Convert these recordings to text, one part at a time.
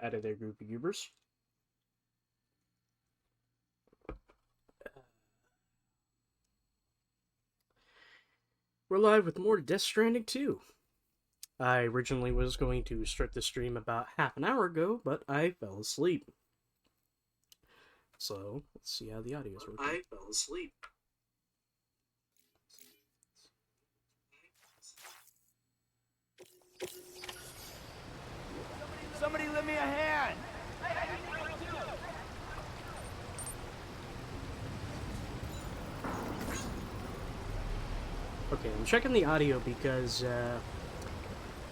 Out of their group of goobers. We're live with more Death Stranding 2. I originally was going to start the stream about half an hour ago, but I fell asleep. So, let's see how the audio is working. I fell asleep. Somebody lend me a hand! Okay, I'm checking the audio because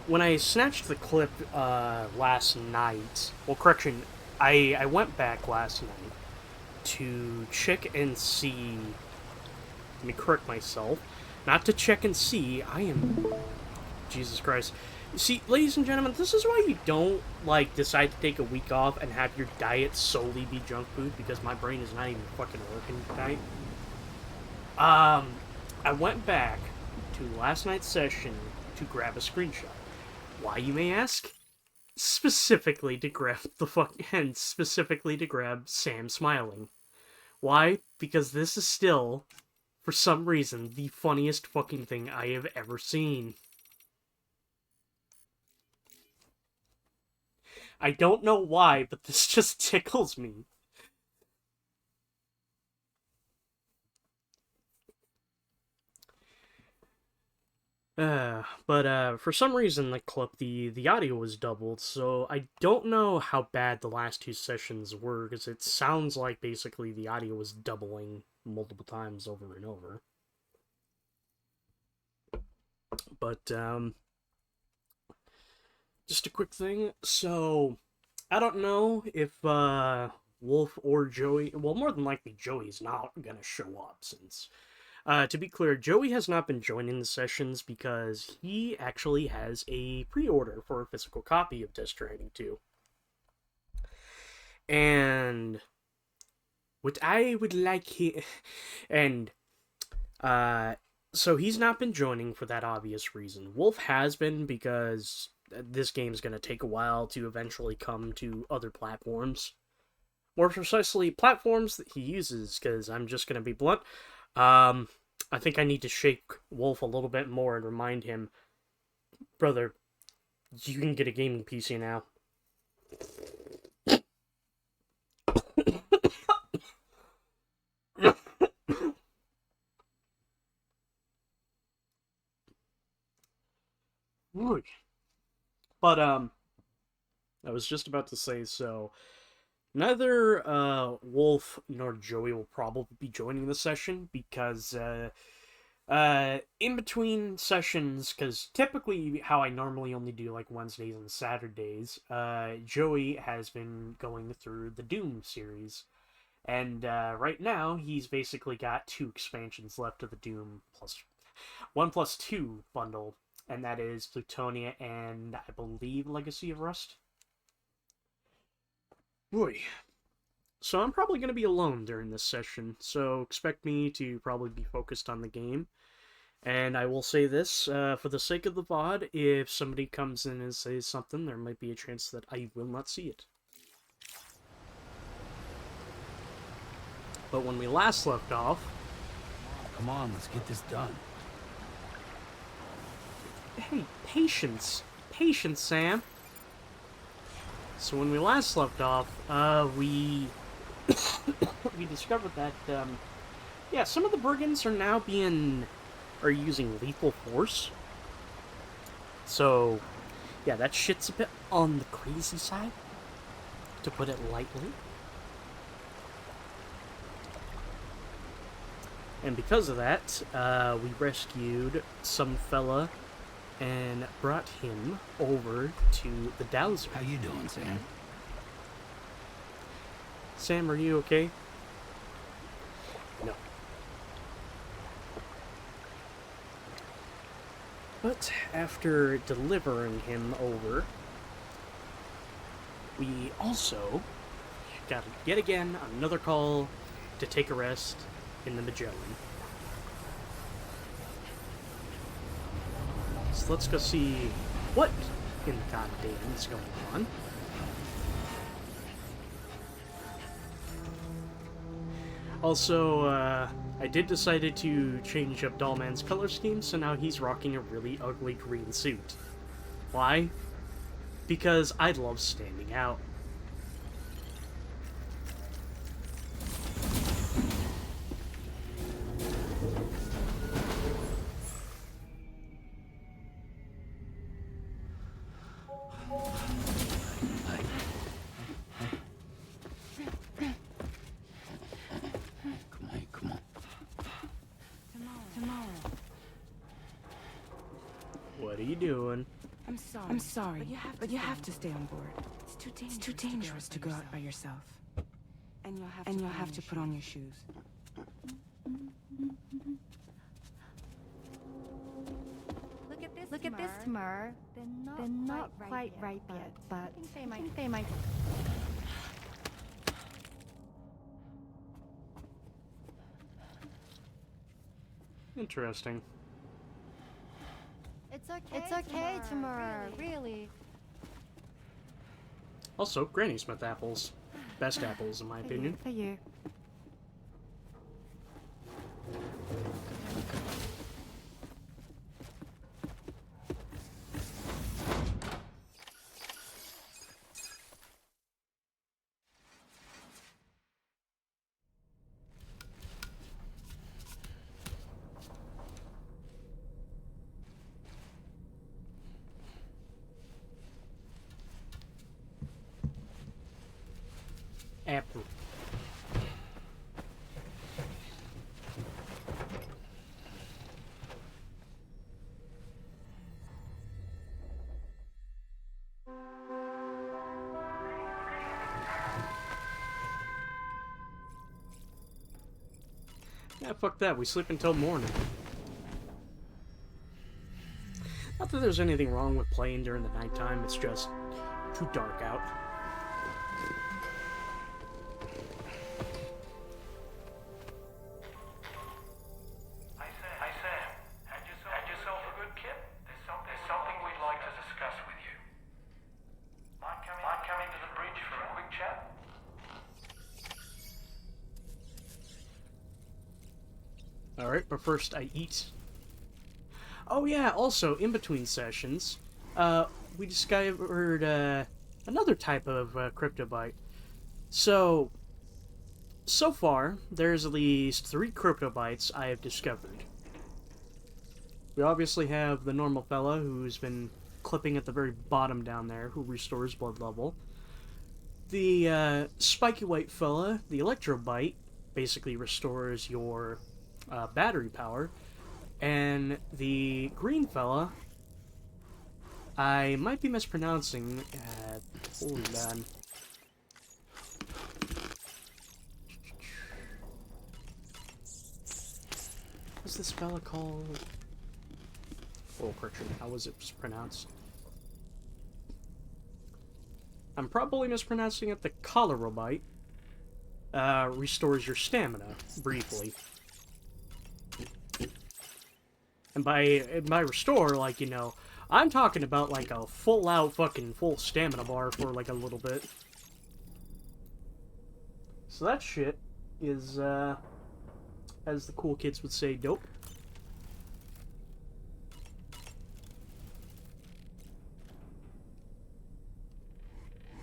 when I snatched the clip last night, well, correction, I went back last night to check and see. Let me correct myself. Not to check and see. I am. Jesus Christ. See, ladies and gentlemen, this is why you don't, decide to take a week off and have your diet solely be junk food, because my brain is not even fucking working tonight. I went back to last night's session to grab a screenshot. Why, you may ask? Specifically to grab specifically to grab Sam smiling. Why? Because this is still, for some reason, the funniest fucking thing I have ever seen. I don't know why, but this just tickles me. But for some reason, the clip, the audio was doubled, so I don't know how bad the last two sessions were, because it sounds like basically the audio was doubling multiple times over and over. But, just a quick thing, so, I don't know if, Wolf or Joey, well, more than likely Joey's not gonna show up, since... to be clear, Joey has not been joining the sessions because he actually has a pre-order for a physical copy of Death Stranding 2. And what I would like and so he's not been joining for that obvious reason. Wolf has been, because this game's going to take a while to eventually come to other platforms. More precisely, platforms that he uses, because I'm just going to be blunt. I think I need to shake Wolf a little bit more and remind him, brother, you can get a gaming PC now. But, I was just about to say, so, neither, Wolf nor Joey will probably be joining the session, because, in between sessions, because typically how I normally only do, Wednesdays and Saturdays, Joey has been going through the Doom series, and, right now, he's basically got 2 expansions left of the Doom plus 1+2 bundle, and that is Plutonia and, I believe, Legacy of Rust. Boy. So I'm probably going to be alone during this session, so expect me to probably be focused on the game. And I will say this, for the sake of the VOD, if somebody comes in and says something, there might be a chance that I will not see it. But when we last left off... Come on, let's get this done. Hey, patience. Patience, Sam. So when we last left off, we discovered that, yeah, some of the brigands are using lethal force. So, yeah, that shit's a bit on the crazy side, to put it lightly. And because of that, we rescued some fella and brought him over to the Dowser. How you doing, Sam? Sam, are you okay? No. But after delivering him over, we also got yet again another call to take a rest in the Magellan. So let's go see what in the goddamn is going on. Also, I did decided to change up Dollman's color scheme, so now he's rocking a really ugly green suit. Why? Because I love standing out. Come on, come on. Tomorrow. What are you doing? I'm sorry, but you have to stay on board. It's too dangerous to go out by yourself. And you'll have to put on your shoes. Look at this, Tamar. They're not quite ripe yet, but I think they might. Interesting. It's okay, Tamar. Really. Also, Granny Smith apples. Best apples, in my opinion. For you. Apple. Yeah, fuck that. We sleep until morning. Not that there's anything wrong with playing during the nighttime, it's just too dark out. Hey Sam, had yourself a good kip? There's something we'd like to discuss with you. Might come into the bridge for a quick chat? Alright, but first I eat. Oh yeah, also, in between sessions, we discovered another type of cryptobite. So far, there's at least 3 cryptobites I have discovered. We obviously have the normal fella who's been clipping at the very bottom down there, who restores blood level. The spiky white fella, the electrobite, basically restores your battery power. And the green fella, I might be mispronouncing. Holy man. What's this fella called? Oh, correction. How was it pronounced? I'm probably mispronouncing it. The Colerobite restores your stamina briefly. And by restore, like, you know, I'm talking about like a full stamina bar for like a little bit. So that shit is, as the cool kids would say, dope.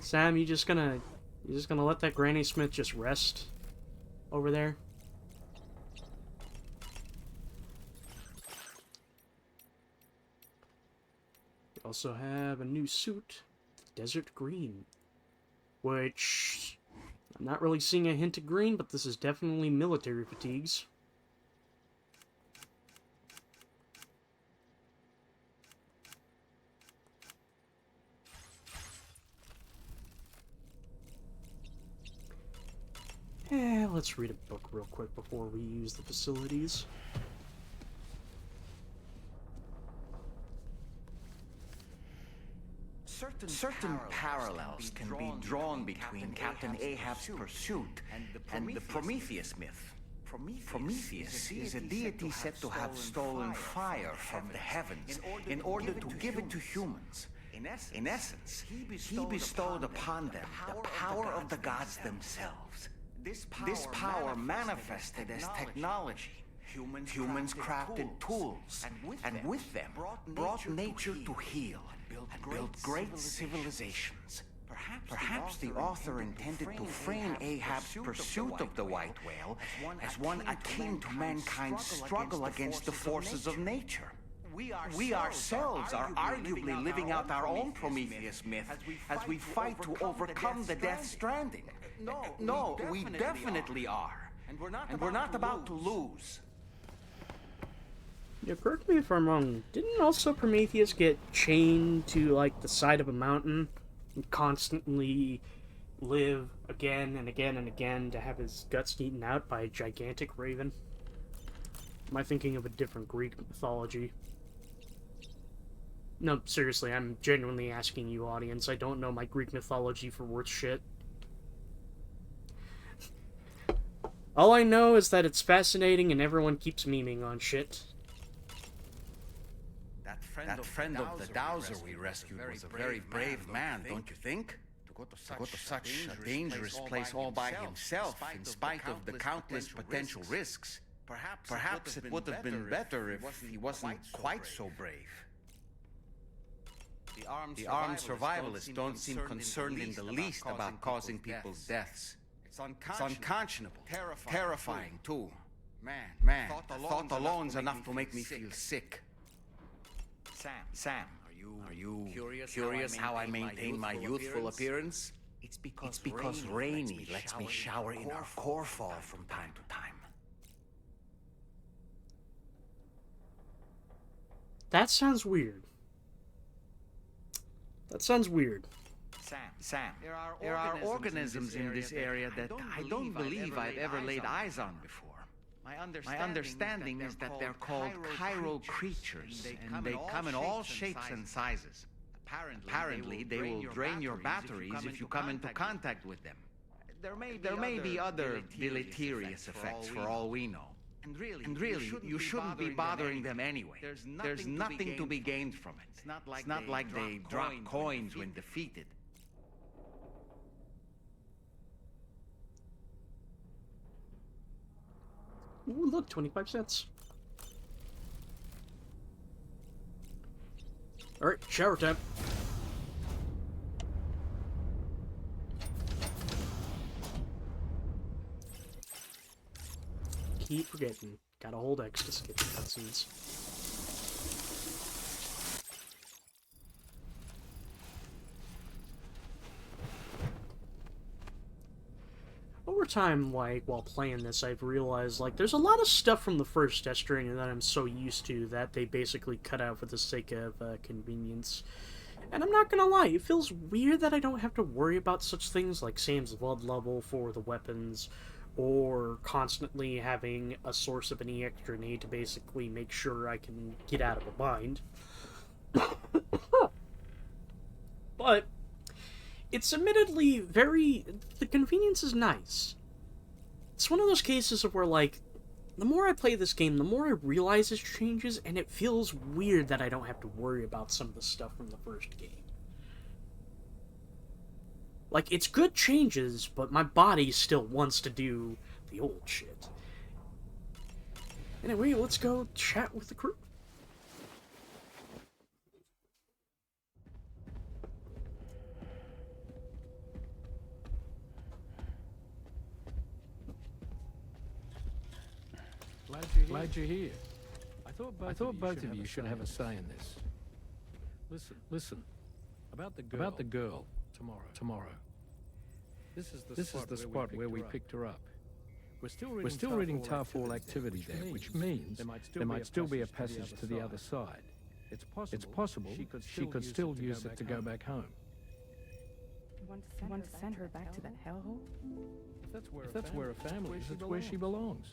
Sam, you just gonna let that Granny Smith just rest over there? We also have a new suit, Desert Green, which I'm not really seeing a hint of green, but this is definitely military fatigues. Let's read a book real quick before we use the facilities. Certain parallels can be drawn between Captain Ahab's pursuit and the Prometheus myth. Prometheus is a deity said to have stolen fire from the heavens in order to give it to humans. In essence, he bestowed upon them the power of the gods themselves. This power manifested as technology. Humans crafted tools, and with them brought nature to heal and build great civilizations. Perhaps the author intended to frame Ahab's pursuit of the white whale as one akin to mankind's struggle against the forces of nature. We ourselves are arguably living out our own Prometheus myth as we fight to overcome the Death Stranding. No, we definitely are. And we're not about to lose. Yeah, correct me if I'm wrong. Didn't also Prometheus get chained to, like, the side of a mountain and constantly live again and again and again to have his guts eaten out by a gigantic raven? Am I thinking of a different Greek mythology? No, seriously, I'm genuinely asking you, audience. I don't know my Greek mythology for worth shit. All I know is that it's fascinating and everyone keeps memeing on shit. That friend of the dowser we rescued was a very brave man, don't you think? To go to such a dangerous place all by himself, in spite of the countless potential risks. Perhaps it would have been better if he wasn't quite so brave. The armed survivalists don't seem concerned in the least about causing people's deaths. It's unconscionable, terrifying too. Man, thought alone's enough to make me feel sick. Sam, are you curious how I maintain my youthful appearance? It's because Rainy lets me shower in our core fall from time to time. That sounds weird. That sounds weird. Sam, there are organisms in this area that I don't believe I've ever laid eyes on before. My understanding is that they're called chiral creatures, and they come in all shapes and sizes. Apparently, they will drain your batteries if you come into contact with them. There may be other deleterious effects for all we know. And really, you shouldn't be bothering them anyway. There's nothing to be gained from it. It's not like they drop coins when defeated. Ooh, look, 25 cents. Alright, shower time. Keep forgetting. Gotta hold X to skip the cutscenes. Over time, like, while playing this, I've realized, like, there's a lot of stuff from the first Death Stranding that I'm so used to that they basically cut out for the sake of convenience. And I'm not gonna lie, it feels weird that I don't have to worry about such things like Sam's blood level for the weapons, or constantly having a source of an EX grenade to basically make sure I can get out of a bind. But it's admittedly the convenience is nice. It's one of those cases of where, like, the more I play this game, the more I realize it changes, and it feels weird that I don't have to worry about some of the stuff from the first game. Like, it's good changes, but my body still wants to do the old shit. Anyway, let's go chat with the crew. Glad you're here. I thought both of you should have a say in this. Listen. About the girl. Tomorrow. This is the spot where we picked her up. We're still reading Tarfall activity there, which means there might still be a passage to the other side. It's possible she could still use it to go back home. You want to send her back to that hellhole? If that's where her family is, it's where she belongs.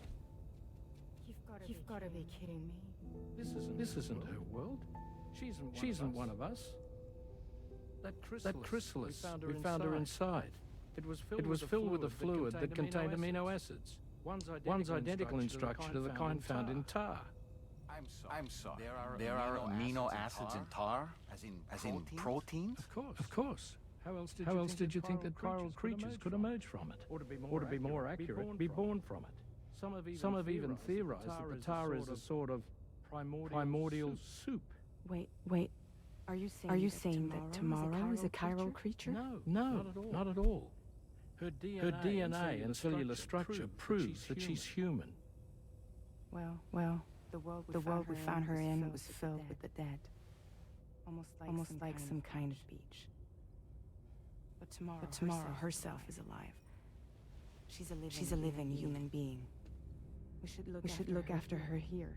You've got to be kidding me. This isn't her world. She isn't one of us. That chrysalis, we found her inside. It was filled with a fluid that contained amino acids. One's identical in structure to the kind found in tar. I'm sorry. There are amino acids in tar? As in proteins? Of course. How else did you think that chiral creatures could emerge from it? Or to be more accurate, be born from it? Some have even theorized that the tar is a sort of primordial soup. Wait. Are you saying that tomorrow is a chiral creature? No, not at all. Her DNA and cellular structure proves that she's human. Well, the world we found her in was filled with the dead. Almost like some kind of beach. But tomorrow herself is alive. She's a living human being. We should look after her here.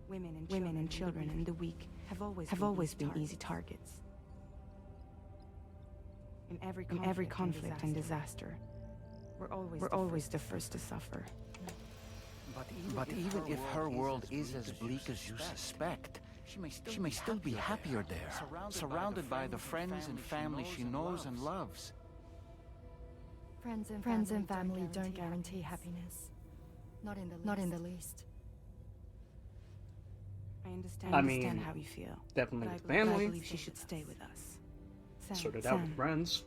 Women and children and the weak have always been easy targets. In every conflict and disaster, we're always the first to suffer. But even if her world is as bleak as you suspect, she may still be happier there, surrounded by the friends and family she knows and loves. Friends and family don't guarantee happiness. Not in the least. I understand how you feel. Definitely with But I family. believe she should stay with us. Sorted out with friends.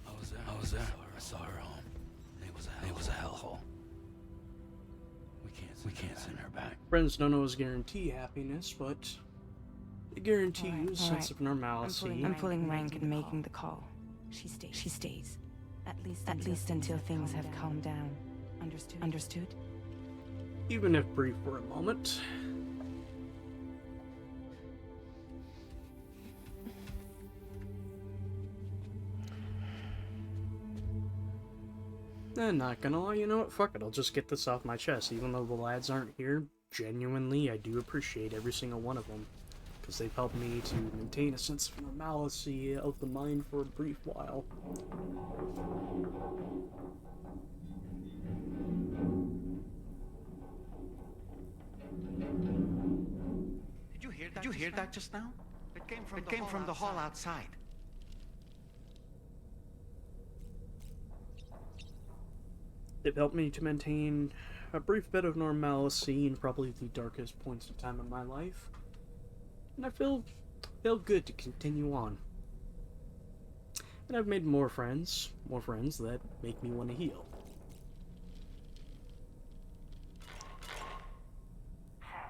I was there. I saw her home. It was a hellhole. We can't send her back. Friends don't always guarantee happiness, but they guarantee you a sense of normalcy. I'm pulling rank and making the call. She stays. At least until things have calmed down. Understood? Even if brief for a moment. Not gonna lie, you know what? Fuck it, I'll just get this off my chest. Even though the lads aren't here, genuinely, I do appreciate every single one of them. Because they've helped me to maintain a sense of normalcy of the mind for a brief while. Did you hear that just now? It came from the hall outside. They've helped me to maintain a brief bit of normalcy in probably the darkest points of time in my life. And I feel good to continue on. And I've made more friends that make me want to heal. Sam,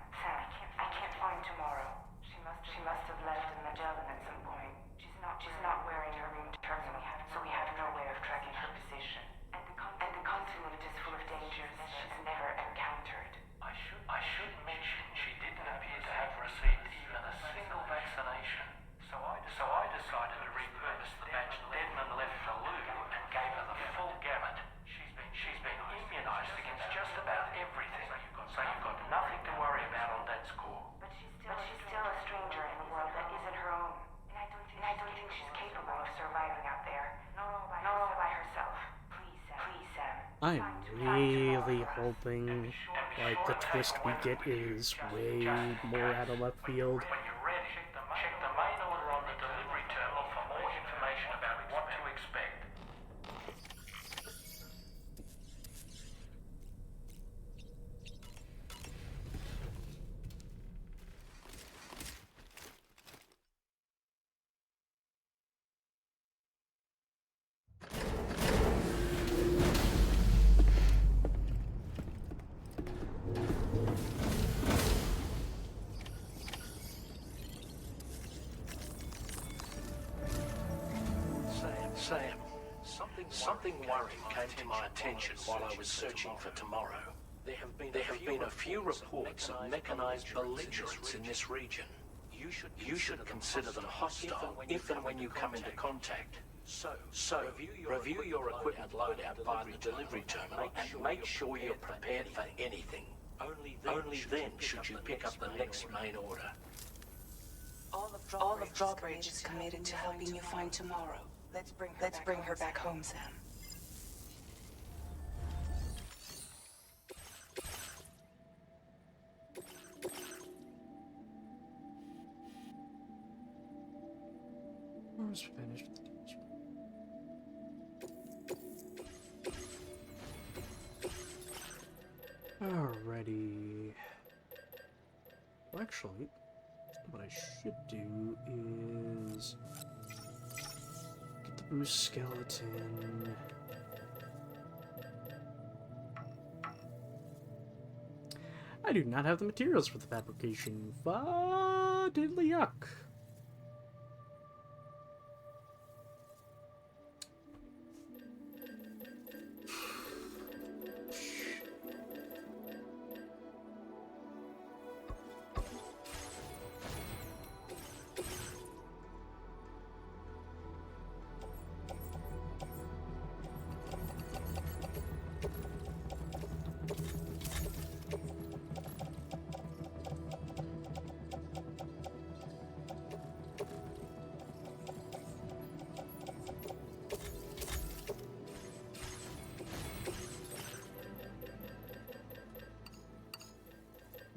I can't find tomorrow. She must have left in Magellan at some point. She's not wearing her room terminal, so we have no way of tracking her position. And the continent is full of dangers she's never encountered. I should mention she didn't appear to have received even a single vaccination. So I decided to repurpose the batch Deadman left for Lou and gave her the full gamut. She's been immunized against just about everything. So you've got nothing to worry about on that score. But she's still a stranger in a world that isn't her own. And I don't think she's capable of surviving out there. Nor all by herself. Please, Sam. I am really hoping, like, the twist we get is way more out of left field. When you're ready, check the main order on the delivery terminal for more information about what to expect. Sam, something worrying came to my attention while I was searching for tomorrow. There have been a few reports of mechanized belligerents in this region. You should consider them hostile if and when you come into contact. So, review your equipment loadout via the delivery terminal and make sure you're prepared for anything. Only then should you pick up the next main order. All of Drawbridge is committed to helping you find tomorrow. Let's bring her back home, Sam. Almost finished. Alrighty. Well, actually, what I should do is get the Bruce skeleton. I do not have the materials for the fabrication. Diddly yuck.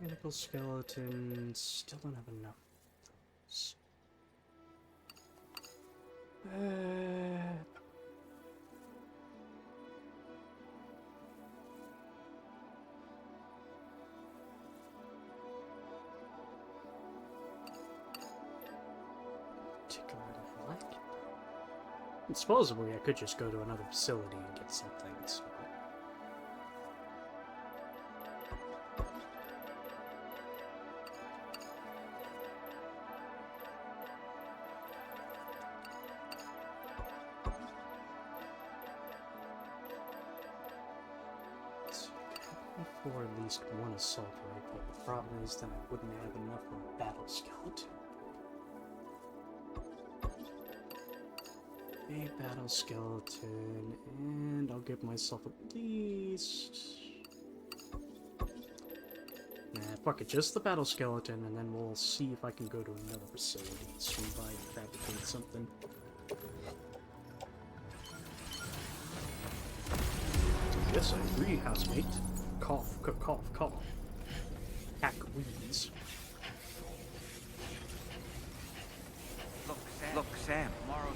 Mechanical skeleton, still don't have enough of those. Particularly like it. And supposedly I could just go to another facility and get something, so... For at least one assault rifle. The problem is that I wouldn't have enough for a battle skeleton. A battle skeleton, and I'll give myself at least... Nah, fuck it, just the battle skeleton, and then we'll see if I can go to another facility and swing by and fabricate something. Yes, I agree, housemate. Cough, cough, cough. Hack weeds. Look, Sam.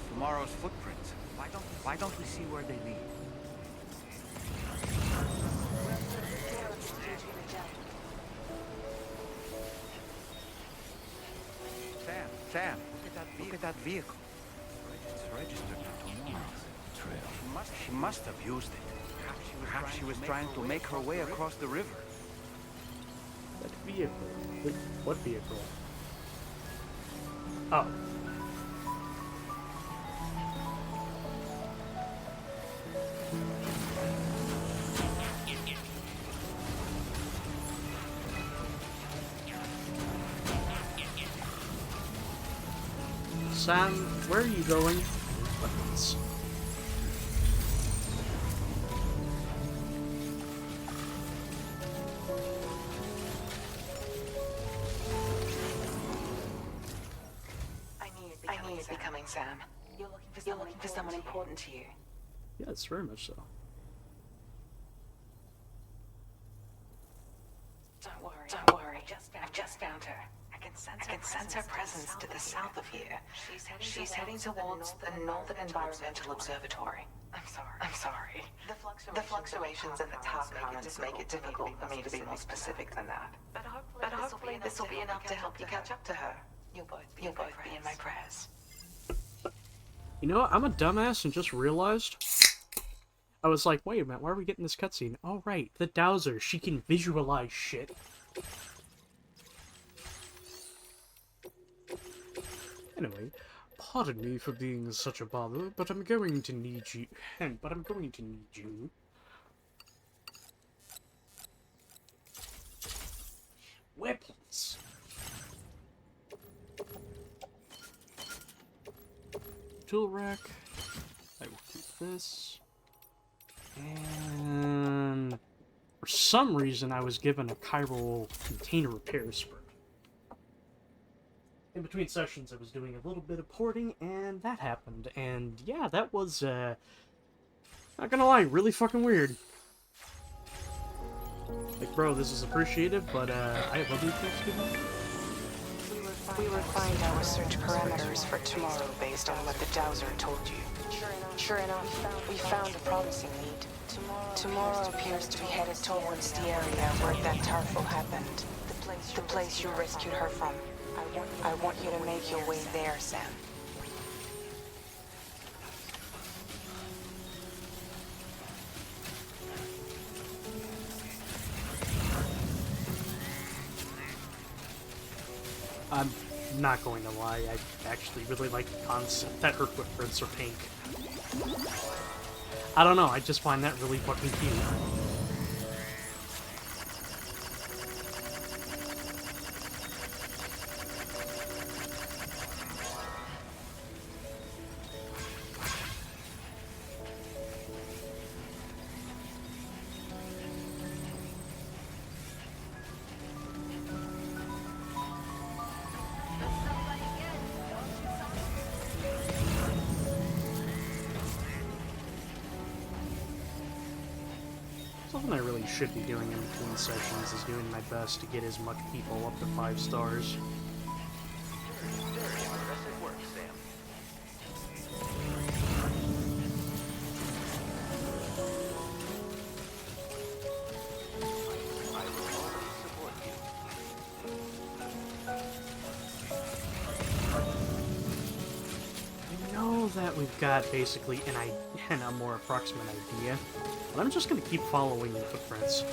Tomorrow's footprints. Why don't we see where they lead? Sam, look at that vehicle. It's registered to tomorrow. She must have used it. Perhaps she was trying to make her way across the river. That vehicle? Wait, what vehicle? Oh. Sam, where are you going? Weapons. Sam. You're looking for someone important to you. Yes, very much so. Don't worry. I've just found her. I can sense her presence to the south of here. She's heading towards the Northern Environmental Observatory. I'm sorry. The fluctuations in the tar currents make it difficult for me to be more specific than that. But hopefully this will be enough to help you catch up to her. You'll both be in my prayers. You know what? I'm a dumbass and just realized. I was like, wait a minute, why are we getting this cutscene? Oh, right, the Dowser. She can visualize shit. Anyway, pardon me for being such a bother, but I'm going to need you. Weapons. Tool rack. I will keep this. And for some reason, I was given a chiral container repair spurt. In between sessions, I was doing a little bit of porting, and that happened. And yeah, that was, not gonna lie, really fucking weird. Like, bro, this is appreciated, but, I have other things to do. We refined our search parameters for tomorrow based on what the Dowser told you. Sure enough, we found a promising lead. Tomorrow appears to be headed towards the area where that tarful happened. The place you rescued her from. I want you to make your way there, Sam. I'm not going to lie, I actually really like the concept that her footprints are pink. I don't know, I just find that really fucking cute. Something I really should be doing in between sessions is doing my best to get as much people up to 5 stars. Very impressive work, Sam. I will always support you. I know that we've got basically a more approximate idea, but I'm just going to keep following the footprints.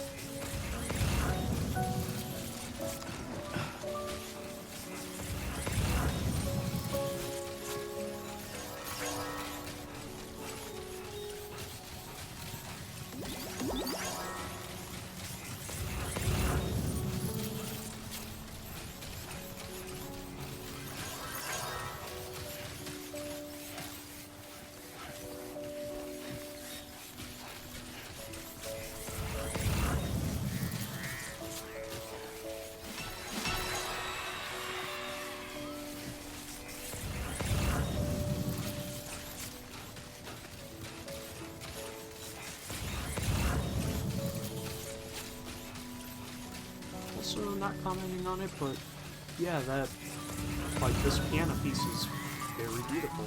Also, not commenting on it, but yeah, this piano piece is very beautiful.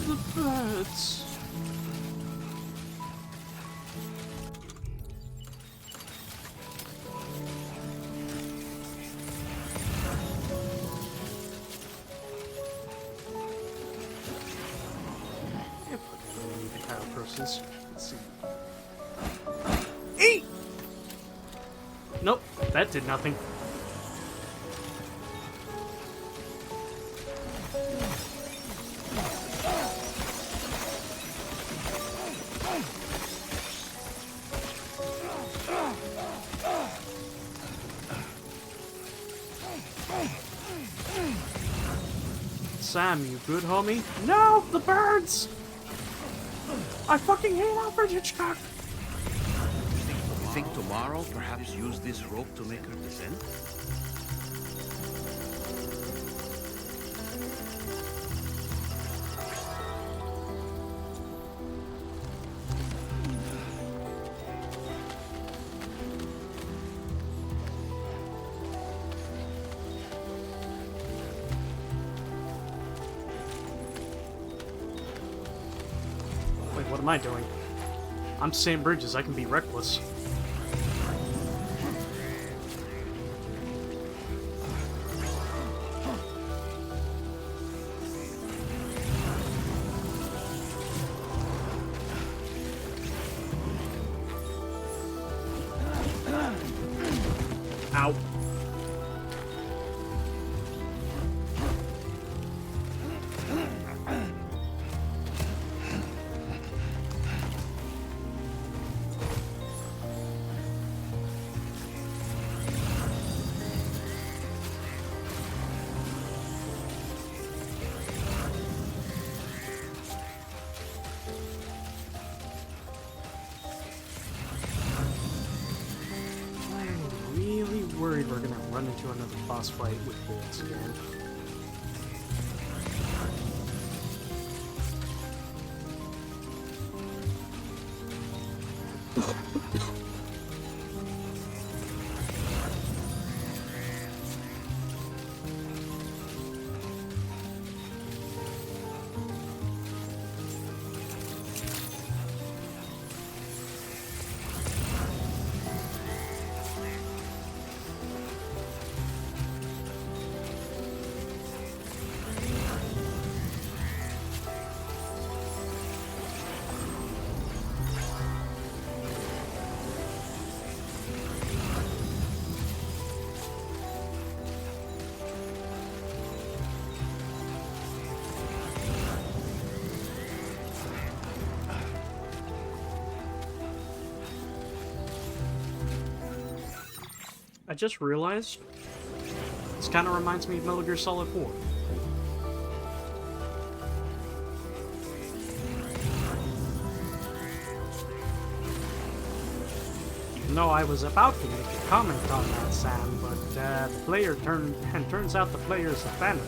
The birds. Let's see. Eat! Nope, that did nothing. Sam, you good, homie? No, the birds! I fucking hate Alfred Hitchcock! You think tomorrow perhaps use this rope to make her descend? What am I doing? I'm Sam Bridges, I can be reckless. Ow. Worried we're gonna run into another boss fight with bullets again. I just realized this kind of reminds me of Metal Gear Solid 4. Even though I was about to make a comment on that, Sam, but the player turns out the player is a fan of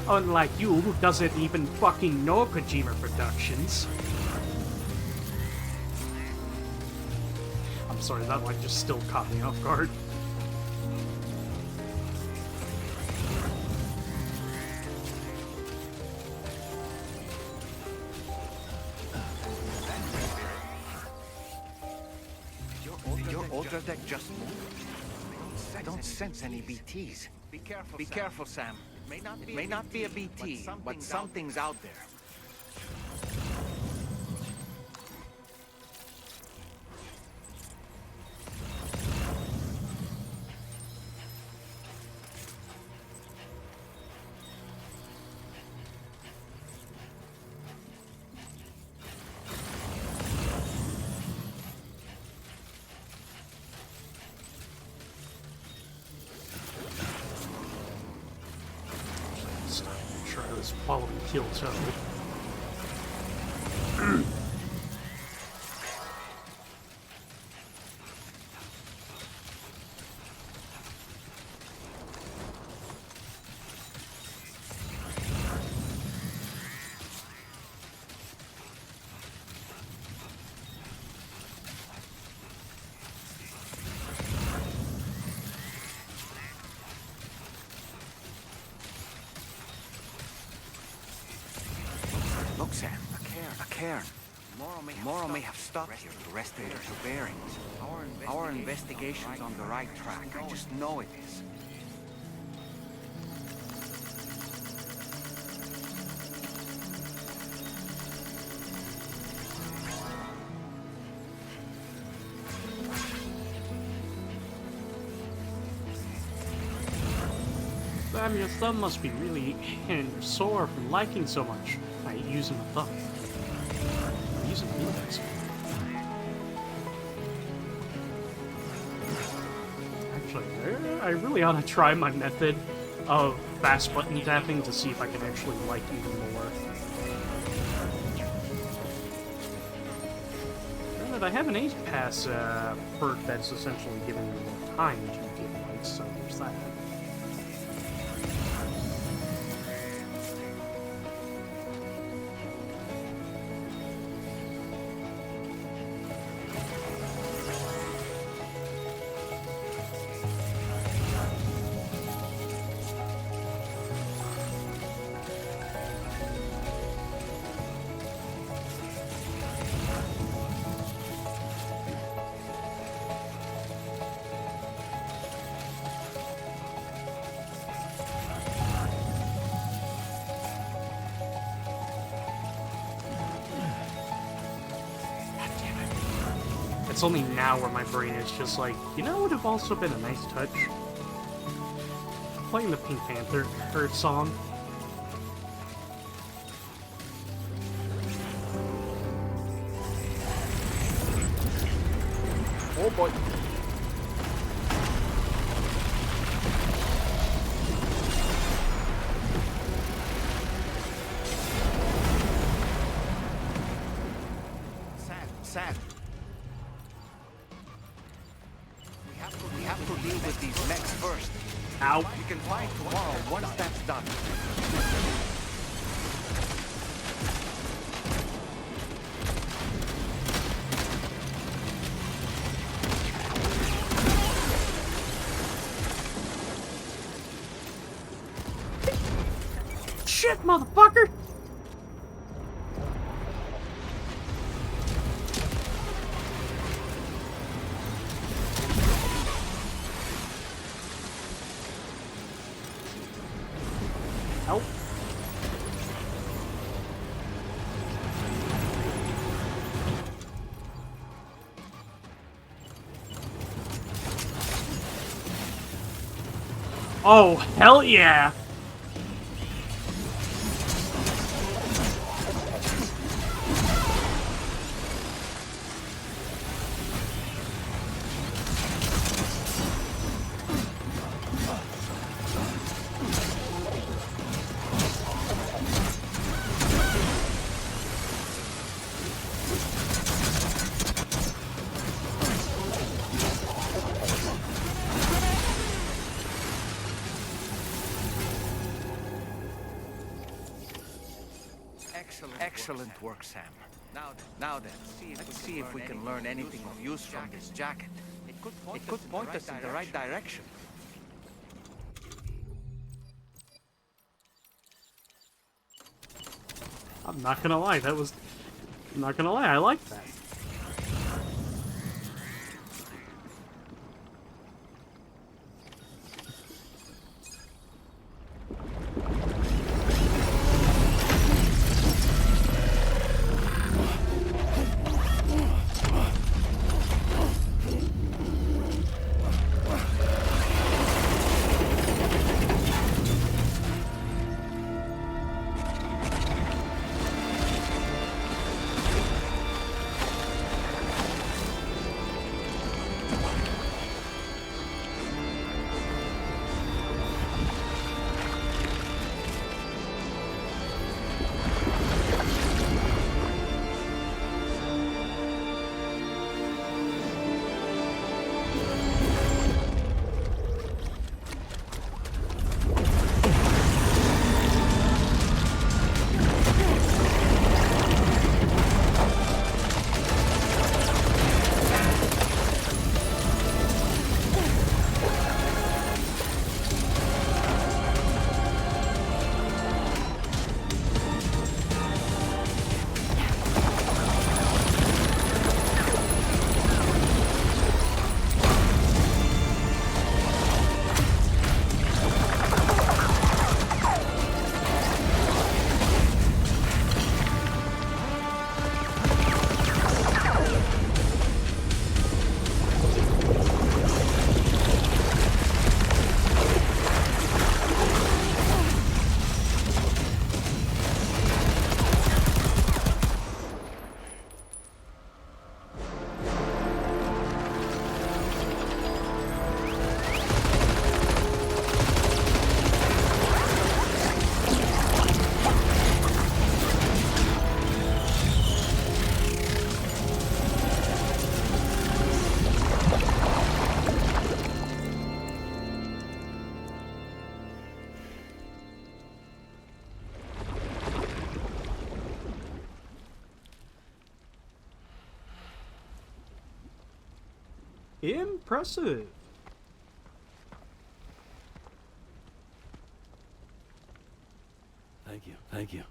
Kojima. Unlike you, who doesn't even fucking know Kojima Productions. I'm sorry, that like just still caught me off guard. Your Ultra deck just moved. I don't sense any BTs. Be careful, Sam. It may not be a BT, but something's out there. Following Kill Toe. Look, Sam, a cairn. Moro may have stopped here to rest her bearings. Our investigation's on the right track. I just know it is. Sam, your thumb must be really sore from liking so much. I using the thumb. I'm using the index. Actually, I really ought to try my method of fast button tapping to see if I can actually like even more. Now that I have an 8-pass perk that's essentially giving me more time to get likes, so there's that. It's only now where my brain is just like, you know what would have also been a nice touch? Playing the Pink Panther song. Oh boy. Sad. We have to deal with these mechs first. Ow. We can fight tomorrow once that's done. Shit, motherfucker! Help. Oh, hell yeah! Excellent work, Sam. Now then, let's see if we can learn anything of use from this jacket. It could point us in the right direction. I'm not gonna lie, I'm not gonna lie, I like that. Impressive. Thank you.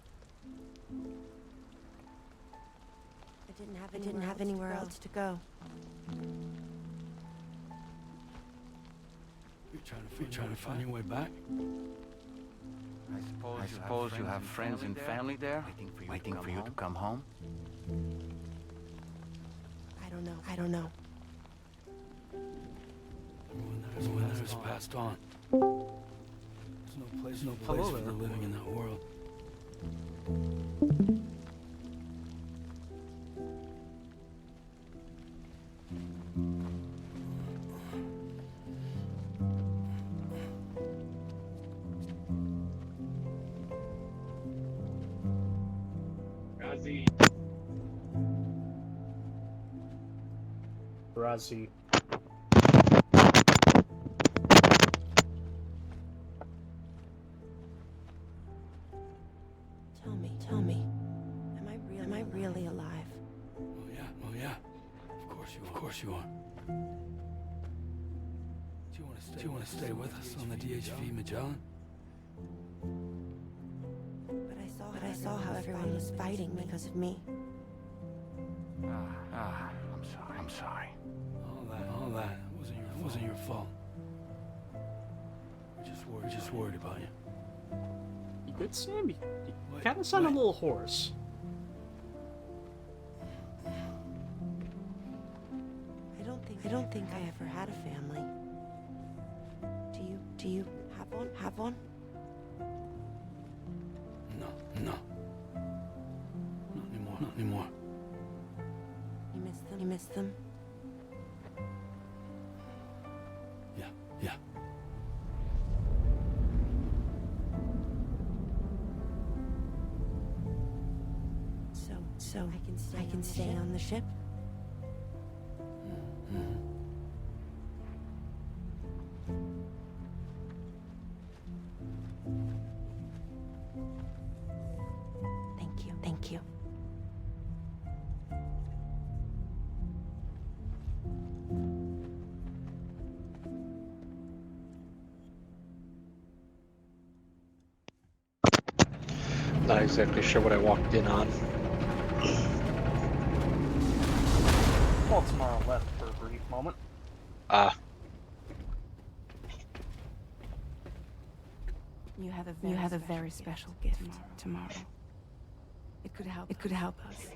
I didn't have anywhere else to go. You're trying to find your way back? I suppose you have friends and family there, waiting for you to come home? I don't know. Everyone there has passed on. There's no place for the living in that world. Razi. Tell me. Am I really alive? Oh yeah. Of course you are. Do you want to stay with us on the DHV Magellan? But I saw how everyone was fighting because of me. I'm sorry. All that wasn't your fault. We're just worried about you. You good, Sam? You kind of sound a little hoarse. I don't think I ever had a family. Do you have one? No. Not anymore. You miss them? Yeah. So I can stay on the ship? Thank you. Not exactly sure what I walked in on. Well, tomorrow left for a brief moment. You have a very special gift tomorrow. It could help us.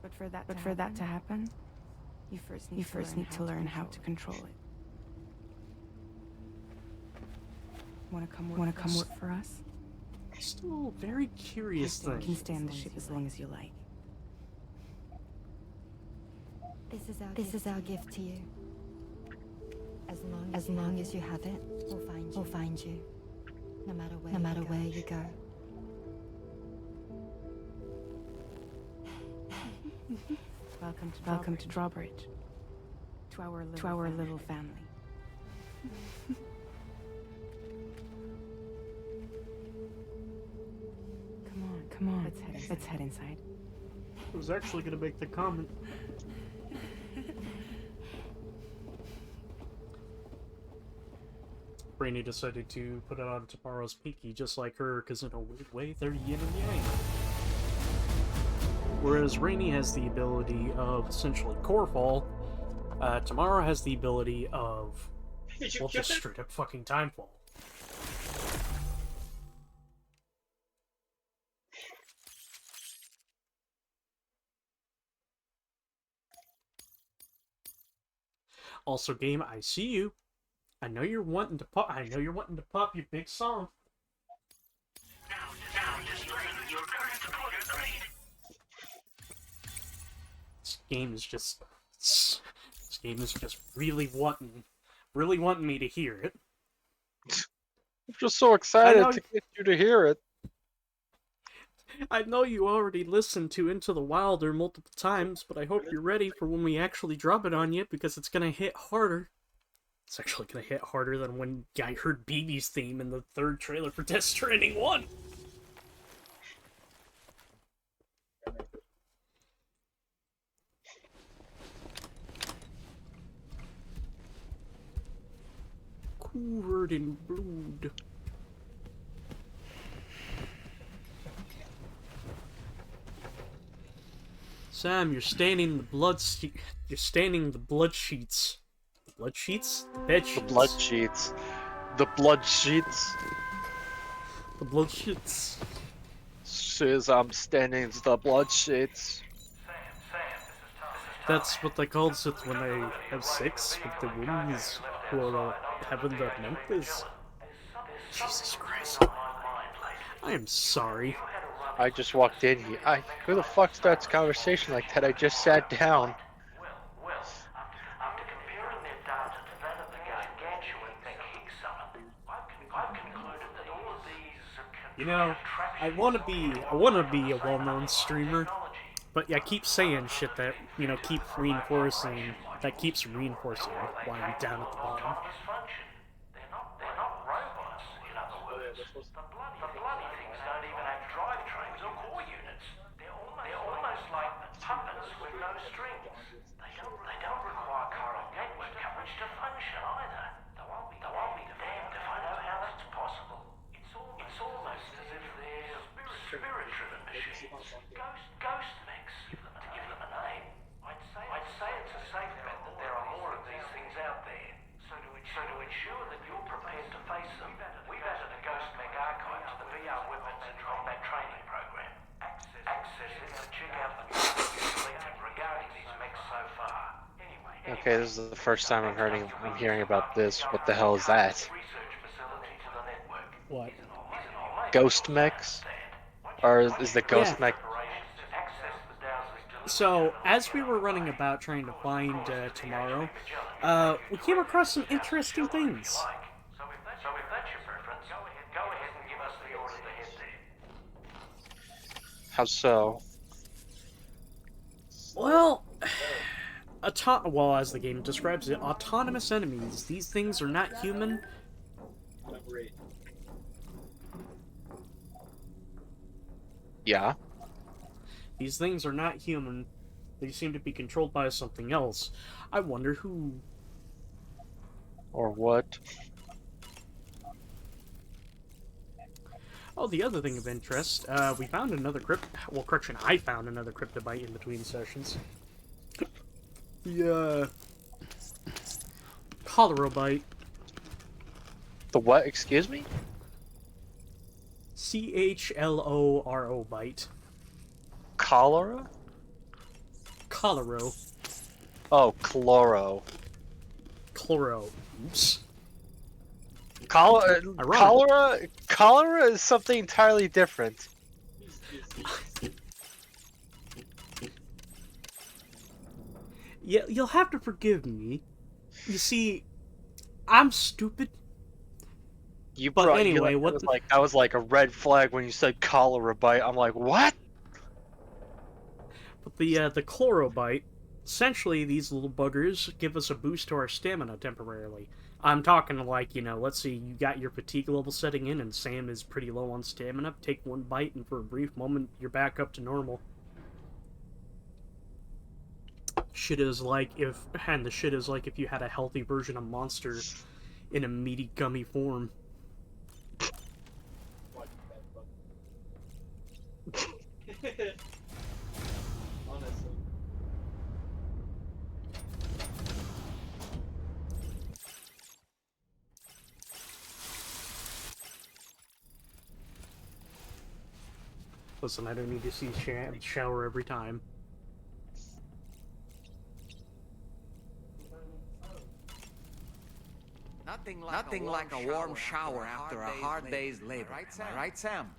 But for that to happen, you first need to learn how to control it. Wanna come work for us? Still very curious You thing. can stay on the ship as long as you like. This is our gift to you. As long as you have it, we'll find you. No matter where you go. Welcome to Drawbridge. To our little family. Come on. Let's head inside. I was actually gonna make the comment. Rainy decided to put it on tomorrow's Pinky just like her, because in a weird way, they're yin and yang. Whereas Rainy has the ability of essentially Corefall, Tomorrow has the ability of, well, just straight up fucking Timefall. Also, game, I see you. I know you're wanting to pop. I know you're wanting to pop your big song. This game is just really wanting me to hear it. I'm just so excited to get you to hear it. I know you already listened to Into the Wilder multiple times, but I hope you're ready for when we actually drop it on you, because it's gonna hit harder. It's actually gonna hit harder than when I heard BB's theme in the third trailer for Death Stranding 1. Covered in blood. Sam, you're staining the blood. You're staining the blood sheets. The blood sheets? The bed sheets. The blood sheets. The blood sheets. The blood sheets. Says I'm staining the blood sheets. That's what they call it when they have sex with the women who are having the months. Jesus Christ. I am sorry. I just walked in here. Who the fuck starts a conversation like that? I just sat down. After comparing their data to that of the gargantuan Kick Summit, I've concluded that all of these You know, I wanna be a well-known streamer, but I keep saying shit that, you know, keeps reinforcing why I'm down at the bottom. They're not robots, in other words. The bloody things don't even have drivetrains or core units. They're almost like puppets with no strings. They don't require chiral gateway coverage to function either. Though I'll be damned if I know how that's possible. It's almost as if they're spirit-driven machines. Ghost mechs, to give them a name. I'd say it's a safe bet that there are more of these things out there. So to ensure that you're prepared to face them, we've added a Ghost Mech archive to the VR Weapons and Combat Training Program. Access it to check out the news you've collected regarding these mechs so far. Okay, this is the first time I'm hearing about this. What the hell is that? What? Ghost mechs? Or is the ghost mech? So, as we were running about trying to find Tomorrow, we came across some interesting things. So if that's your preference, go ahead and give us the order to head there. How so? Well, as the game describes it, autonomous enemies. These things are not human. Yeah. These things are not human. They seem to be controlled by something else. I wonder who. Or what? Oh, the other thing of interest, we found another well, correction, I found another cryptobite in between sessions. The, cholera bite. The what? Excuse me? CHLORO bite. Cholera? Cholero. Oh, chloro. Chloro. Oops. Cholera is something entirely different. Yeah, you'll have to forgive me. You see, I'm stupid. But anyway, what? That was like a red flag when you said cholera bite. I'm like, what? But the chlorobite, essentially these little buggers give us a boost to our stamina temporarily. I'm talking like, let's see, you got your fatigue level setting in and Sam is pretty low on stamina. Take one bite and for a brief moment you're back up to normal. The shit is like if you had a healthy version of Monster in a meaty gummy form. Honestly. Listen, I don't need to see shower every time. Nothing like a warm shower after a hard day's labor. Am I right, Sam?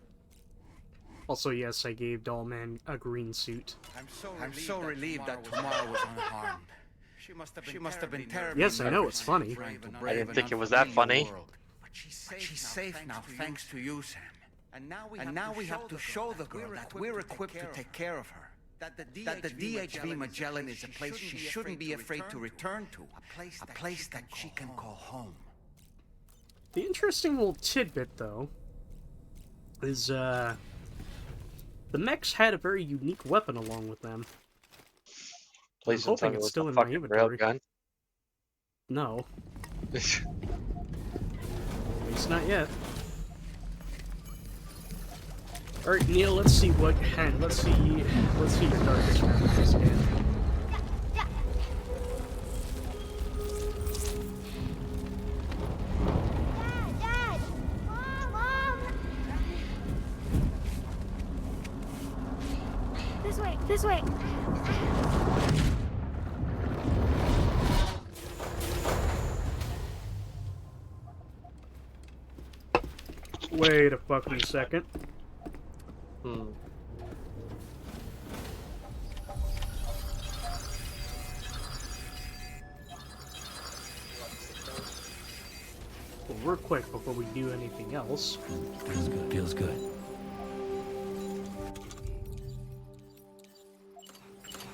Also, yes, I gave Dollman a green suit. I'm so relieved that Tomorrow was unharmed. She must have been terribly Yes, I know, it's funny. I didn't think it was that funny. But she's safe now, thanks to you, Sam. And now we have to show the girl that we're equipped to take care of her. That the DHV Magellan is a place she shouldn't be afraid to return to. A place that she can call home. The interesting little tidbit, though, is, the mechs had a very unique weapon along with them. Please I'm don't tell hoping me it it's was still a in my fucking inventory. railgun. No. At least not yet. Alright, Neil, let's see your darkest memory scan. Dad! Mom! This way! Wait a fucking second. Well, real quick before we do anything else. Feels good.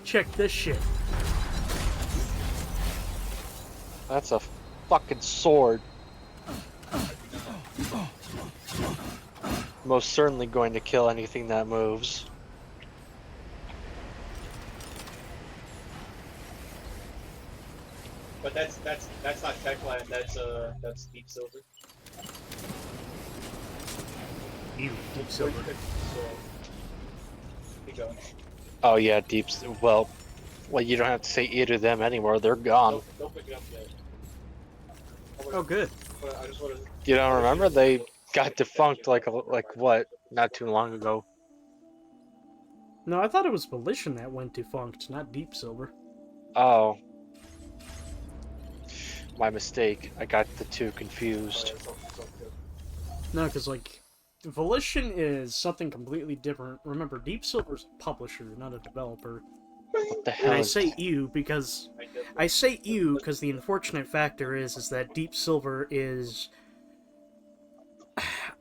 Check this shit. That's a fucking sword. Most certainly going to kill anything that moves. But that's not Techland, that's Deep Silver. Deep Silver. So, keep going. Oh yeah, well, you don't have to say either of them anymore. They're gone. Don't pick it up yet. Oh, good. I just wanna... You don't remember? They got defunct like what? Not too long ago. No, I thought it was Volition that went defunct, not Deep Silver. Oh. My mistake. I got the two confused. No, because, Volition is something completely different. Remember, Deep Silver's a publisher, not a developer. What the hell? And I say you because the unfortunate factor is that Deep Silver is...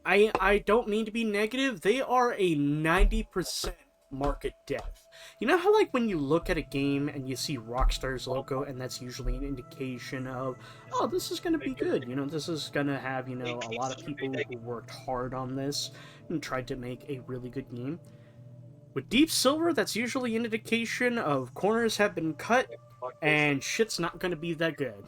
I don't mean to be negative, they are a 90% market depth. You know how, when you look at a game and you see Rockstar's logo, and that's usually an indication of, oh, this is gonna be good, this is gonna have, a lot of people who worked hard on this and tried to make a really good game. With Deep Silver, that's usually an indication of corners have been cut, and shit's not gonna be that good.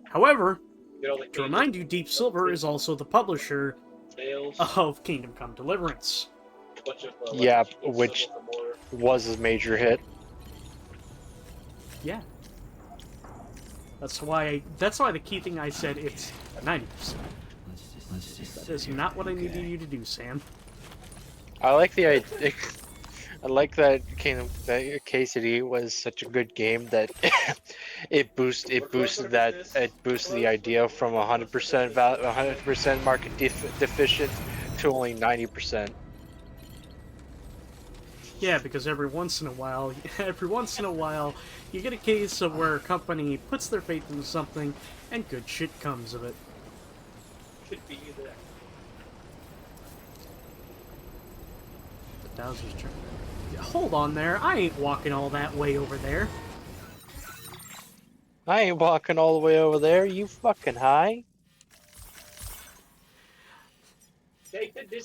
However, Get all the To remind you, Deep Silver is also the publisher Tails. of Kingdom Come Deliverance. A bunch of, Yeah, like, which some of the more- was a major hit. Yeah. That's why the key thing I said it's 90%. That is not what I needed you to do, Sam. I like the idea. I like that KCD was such a good game that it boosted the idea from 100% market deficient to only 90%. Yeah, because every once in a while, you get a case of where a company puts their faith in something, and good shit comes of it. Could be that. The Dowser's turn. Hold on there, I ain't walking all that way over there. I ain't walking all the way over there. You fucking high?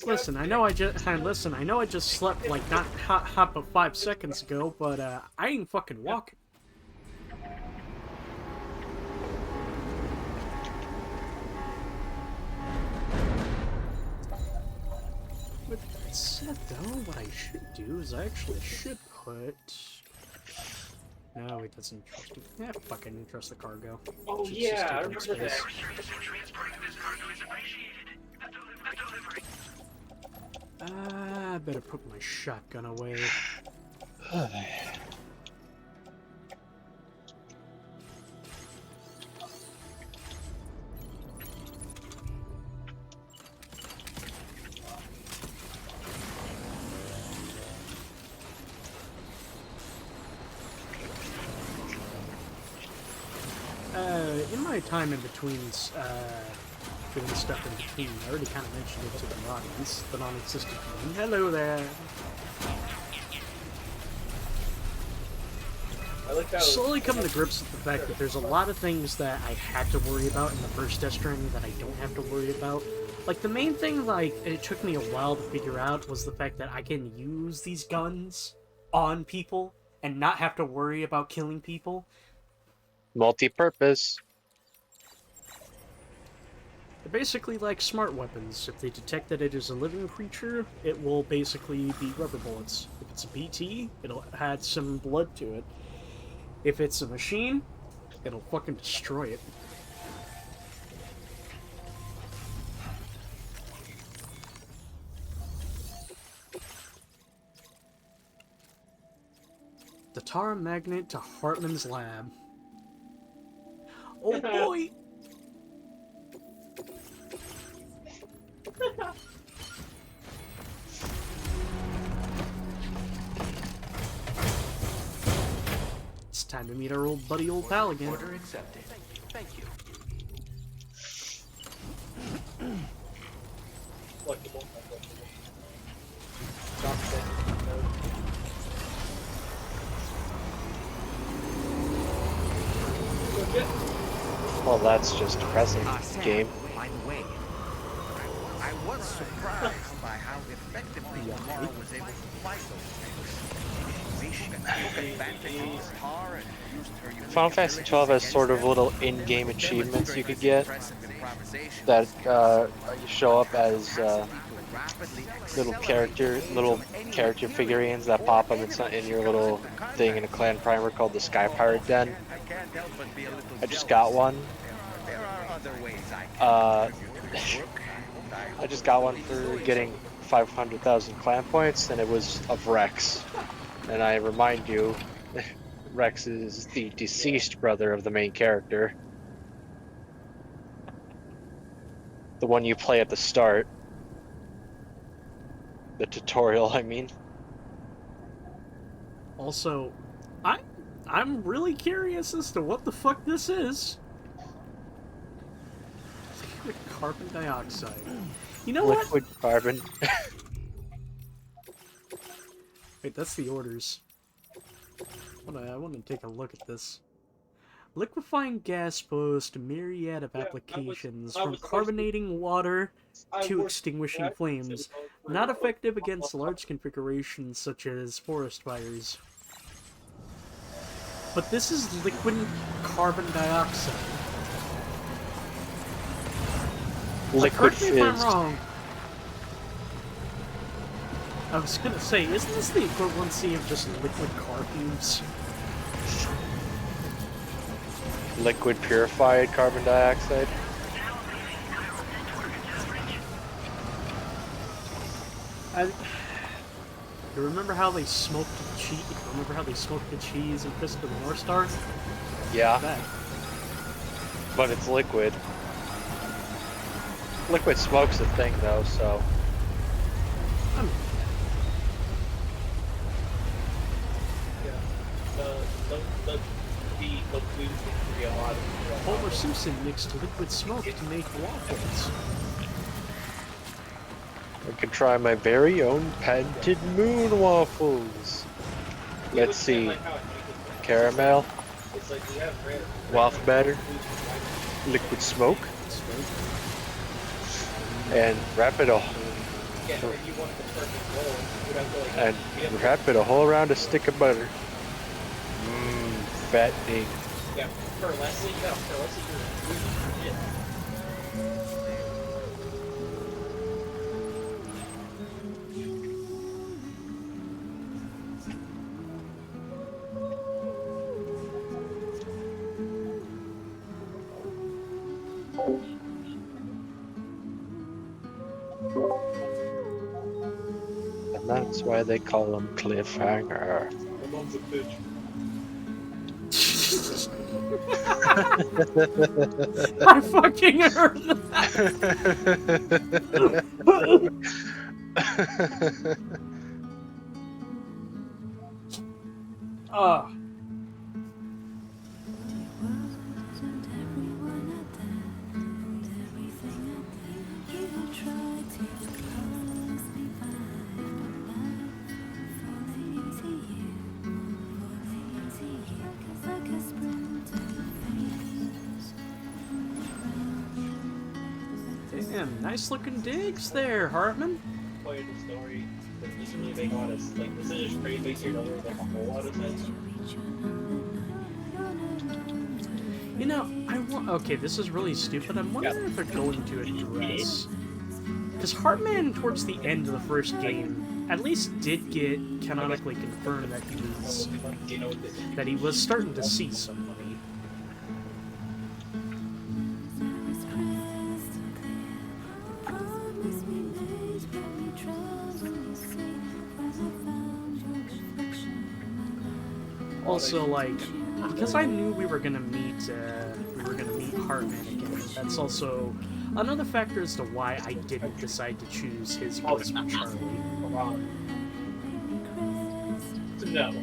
Listen, I know I just slept like not hot but 5 seconds ago, but I ain't fucking walking. With that said, though, what I should do is I actually should put. No, wait, that's interesting. Yeah, fucking trust the cargo. Oh Should yeah, just I take up remember space. I better put my shotgun away. In my time in between, doing stuff in between, I already kind of mentioned it to the audience, the non-existent one. Hello there! I like how Slowly coming to grips with the fact that there's a lot of things that I had to worry about in the first Death Stranding that I don't have to worry about. Like, the main thing, like, it took me a while to figure out was the fact that I can use these guns on people and not have to worry about killing people. Multi-purpose. They're basically like smart weapons. If they detect that it is a living creature, it will basically be rubber bullets. If it's a BT, it'll add some blood to it. If it's a machine, it'll fucking destroy it. The Tara magnet to Hartman's lab. Oh boy! It's time to meet our old buddy, old pal again. Order accepted. Thank you. collectible. Well, that's just depressing, Sam, game. by the way, I was surprised by how effectively Lamar was able to fight those things. She took advantage of the tar and used her Final Fantasy 12 has sort of little in-game achievements you could get that you show up as little character figurines that pop up in your little thing in a clan primer called the Sky Pirate Den. I just got one. I just got one for getting 500,000 clan points, and it was of Rex. And I remind you, Rex is the deceased brother of the main character. The one you play at the start. The tutorial, I mean. Also, I'm really curious as to what the fuck this is. Carbon dioxide. You know Liquid carbon. Wait, that's the orders. I want to take a look at this. Liquefying gas posed a myriad of applications, from carbonating water to extinguishing flames, not effective against large configurations such as forest fires. But this is liquid carbon dioxide. Liquid correct me if I'm fizz. wrong. I was gonna say, isn't this the equivalency of just liquid car fumes? Liquid purified carbon dioxide. You remember how they smoked cheese? Remember how they smoked the cheese in Fist of the North Star? Yeah, That. but it's liquid. Liquid smoke's a thing though, so. I mean, The food can be a lot of Homer Simpson mixed liquid smoke to make waffles. I can try my very own patented moon waffles. Let's see. Caramel, It's like we have rare waffle batter, liquid smoke, and wrap it all. Yeah, if you want the perfect roll, you'd have to And wrap it a whole around a stick of butter. Mmm, fattening. Yeah, for less than you're And that's why they call them cliffhanger. My mom's a bitch. I fucking heard that! Ah. Damn, nice looking digs there, Hartman. Point of the story doesn't really make a lot of like this is just straight based here doesn't make a whole lot of sense. You know, okay, this is really stupid. I'm wondering if they're going to address, because Hartman towards the end of the first game at least did get canonically confirmed that he was starting to see somebody. Also, like, because I knew we were gonna meet Hartman again. That's also another factor as to why I didn't decide to choose his voice for Charlie. No.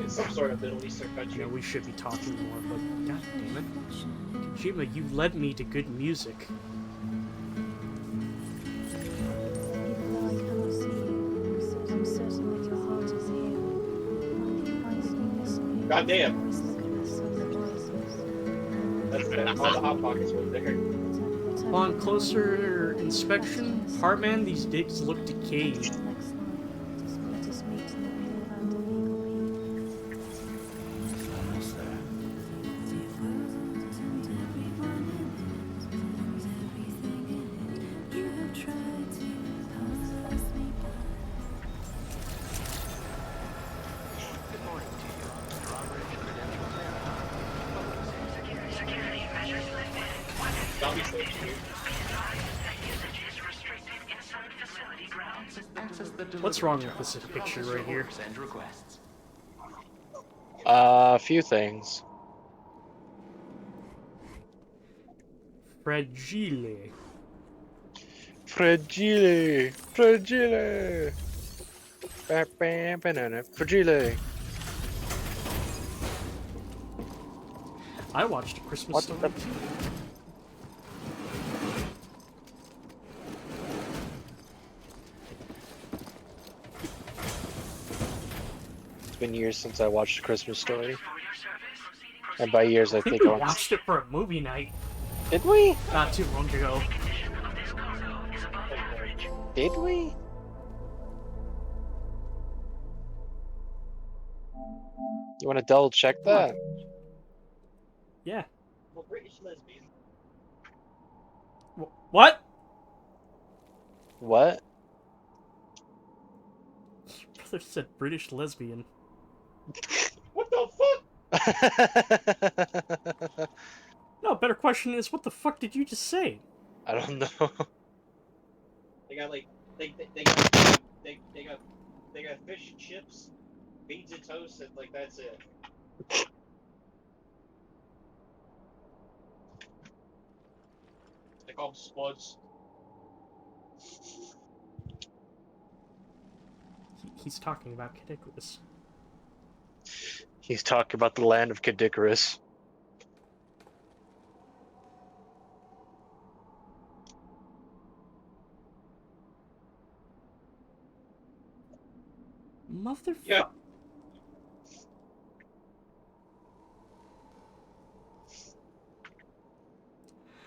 It's some sort of Middle Eastern country. You know, we should be talking more, but god damn it. Kojima, you led me to good music. God damn. That's all the hot pockets were there. Upon closer inspection, Hartman, these digs look decayed. What's wrong with this picture right here? A few things. Fragile. Fragile. Fragile. Banana. Fragile. I watched A Christmas Story too. It's been years since I watched A Christmas Story. And by years, I think we I watched it for a movie night. Did we? Not too long ago. Did we? You want to double check that? Yeah. Well, British lesbian. What? What? Brother said British lesbian. What the fuck? No, better question is, what the fuck did you just say? I don't know. They got like they got fish and chips, beans and toast, and like that's it. They call them spuds. He's talking about Cadicus. He's talking about the land of Caddicarus. Motherfucker. Yeah.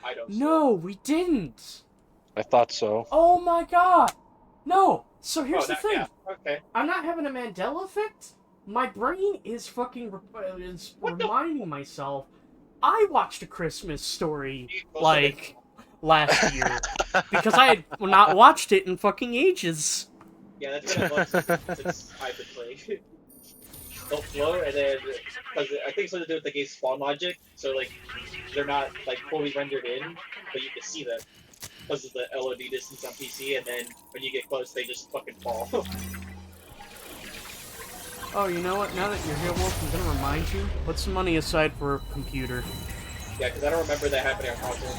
I don't. No, we didn't. I thought so. Oh my god. No. So here's the thing. Yeah. Okay. I'm not having a Mandela effect. My brain is fucking reminding myself. I watched A Christmas Story like last year because I had not watched it in fucking ages. Yeah, that's been a month since I've been playing. Don't flow, and then because I think it's something to do with the game's spawn logic. So like they're not like fully rendered in, but you can see them because of the LOD distance on PC. And then when you get close, they just fucking fall. Oh, you know what? Now that you're here, Wolf, I'm gonna remind you. Put some money aside for a computer. Yeah, because I don't remember that happening on console.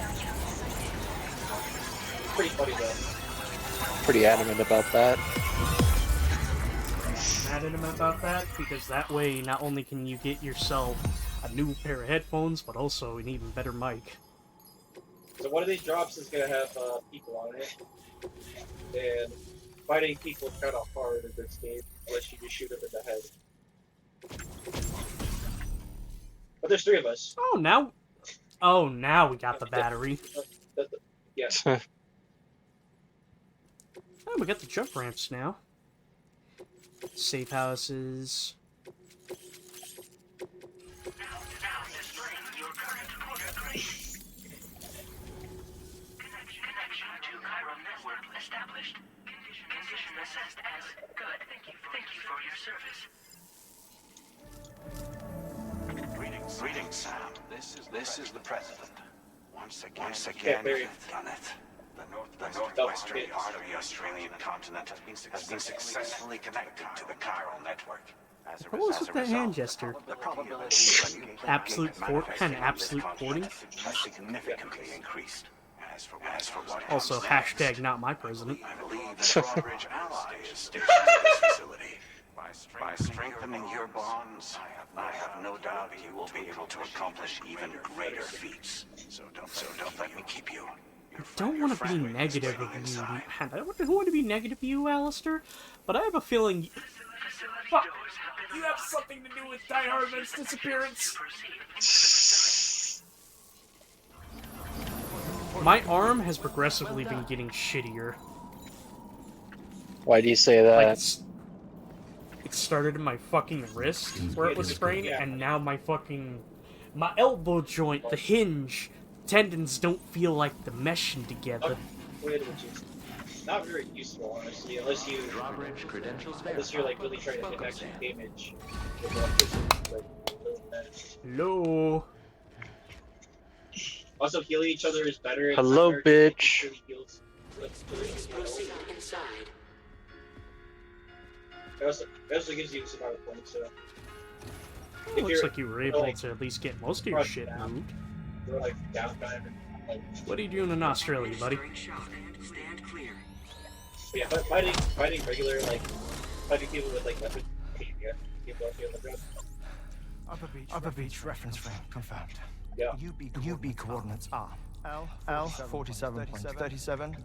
Pretty funny though. Pretty adamant about that. I'm adamant about that because that way, not only can you get yourself a new pair of headphones, but also an even better mic. So one of these drops is gonna have people on it, and fighting people is kind of hard in this game unless you just shoot them in the head. But there's 3 of us. Oh, now we got the battery. Yeah. Oh, we got the jump ramps now. Safe houses. Greetings, Sam. This is the president. Once again, you've done it. The northwestern part of the Australian continent has been successfully connected to the chiral network. What was with that hand gesture? The probability Absolute porting? has significantly increased. As for what Also, hashtag not my president. I believe the Drawbridge ally is stationed at this facility. By strengthening your bonds, I have no doubt you will be able to accomplish even greater feats. So don't let me keep you. I don't want to be negative of you. I don't want to be negative of you, Alistair, but I have a feeling. Fuck! You have something to do with Die Hard's disappearance. My arm has progressively been getting shittier. Why do you say that? Like, it started in my fucking wrist where it was sprained, and now my elbow joint, the hinge, tendons don't feel like they're meshing together. Which is not very useful, honestly, unless you're like really trying to connect some damage with electricity. Hello. Also, healing each other is better. Hello, bitch. It also gives you some other points, so. It looks like you were able to at least get most of your shit moved. Or like downtime and like. What are you doing in Australia, buddy? Yeah, fighting regular, like, fighting people with, like, weapons. Yeah, people on the ground. Upper beach reference frame confirmed. Yeah. UB coordinates are L 47.37,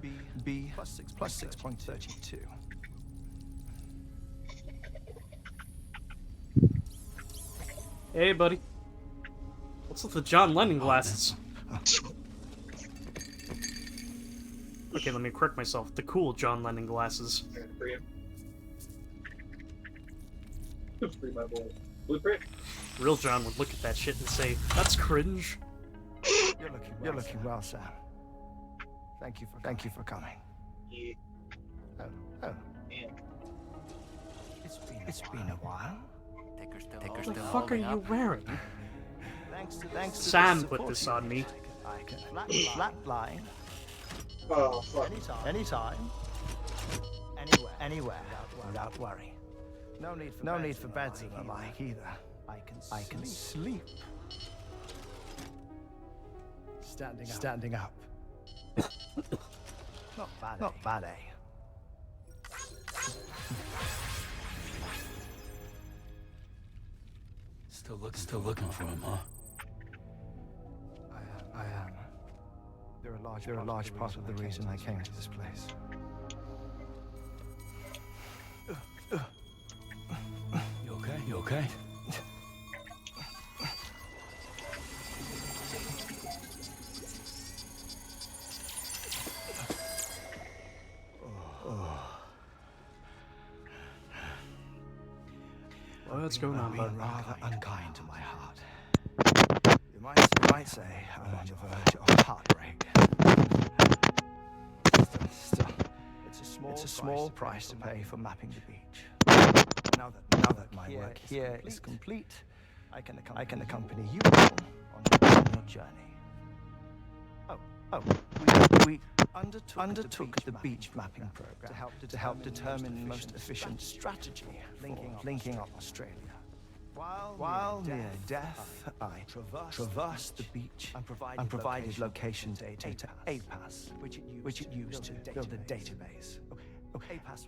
B plus 6.32. Hey, buddy. What's with the John Lennon glasses? Okay, let me correct myself. The cool John Lennon glasses. Free my boy. Blueprint? Real John would look at that shit and say, "That's cringe." You're looking well, Sam. Thank you for coming. Yeah. Oh. Man. It's been a while. What the fuck are you wearing? Thanks to Sam put this on me. I can flatline Oh, fuck. anytime, anywhere, without worry. No need for beds of the like either. I can sleep. Standing up. Not bad, eh? Still looking for him, huh? I am. They're a large part of the reason I came to this place. You okay? What's going on, bud? Rather unkind to my heart. You might say I'm on the verge of heartbreak. Still, it's a small price to pay for mapping the beach. Now that my work here is complete, I can accompany you on your journey. We undertook the beach mapping program to help determine the most efficient strategy for linking up Australia. While near death, I traversed the beach and provided location data to APAS, which it used to build a database.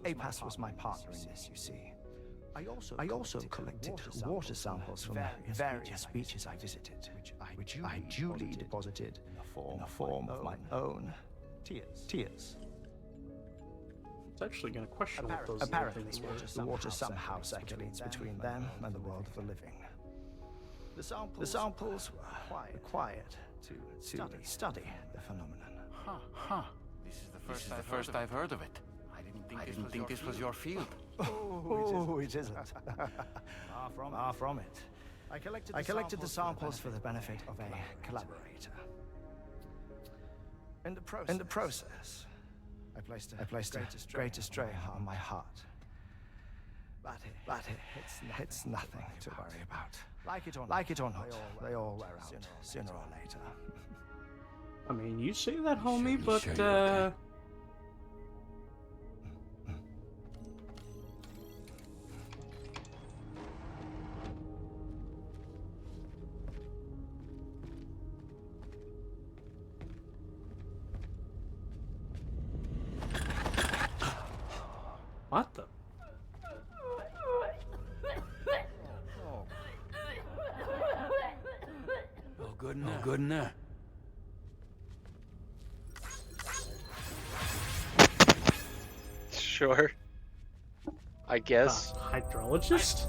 APAS was my partner in this, you see. I also collected water samples from various beaches I visited, which I duly deposited in the form of my own tears. It's actually going to question what those Apparently, things were. the water somehow circulates between them and the world of the living. The samples were required to study the phenomenon. Huh. This is the first I've heard of it. I didn't think this was your field. Oh, it isn't. Far from it. I collected the samples for the benefit of a collaborator. In the process, I placed a greater strain on my heart. But it's nothing to worry about. Like it or not, they all wear out sooner or later. I mean, you say that, homie, You but sure you're okay? What the? Oh, good in there. Good in there. Sure. I guess. Hydrologist?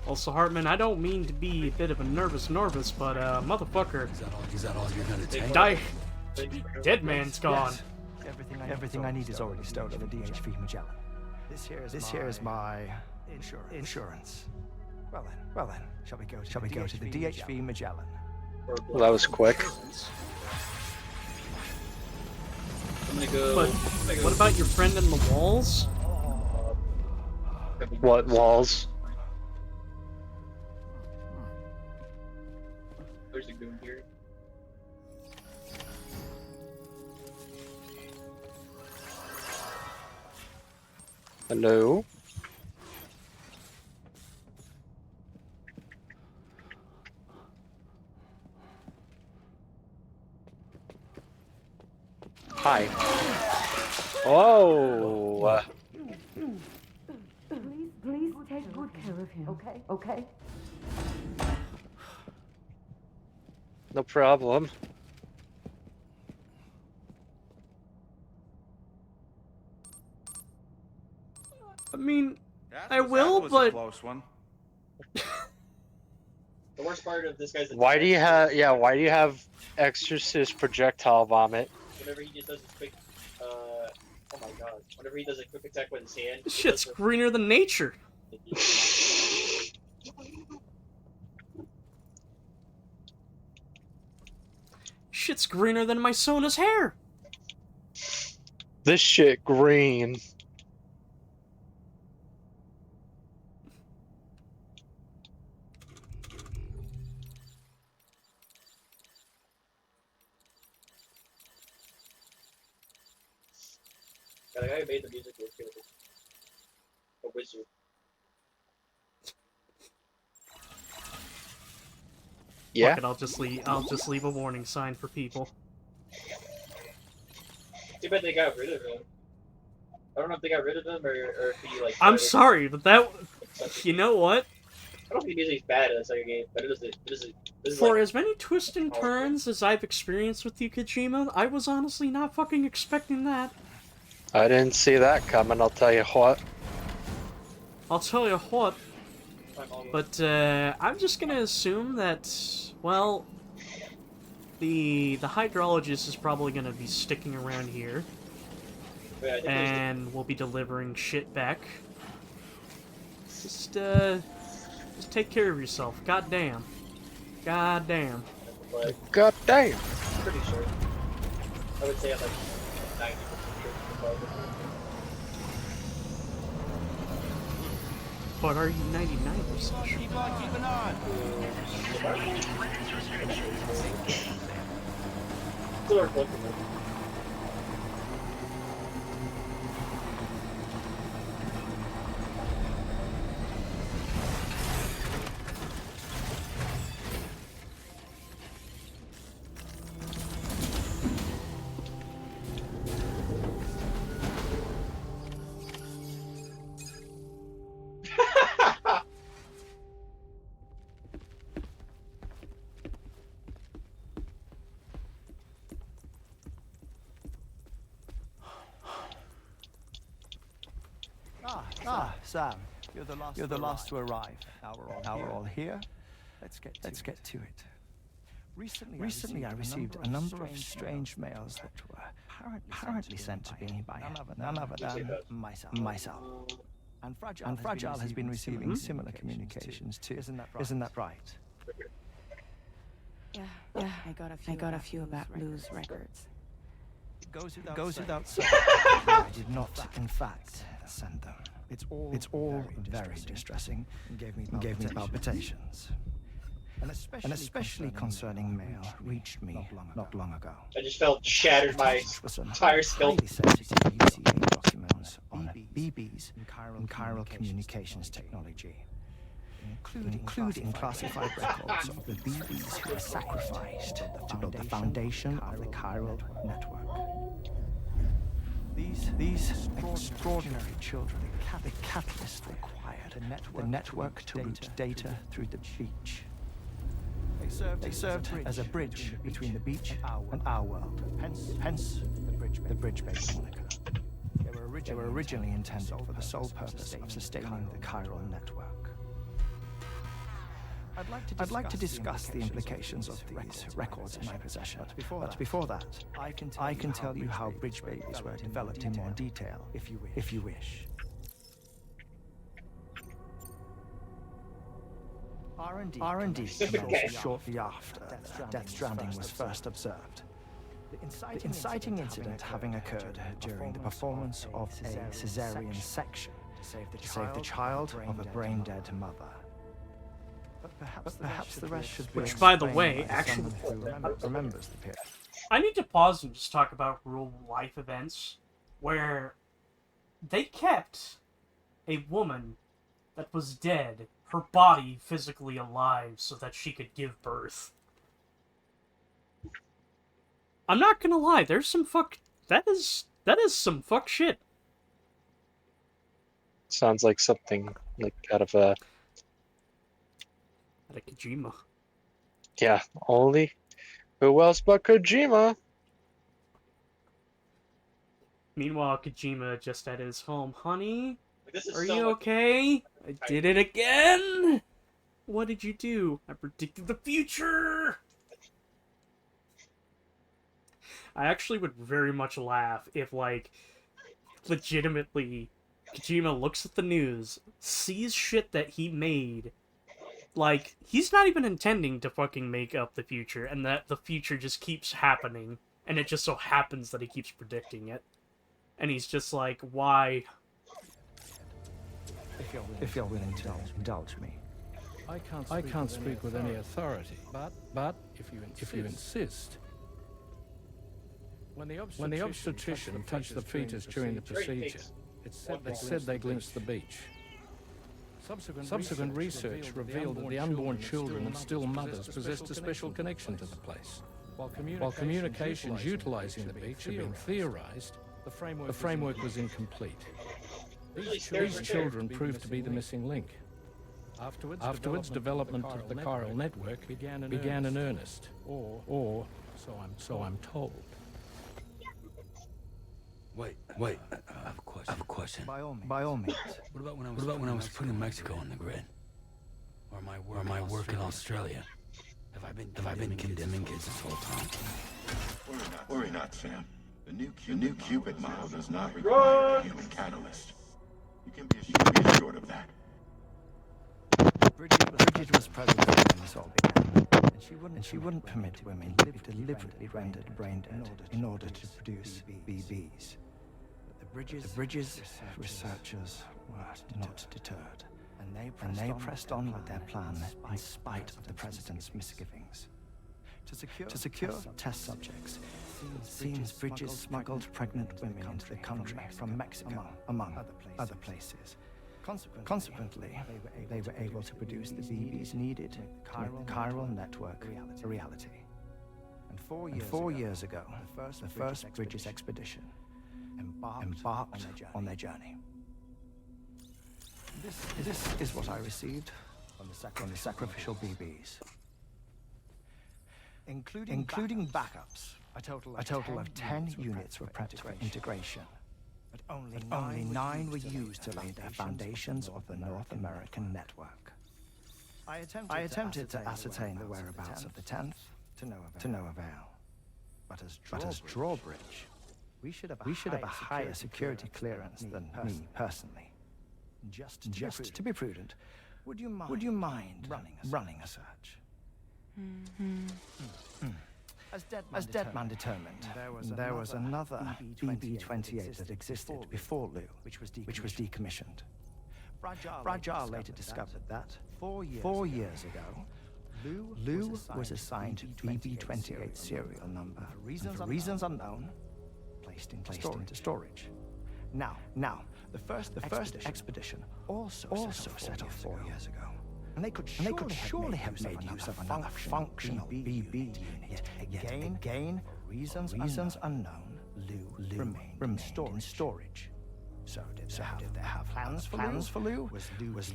Also, Hartman, I don't mean to be a bit of a nervous, but motherfucker, Is that all you're gonna take? die. Dead man's gone. Everything I need is already stowed in the DHV Magellan. This here is my insurance. Well then, shall we go to the DHV Magellan? Well, that was quick. I'm gonna go. But what about your friend in the walls? What walls? There's a goon here. Hello? Hi. Oh. Please take good care of him. Okay? No problem. I mean, I will, but Close one. The worst part of this guy's. Why do you have? Yeah, why do you have exorcist projectile vomit? Whenever he just does his quick Oh my god. Whenever he does a quick attack with his hand, This it shit's does greener than nature. the Shit's greener than my Sona's hair. This shit green. Yeah, the guy who made the music was good. A wizard. Yeah. Fuck it, I'll just leave a warning sign for people. Too bad they got rid of him. I don't know if they got rid of him or if he like. I'm sorry, but that. You know what? I don't think the music's bad in the second game, but it is For like, as many twists and turns as I've experienced with you, Kojima, I was honestly not fucking expecting that. I didn't see that coming, I'll tell you what. I'll tell you what. But I'm just gonna assume that, well, the hydrologist is probably gonna be sticking around here, and we'll be delivering shit back. Just take care of yourself. Goddamn. Goddamn. Goddamn. Pretty sure. I would say I'm like 90% sure. But are you 99% sure? Keep on keeping on. Sam, you're the last to arrive. Now we're all here. Let's get to it. Recently, I received a number of strange mails that were apparently sent to me by none other than myself. And Fragile has been receiving similar communications too. Isn't that right? Yeah, I got a few about Lou's records. It goes without saying. I did not, in fact, send them. It's all very distressing and gave me palpitations. And especially concerning mail reached me not long ago. I just felt shattered my entire skull. Highly sensitive UCA documents on BBs and chiral communications technology, including classified records of the BBs who were sacrificed to build the foundation of the chiral network. These extraordinary children, the catalyst required the network to route data through the beach. They served as a bridge between the beach and our world, hence the bridge-based moniker. They were originally intended for the sole purpose of sustaining the chiral network. I'd like to discuss the implications of these records in my possession, but before that, I can tell you how bridge babies were developed in more detail, if you wish. R&D commenced shortly after Death Stranding was first observed. The inciting incident having occurred during the performance of a cesarean section to save the child of a brain-dead mother. But perhaps the rest should be Which, by the way, by actually, someone who remembers the period. I need to pause and just talk about real-life events where they kept a woman that was dead, her body physically alive, so that she could give birth. I'm not gonna lie, there's some that is some fuck shit. Sounds like something like out of a... Out of Kojima. Yeah, only... Who else but Kojima? Meanwhile, Kojima just at his home. Honey, are so you okay? I did it again! What did you do? I predicted the future! I actually would very much laugh if, like, legitimately, Kojima looks at the news, sees shit that he made. Like, he's not even intending to fucking make up the future, and that the future just keeps happening, and it just so happens that he keeps predicting it. And he's just like, why? If you're willing to indulge me. I can't speak with any authority, but if you insist. When the obstetrician touched the fetus during the procedure, it said they glimpsed the beach. Subsequent research revealed that the unborn children and still mothers possessed a special connection to the place. While communications utilizing the beach had been theorized, the framework was incomplete. These children proved to be the missing link. Afterwards, development of the chiral network began in earnest, or so I'm told. Wait, I have a question. By all means. What about when I was putting Mexico on the grid? Or am I working in Australia? Have I been condemning kids this whole time? Worry not, Sam. The new Cupid model does not require a human catalyst. You can be assured of that. Bridget was present when this all began, and she wouldn't permit women to be deliberately rendered brain dead in order to produce BBs. But the Bridges researchers were not deterred, and they pressed on with their plan in spite of the president's misgivings. To secure test subjects, it seems Bridges smuggled pregnant women into the country from Mexico, among other places. Consequently, they were able to produce the BBs needed to make the chiral network a reality. And 4 years ago, the first Bridges expedition embarked on their journey. This is what I received from the sacrificial BBs. Including backups, a total of 10 units were prepped for integration. But only 9 were used to lay their foundations of the North American network. I attempted to ascertain the whereabouts of the 10th, to no avail. But as drawbridge, we should have a higher security clearance than me personally. Just to be prudent, would you mind running a search? As Deadman determined, there was another BB-28 that existed before Lou, which was decommissioned. Rajar later discovered that 4 years ago, Lou was assigned BB-28 serial number, and for reasons unknown, placed into storage. Now, the first expedition also set off 4 years ago. And they could surely have made use of another functional BB unit. Yet again, reasons unknown, Lou remained in storage. So did they have plans for Lou? Was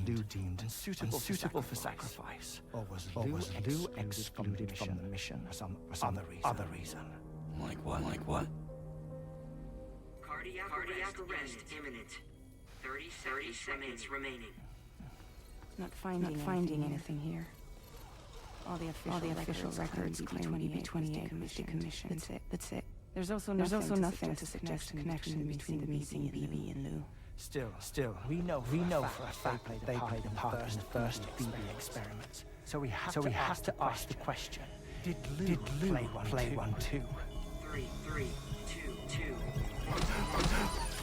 Lou deemed unsuitable for sacrifice? Or was Lou excluded from the mission for some other reason? Like what? Cardiac arrest imminent. 30 seconds remaining. Not finding anything here. All the official records claim BB-28 was decommissioned. That's it. There's also nothing to suggest a connection between the missing BB and Lou. Still, we know for a fact they played a part in the first BB experiments. So we have to ask the question: Did Lou play one too? 3, 2, 1.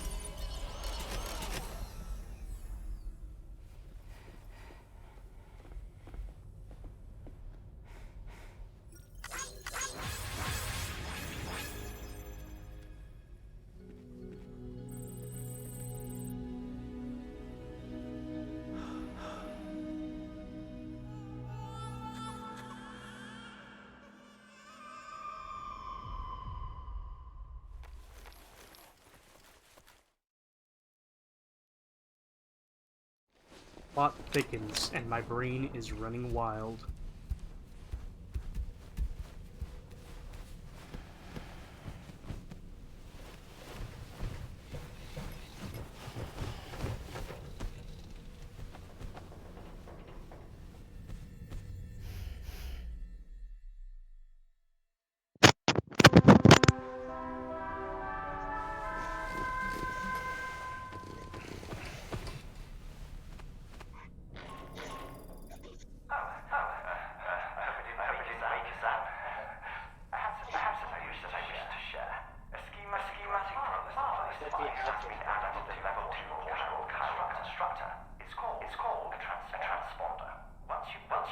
Plot thickens, and my brain is running wild.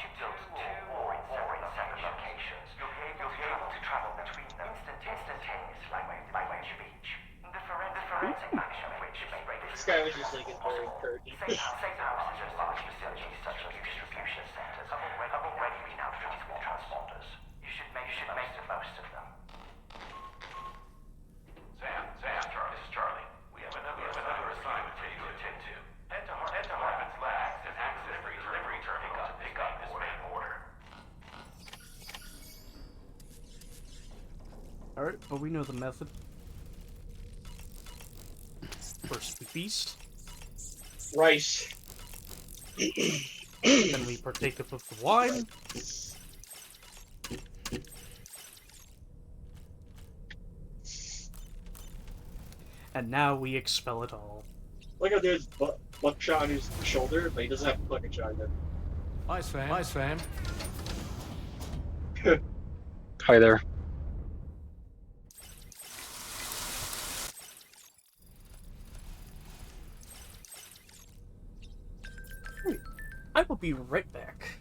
you build two or more in separate locations, you'll be able to travel between them instantaneously by way of each. The forensic function of which may break This guy was just like very encouraging. safe houses and large facilities such as distribution centers have already been outfitted with transponders. You should make the most of them. Sam, Charlie, this is Charlie. We have another assignment for you to attend to. Head to Hartman's Labs and access the delivery terminal to pick up this main order. Alright, well, we know the method. First we feast. Rice. Then we partake of the wine. And now we expel it all. Look how there's buckshot on his shoulder, but he doesn't have a fucking shotgun. Hi, Sam. Hi, Sam. Hi there. I will be right back.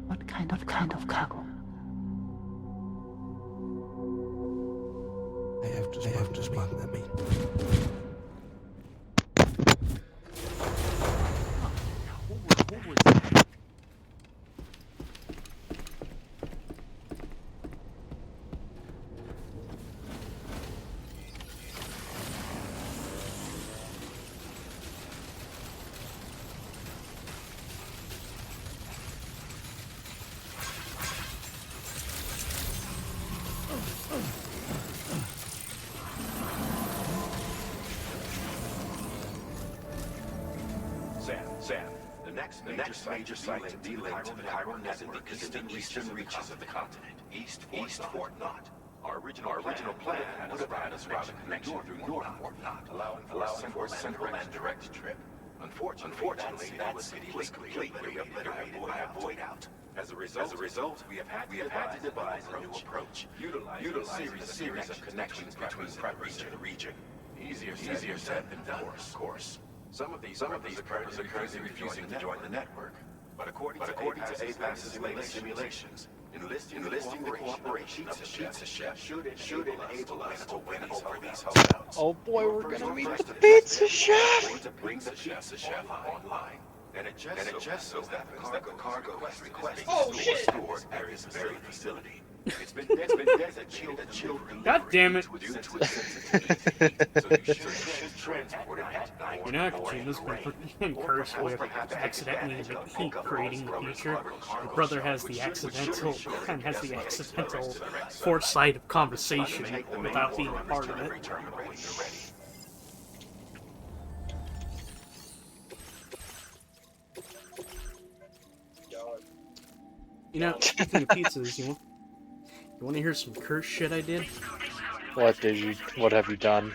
What kind of cargo? I have to speak with me. What was that? Sam, the next major site to be linked to the Cairo network is in the eastern reaches of the continent, East Fort Knot. Our original plan would have had us route a connection through North Fort Knot, allowing for a central and direct trip. Unfortunately, that city was completely obliterated by a void out. As a result, we have had to devise a new approach, utilizing a series of connections between the region. Easier said than done, of course. Some of these preppers are currently refusing to join the network. But according to APAS's latest simulations, enlisting the cooperation of the pizza chef should enable us to win over these holdouts. Oh boy, we're gonna meet the pizza chef! To bring the pizza chef online. And it just so happens that the cargo is being stored at this very facility. It's been desert children. God damn it! So you should transport it at night. You know, Kojima's been cursed with accidentally creating the future. Your brother has the accidental foresight of conversation without being a part of it. You know, speaking of pizzas, you want to hear some curse shit I did? What have you done?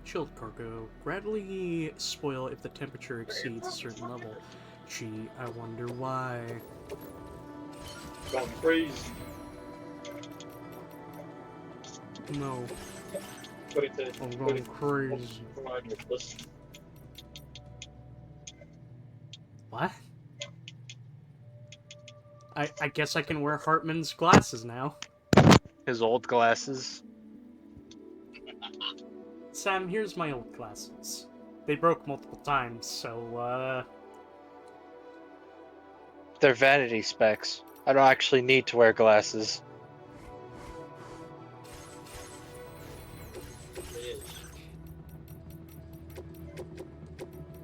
Chilled cargo gradually spoil if the temperature exceeds a certain level. Gee, I wonder why. Going crazy. No. I'm Put going it crazy. on your list. What? I guess I can wear Hartman's glasses now. His old glasses. Sam, here's my old glasses. They broke multiple times, so, They're vanity specs. I don't actually need to wear glasses.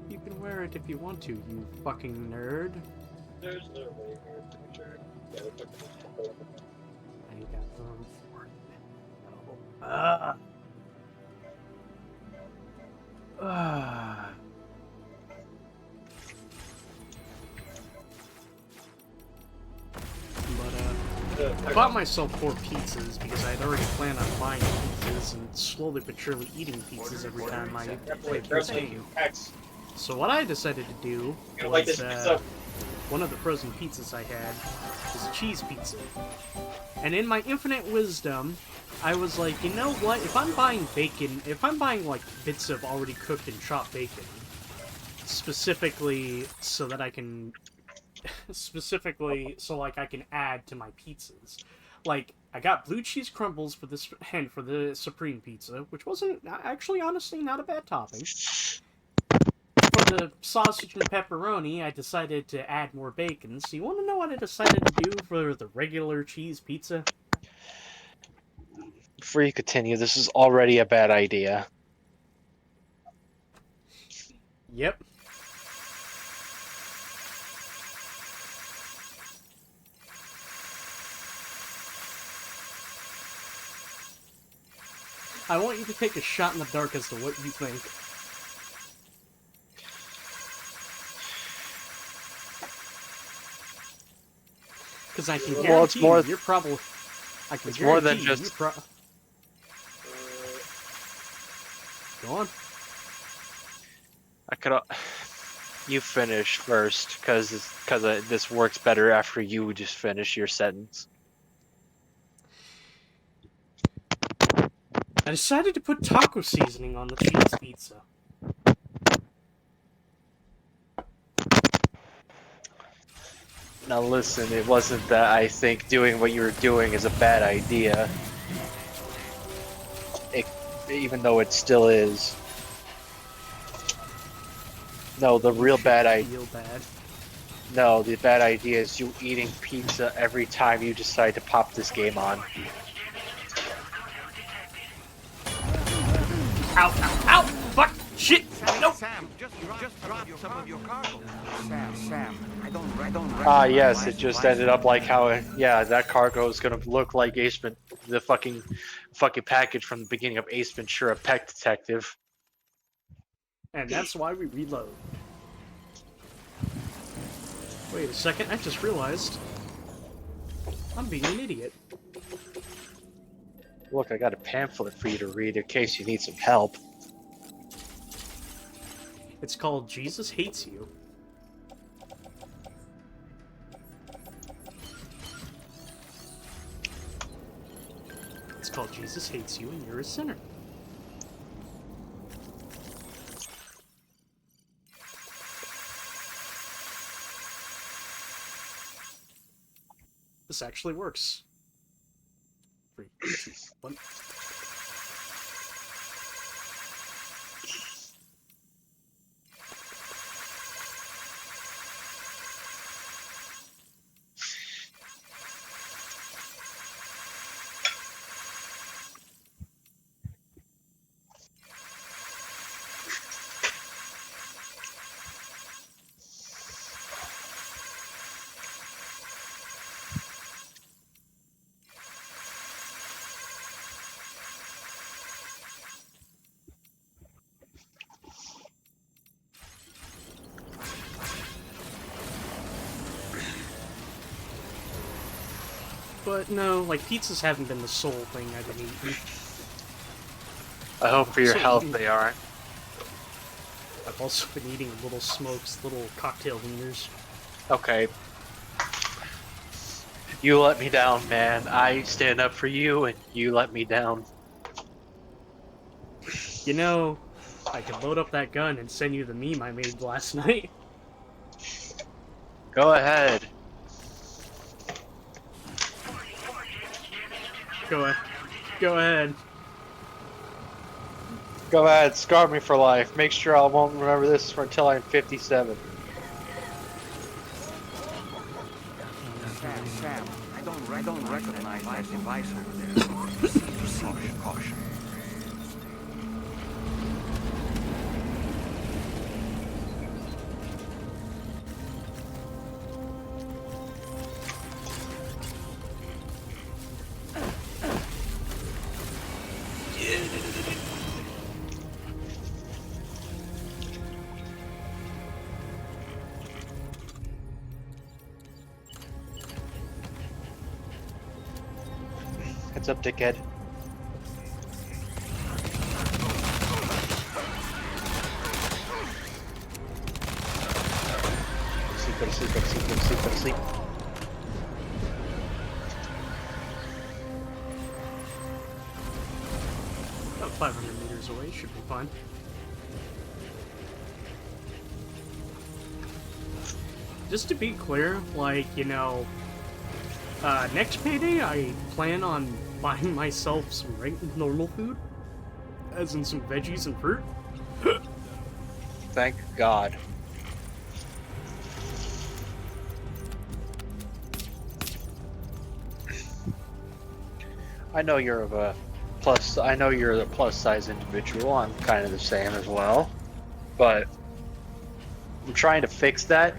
You can wear it if you want to, you fucking nerd. There's no way here, for sure. Yeah, they're fucking I ain't got room for it. No. I bought myself 4 pizzas because I'd already planned on buying pizzas and slowly but surely eating pizzas every time I played this game. So what I decided to do was, one of the frozen pizzas I had was a cheese pizza. And in my infinite wisdom, I was like, you know what, if I'm buying bacon, if I'm buying like bits of already cooked and chopped bacon, specifically so that I can I can add to my pizzas. Like, I got blue cheese crumbles for this and for the supreme pizza, which wasn't actually honestly not a bad topping. For the sausage and pepperoni, I decided to add more bacon. So you want to know what I decided to do for the regular cheese pizza? Before you continue, this is already a bad idea. Yep. I want you to take a shot in the dark as to what you think. Because I can guarantee you're probably... I can it's more than just... Go on. I could... You finish first, because this works better after you just finish your sentence. I decided to put taco seasoning on the cheese pizza. Now listen, it wasn't that I think doing what you were doing is a bad idea. Even though it still is. No, the real bad idea. No, the bad idea is you eating pizza every time you decide to pop this game on. Ow, ow, ow! Fuck! Shit! Nope! Sam, just drop some of your cargo. Sam, I don't yes, it just ended up like how, that cargo is gonna look like the fucking package from the beginning of Ace Ventura: Pet Detective. And that's why we reload. Wait a second, I just realized I'm being an idiot. Look, I got a pamphlet for you to read in case you need some help. It's called Jesus Hates You. It's called Jesus Hates You and You're a Sinner. This actually works. 3, 2, 1. But no, like, pizzas haven't been the sole thing I've been eating. I hope for your So health eating- they aren't. I've also been eating little smokes, little cocktail wieners. Okay. You let me down, man. I stand up for you, and you let me down. You know, I could load up that gun and send you the meme I made last night. Go ahead. Go ahead. Go ahead, scar me for life. Make sure I won't remember this for until I'm 57. Sam, I don't recognize that device over there. Proceed. Caution. Heads up, dickhead. Go to sleep, go to sleep, go to sleep, go to sleep. About 500 meters away, should be fine. Just to be clear, like, you know, next payday I plan on buying myself some normal food. As in some veggies and fruit. Thank God. I know you're of a plus. I know you're the plus size individual. I'm kind of the same as well, but I'm trying to fix that.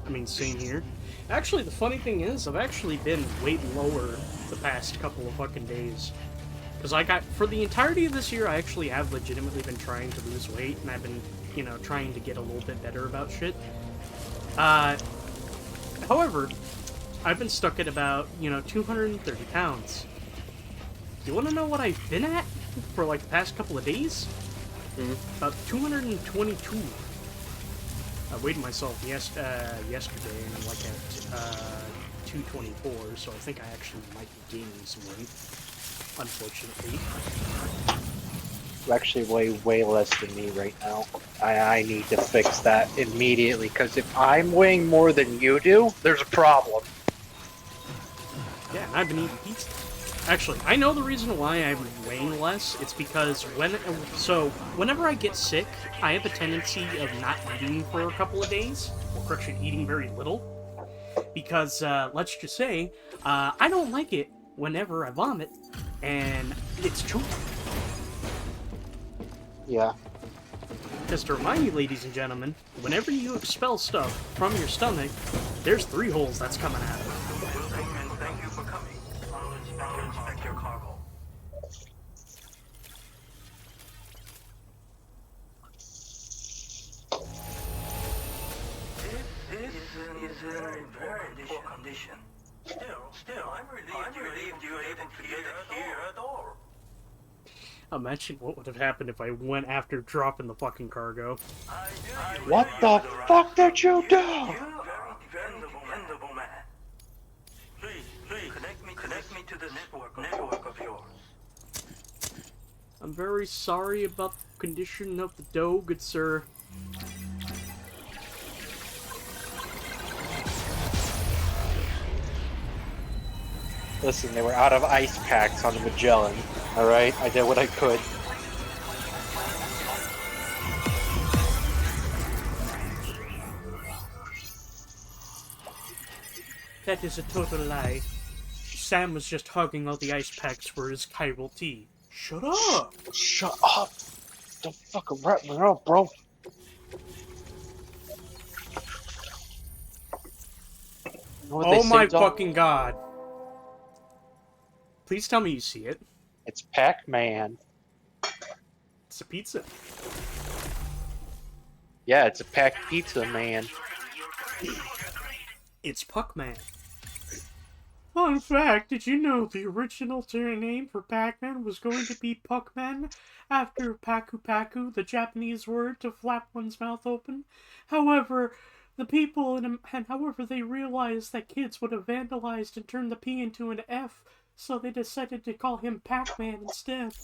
I mean, same here. Actually, the funny thing is, I've actually been way lower the past couple of fucking days. Because for the entirety of this year, I actually have legitimately been trying to lose weight, and I've been, you know, trying to get a little bit better about shit. However, I've been stuck at about, 230 pounds. You want to know what I've been at for, like, the past couple of days? About 222. I weighed myself yesterday, and I'm, like, at 224, so I think I actually might be gaining some weight. Unfortunately. You actually weigh way less than me right now. I need to fix that immediately, because if I'm weighing more than you do, there's a problem. Yeah, and I've been eating pizza. Actually, I know the reason why I'm weighing less. It's because whenever I get sick, I have a tendency of not eating for a couple of days. Or correction, eating very little. Because, let's just say, I don't like it whenever I vomit, and it's choking. Yeah. Just to remind you, ladies and gentlemen, whenever you expel stuff from your stomach, there's 3 holes that's coming out of it. Thank you for coming. I'll inspect your cargo. This is in very poor condition. Still, I'm relieved you were able to get it here at all. Imagine what would have happened if I went after dropping the fucking cargo. What the fuck did you do? You are a dependable man. Please, connect me to the network of yours. I'm very sorry about the condition of the dough, good sir. Listen, they were out of ice packs on the Magellan. Alright, I did what I could. That is a total lie. Sam was just hogging all the ice packs for his chiral tea. Shut up! Shut up! Don't fucking wrap me up, bro. You know what Oh they my say, dog? fucking god. Please tell me you see it. It's Pac-Man. It's a pizza. Yeah, it's a packed pizza, man. It's Puckman. Fun fact, did you know the original name for Pac-Man was going to be Puckman, after Paku Paku, the Japanese word to flap one's mouth open? However, however, they realized that kids would have vandalized and turned the P into an F, so they decided to call him Pac-Man instead.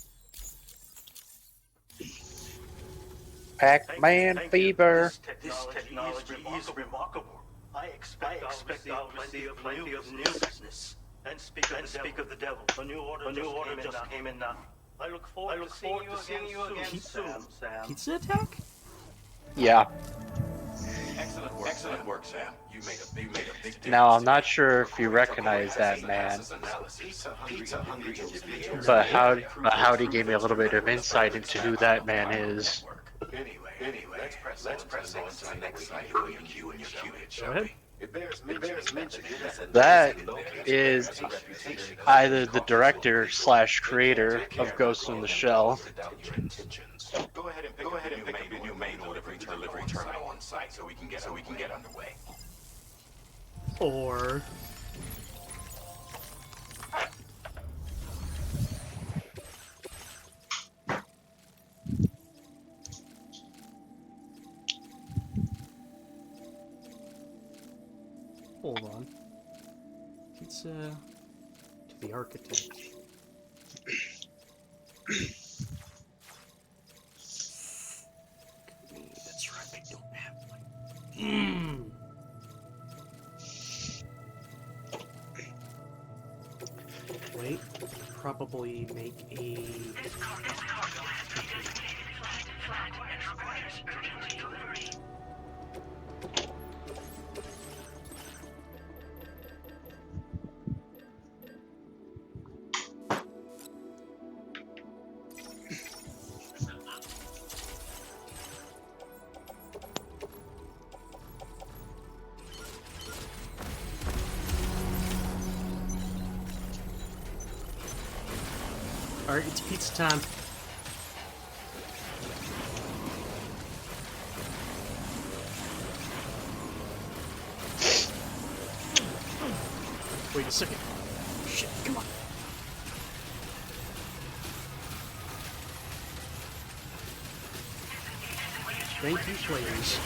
Pac-Man fever. This technology is remarkable. I expect I'll receive plenty of new business. And speak of the devil. A new order just came in now. I look forward to seeing you again soon, Sam. Pizza attack? Yeah. Excellent work, Sam. You made a big difference. Now, I'm not sure if you recognize that man, but Howdy gave me a little bit of insight into who that man is. Anyway, let's press on to the next slide for your cue and your cue hit, shall we? It bears mentioning That is either the director / creator of Ghost in the Shell. Go ahead and pick up the new main delivery terminal on site so we can get underway. Or... hold on. Pizza to the architect. That's right, I don't have one. Wait, probably make a... Alright, it's pizza time. Wait a second. Shit, come on. Thank you, players.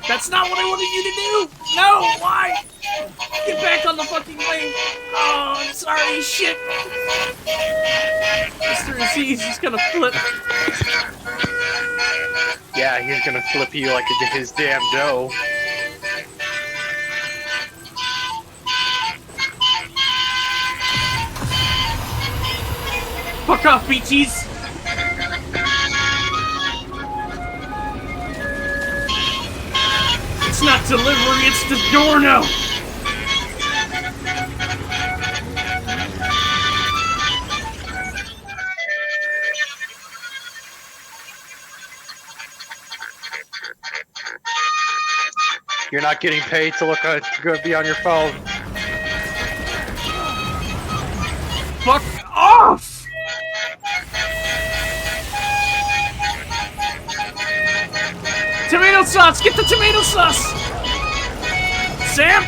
That's not what I wanted you to do! No! Why? Get back on the fucking wing! Oh, I'm sorry, shit! Mr. Aziz is gonna flip. Yeah, he's gonna flip you like his damn dough. Fuck off, BTs! It's not delivery, it's DiGiorno! You're not getting paid to look at, to be on your phone. Fuck off! Tomato sauce! Get the tomato sauce! Sam!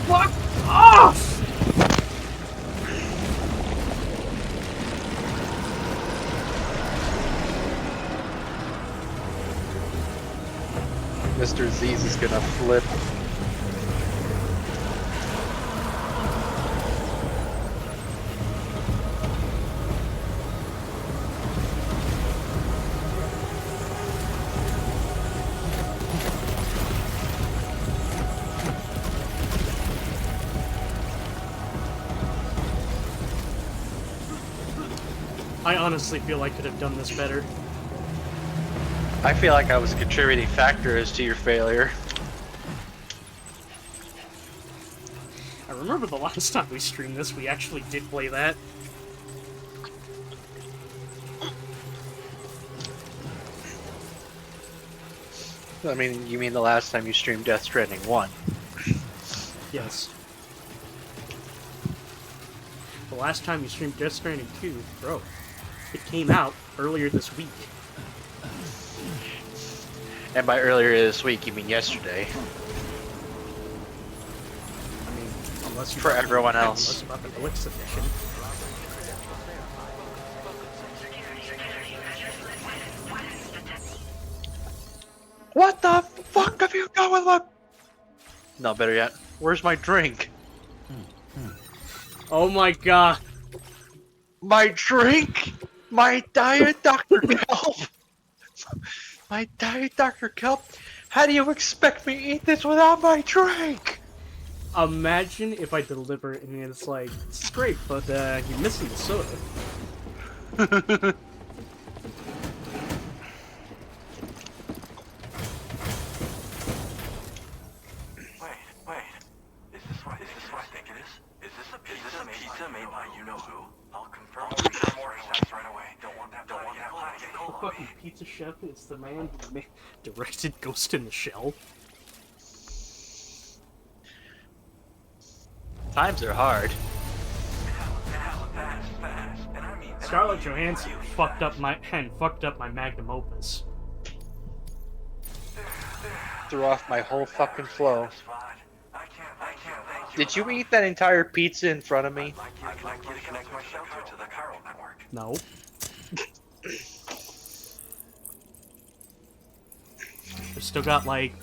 Fuck off! Mr. Z's is gonna flip. I honestly feel I could have done this better. I feel like I was a contributing factor as to your failure. I remember the last time we streamed this, we actually did play that. I mean, you mean the last time you streamed Death Stranding 1? Yes. The last time you streamed Death Stranding 2, bro, it came out earlier this week. And by earlier this week, you mean yesterday. I mean, unless you for everyone else. Unless about the Blitz edition. What the fuck have you done with my... No, better yet, where's my drink? Oh my god. My drink? My Diet Dr. Kelp? My Diet Dr. Kelp? How do you expect me to eat this without my drink? Imagine if I deliver it and it's like, this is great, but you're missing the soda. Wait. Is this what I think it is? Is this a pizza made by you-know-who? I'll confirm more sites right away. Don't want that to get hold The of me. fucking pizza chef is the man who directed Ghost in the Shell. Times are hard. Scarlett Johansson fucked up my magnum opus. Threw off my whole fucking flow. Did you eat that entire pizza in front of me? I'd like you to connect my shelter to the chiral network. No. I've still got like...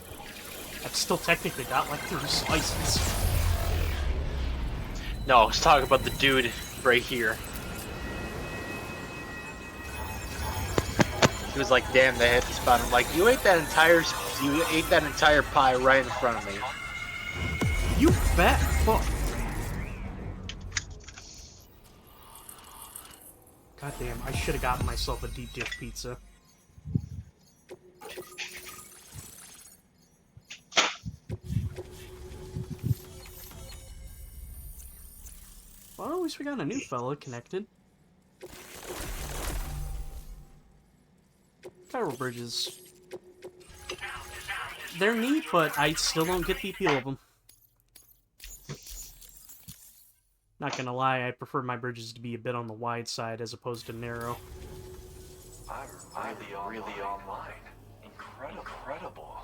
I've still technically got like 3 slices. No, I was talking about the dude right here. He was like, damn, they hit the spot. I'm like, you ate that entire pie right in front of me. You fat fuck. God damn, I should have gotten myself a deep dish pizza. Well, at least we got a new fella connected. Chiral bridges. They're neat, but I still don't get the appeal of them. Not gonna lie, I prefer my bridges to be a bit on the wide side as opposed to narrow. I'm really online. Incredible.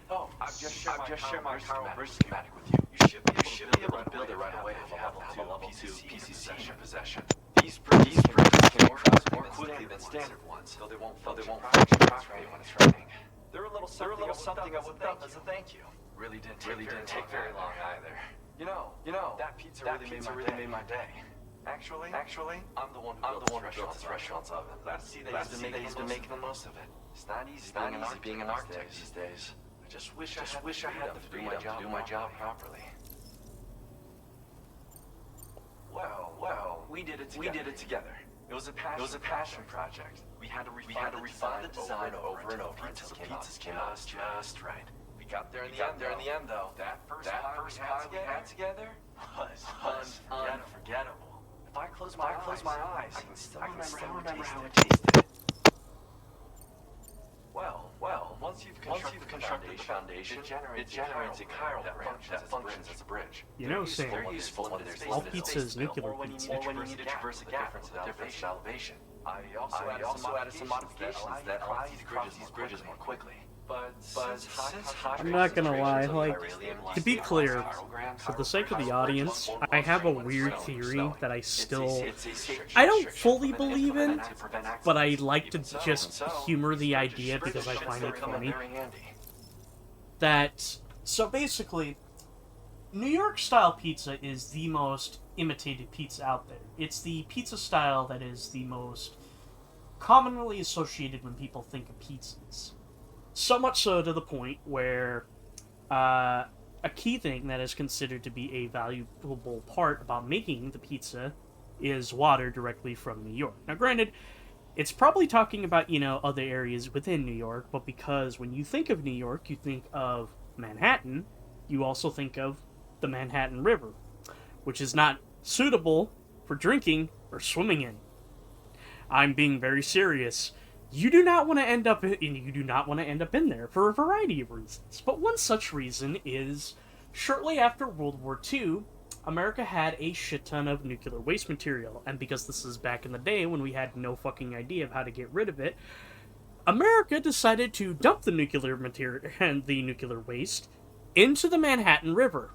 Oh, I've just shared my chiral bridge schematic with you. You should be able to build it right away if you have a level 2 PCC in your possession. These bridges can cross more quickly than standard ones, though they won't function properly when it's running. They're a little something I would up as a thank you. Really didn't take very long either. You know, that pizza really made my day. Actually, I'm the one who built this restaurant's oven. See that he's been making the most of it. It's not easy being an architect these days. I just wish I had the freedom to do my job properly. Well, we did it together. It was a passion project. We had to refine the design over and over until the pizzas came out just right. We got there in the end, though. That first pie we had together was unforgettable. If I close my eyes, I can still remember how it tasted. Well, once you've constructed the foundation, it generates a chiral branch that functions as a bridge. You know, Sam, They're useful when there's all pizza is nuclear or when you pizza. need to traverse a gap with a difference in elevation. I also added some modifications that allow you to cross these bridges more quickly. But since I'm not gonna lie, like, to be clear, for the sake of the audience, I have a weird theory that I don't fully believe in, but I like to just humor the idea because I find it funny. So basically, New York style pizza is the most imitated pizza out there. It's the pizza style that is the most commonly associated when people think of pizzas. So much so to the point where a key thing that is considered to be a valuable part about making the pizza is water directly from New York. Now, granted, it's probably talking about, other areas within New York, but because when you think of New York, you think of Manhattan, you also think of the Manhattan River, which is not suitable for drinking or swimming in. I'm being very serious. You do not want to end up in there for a variety of reasons. But one such reason is shortly after World War II, America had a shit ton of nuclear waste material, and because this is back in the day when we had no fucking idea of how to get rid of it, America decided to dump the nuclear material and the nuclear waste into the Manhattan River.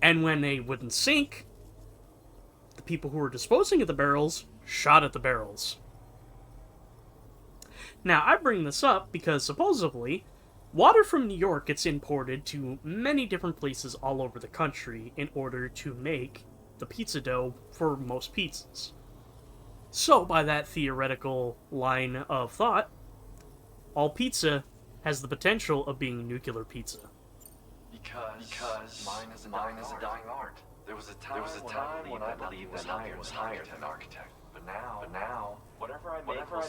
And when they wouldn't sink, the people who were disposing of the barrels shot at the barrels. Now, I bring this up because supposedly, water from New York gets imported to many different places all over the country in order to make the pizza dough for most pizzas. So, by that theoretical line of thought, all pizza has the potential of being nuclear pizza. Because mine is a dying art. There was a time when I believed that nothing was higher than an architect. But now, whatever I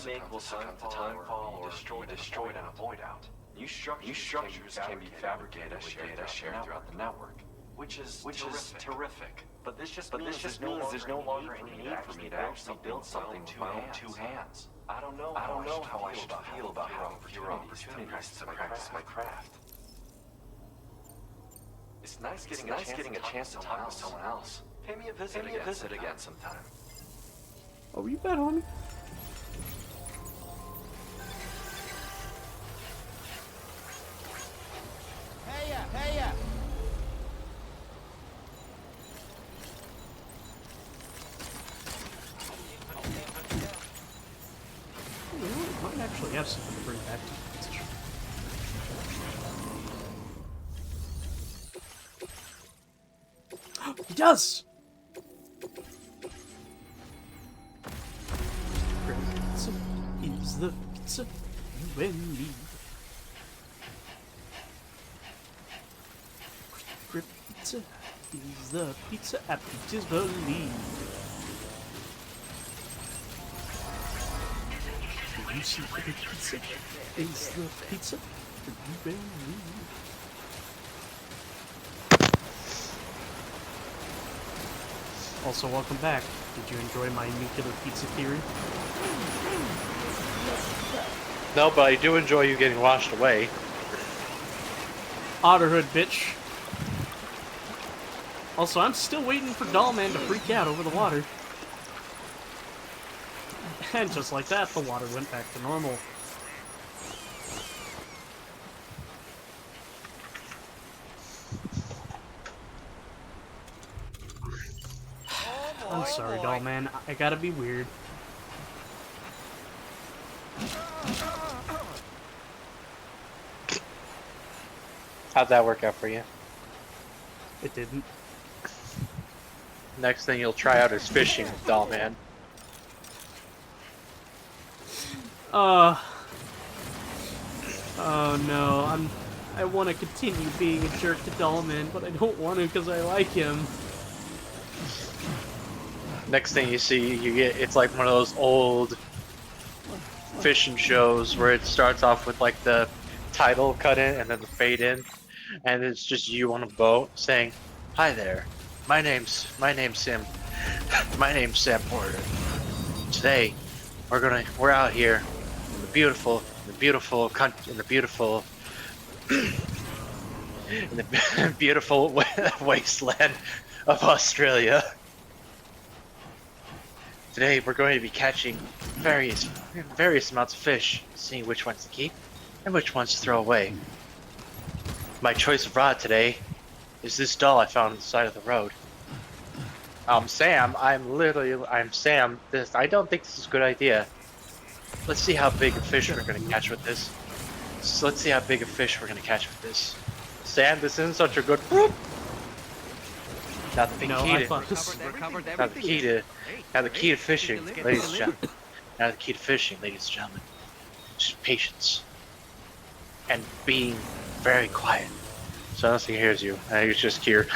make will succumb to timefall or be destroyed in a void out. New structures can be fabricated with data shared throughout the network, which is terrific. But this just means there's no longer any need for me to actually build something with my own two hands. I don't know how I should feel about having fewer opportunities to practice my craft. It's nice getting a chance to talk with someone else. Pay me a visit again sometime. Oh, you bet, homie. Hey ya! Might actually have something to bring back to the position. He does! Pizza is the pizza you and me. Grip pizza is the pizza at Peaches Believe. You see the pizza is the pizza that you and me. Also, welcome back. Did you enjoy my nuclear pizza theory? No, but I do enjoy you getting washed away. Otterhood, bitch. Also, I'm still waiting for Dollman to freak out over the water. And just like that, the water went back to normal. I'm sorry, Dollman. I gotta be weird. How'd that work out for you? It didn't. Next thing you'll try out is fishing, Dollman. Oh no, I want to continue being a jerk to Dollman, but I don't want to because I like him. Next thing you see, it's like one of those old fishing shows where it starts off with like the title cut in and then the fade in, and it's just you on a boat saying, "Hi there, my name's Sam Porter. Today we're out here in the beautiful wasteland of Australia. Today we're going to be catching various amounts of fish, seeing which ones to keep and which ones to throw away. My choice of rod today is this doll I found on the side of the road. Sam, I'm Sam. I don't think this is a good idea. Let's see how big a fish we're gonna catch with this. Sam, this isn't such a good. Now the key to fishing, ladies and gentlemen. Just patience and being very quiet, so nothing hears you. And you just hear.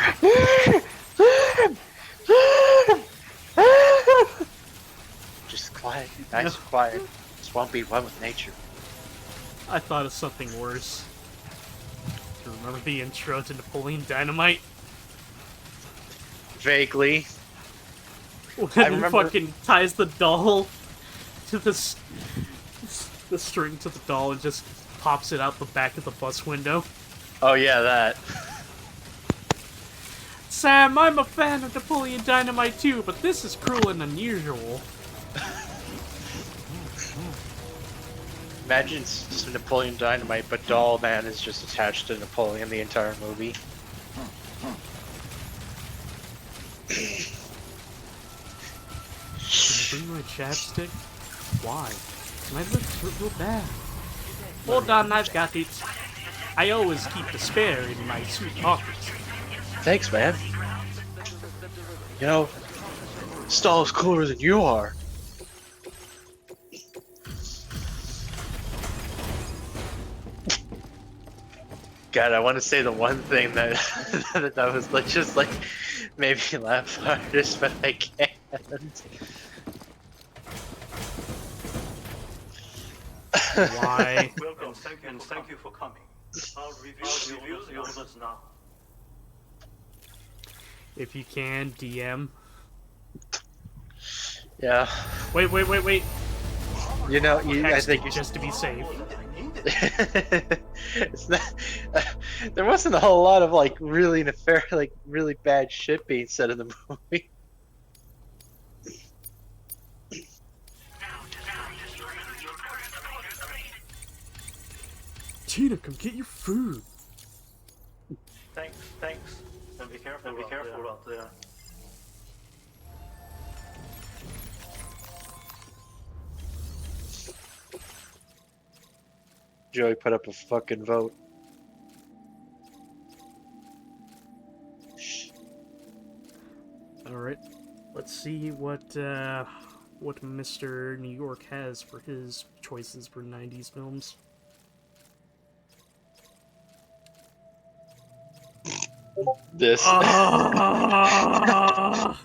Nice and quiet. Just won't be one with nature. I thought of something worse. Do you remember the intro to Napoleon Dynamite? Vaguely. When I he remember. fucking ties the doll to the string to the doll and just pops it out the back of the bus window. Oh yeah, that. Sam, I'm a fan of Napoleon Dynamite too, but this is cruel and unusual. Imagine it's just Napoleon Dynamite, but Doll Man is just attached to Napoleon the entire movie. Can you bring my chapstick? Why? My lips hurt real bad. Hold on, I've got it. I always keep a spare in my suit pockets. Thanks, man. You know, Stahl's cooler than you are. God, I want to say the one thing that that was like just like made me laugh hardest, but I can't. Why? Welcome, thank you for coming. I'll review the orders now. If you can, DM. Yeah. Wait. You know, I think you just to be safe. it's not. There wasn't a whole lot of like really like really bad shit being said in the movie. Tina, come get your food. Thanks. And be careful out there. Joey put up a fucking vote. All right, let's see what Mr. New York has for his choices for '90s films. This. I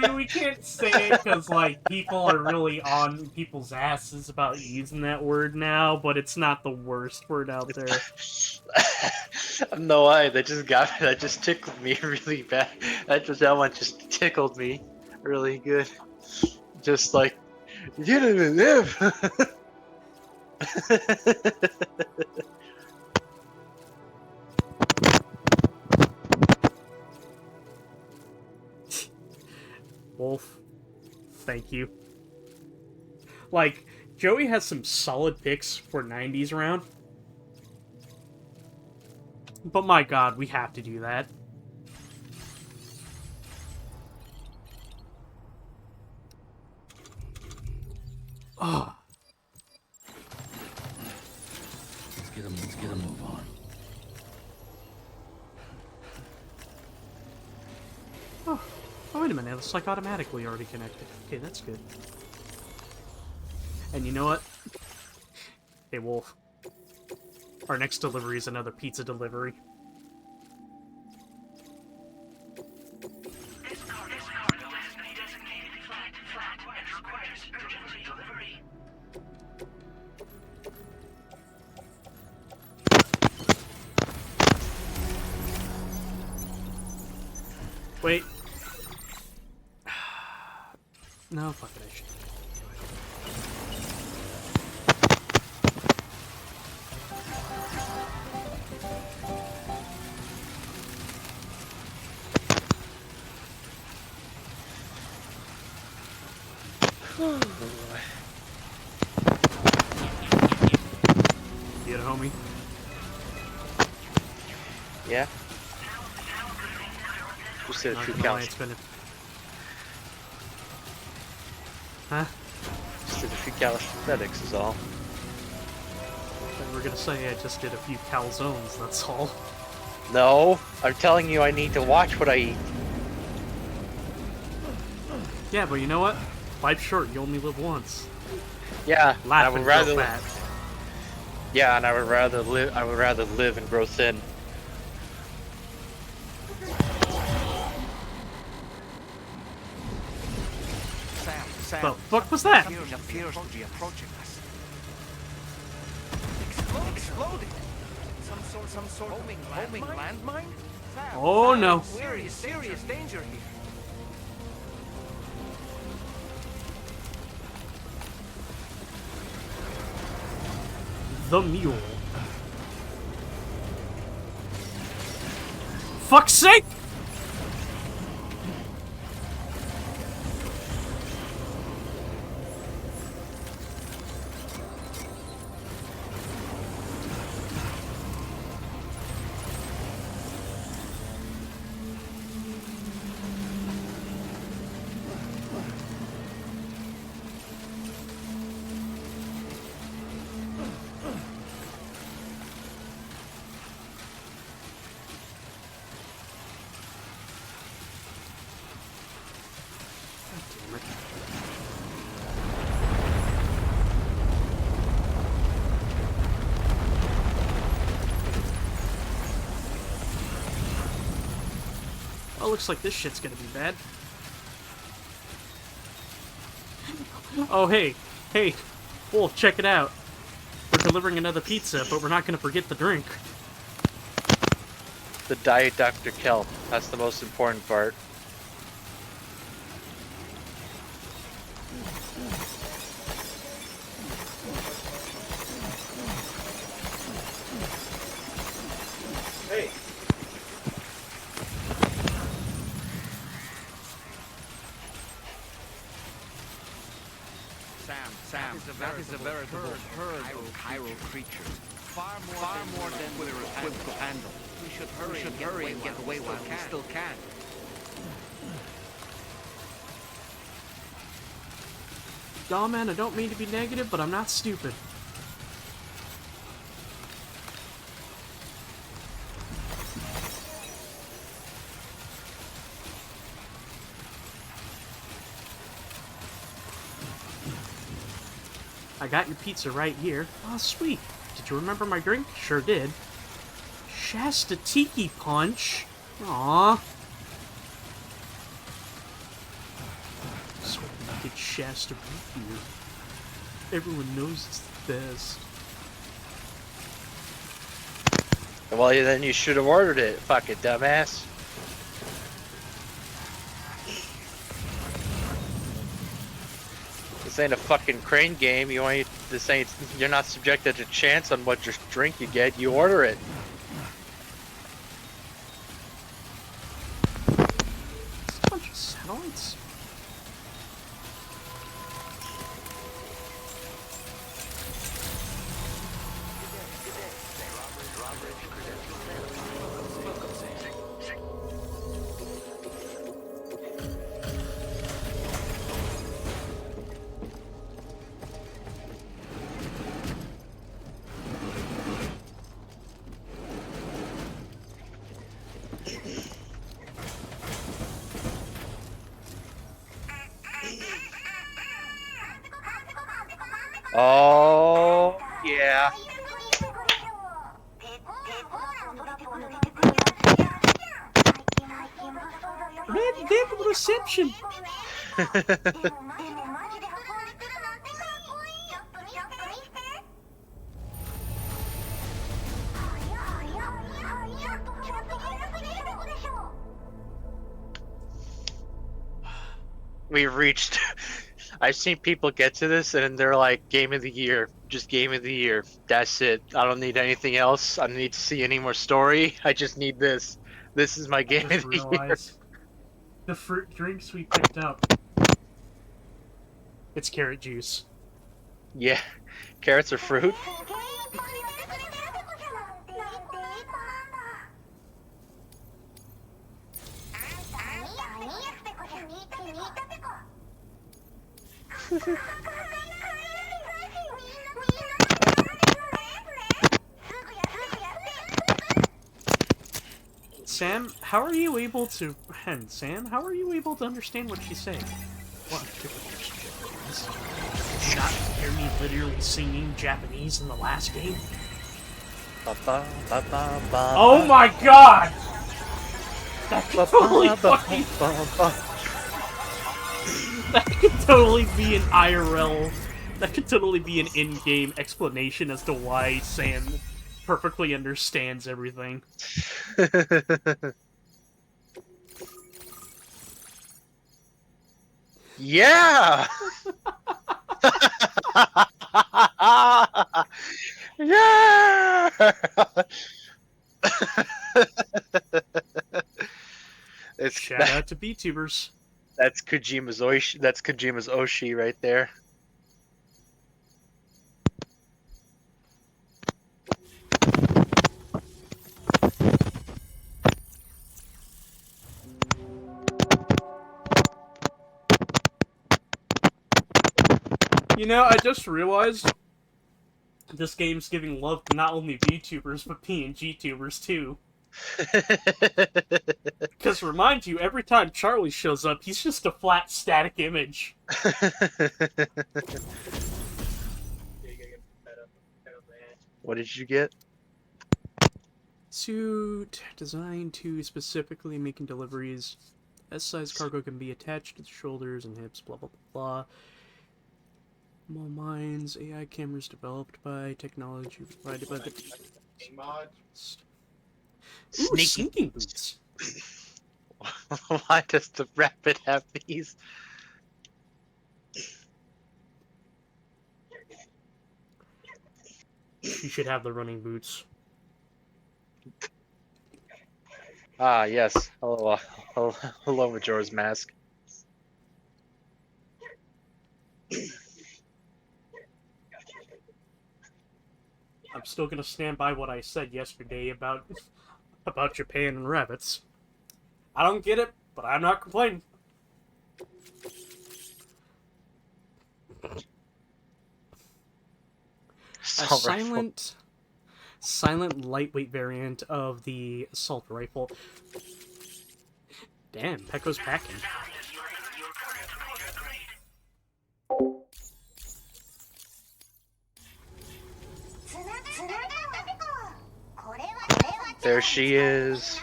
mean, we can't say it because, like, people are really on people's asses about using that word now, but it's not the worst word out there. I don't know why, that just tickled me really bad. That one just tickled me really good. Just like, you didn't even live! Wolf, thank you. Like, Joey has some solid picks for '90s round. But my god, we have to do that. Oh. Let's get a move on. Oh, wait a minute, it's like automatically already connected. Okay, that's good. And you know what? Hey, Wolf. Our next delivery is another pizza delivery. Wait. No, fuck it, I should. You get it, homie? Yeah? Just did a few Huh? Just did a few calisthenics is all. I were gonna say I just did a few calzones, that's all. No, I'm telling you I need to watch what I eat. Yeah, but you know what? Life's short, you only live once. Yeah, Laugh I would and rather grow fat. Yeah, and I would rather live and grow thin. The fuck was that? Something appears to be approaching us. Exploding. Some sort of homing landmine? Oh no. Serious danger here. The mule. Fuck's sake! Oh, looks like this shit's gonna be bad. Oh, hey. Hey. Wolf, check it out. We're delivering another pizza, but we're not gonna forget the drink. The Diet Dr. Kelp. That's the most important part. Hey. Sam, that is a veritable herd of chiral creatures. Far more than we're equipped to handle. We should hurry and get away while we still can. Aw, man, I don't mean to be negative, but I'm not stupid. I got your pizza right here. Oh, sweet. Did you remember my drink? Sure did. Shasta Tiki Punch. Aww. Sweet naked Shasta root beer. Everyone knows it's the best. Well, then you should have ordered it, fucking dumbass. This ain't a fucking crane game. You're not subjected to chance on what drink you get. You order it. It's a bunch of satellites. Oh, yeah. Red Devil Reception. We've reached. I've seen people get to this and they're like, game of the year. Just game of the year. That's it. I don't need anything else. I don't need to see any more story. I just need this. This is my game of the year. The fruit drinks we picked up. It's carrot juice. Yeah. Carrots are fruit. Sam, how are you able to... Sam, how are you able to understand what she's saying? What? Did you not hear me literally singing Japanese in the last game? Oh my god! That totally fucking... That could totally be an IRL. That could totally be an in-game explanation as to why Sam perfectly understands everything. Yeah! Yeah! Shout out to VTubers. That's Kojima's Oshi. That's Kojima's Oshi right there. You know, I just realized this game's giving love to not only VTubers, but PNG tubers too. Because remind you, every time Charlie shows up, he's just a flat, static image. What did you get? Suit designed to specifically making deliveries. S-size cargo can be attached to the shoulders and hips, blah blah blah. Small mines, AI cameras developed by technology provided by the... Ooh, sneaking boots. Why does the Rapid have these? She should have the running boots. Ah, yes. Hello, hello, Majora's Mask. I'm still gonna stand by what I said yesterday about Japan and rabbits. I don't get it, but I'm not complaining. A silent lightweight variant of the assault rifle. Damn, Pekko's packing. There she is.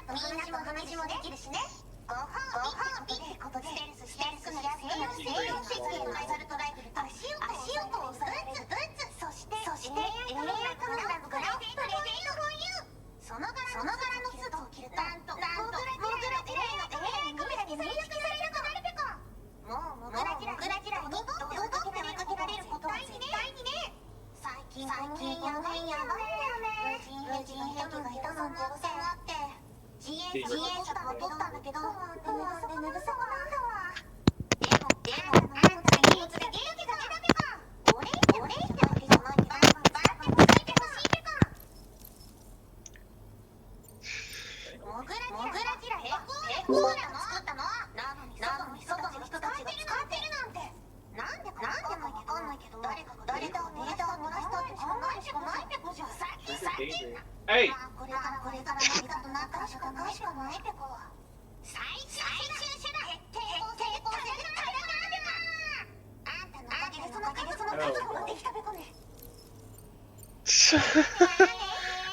Hey!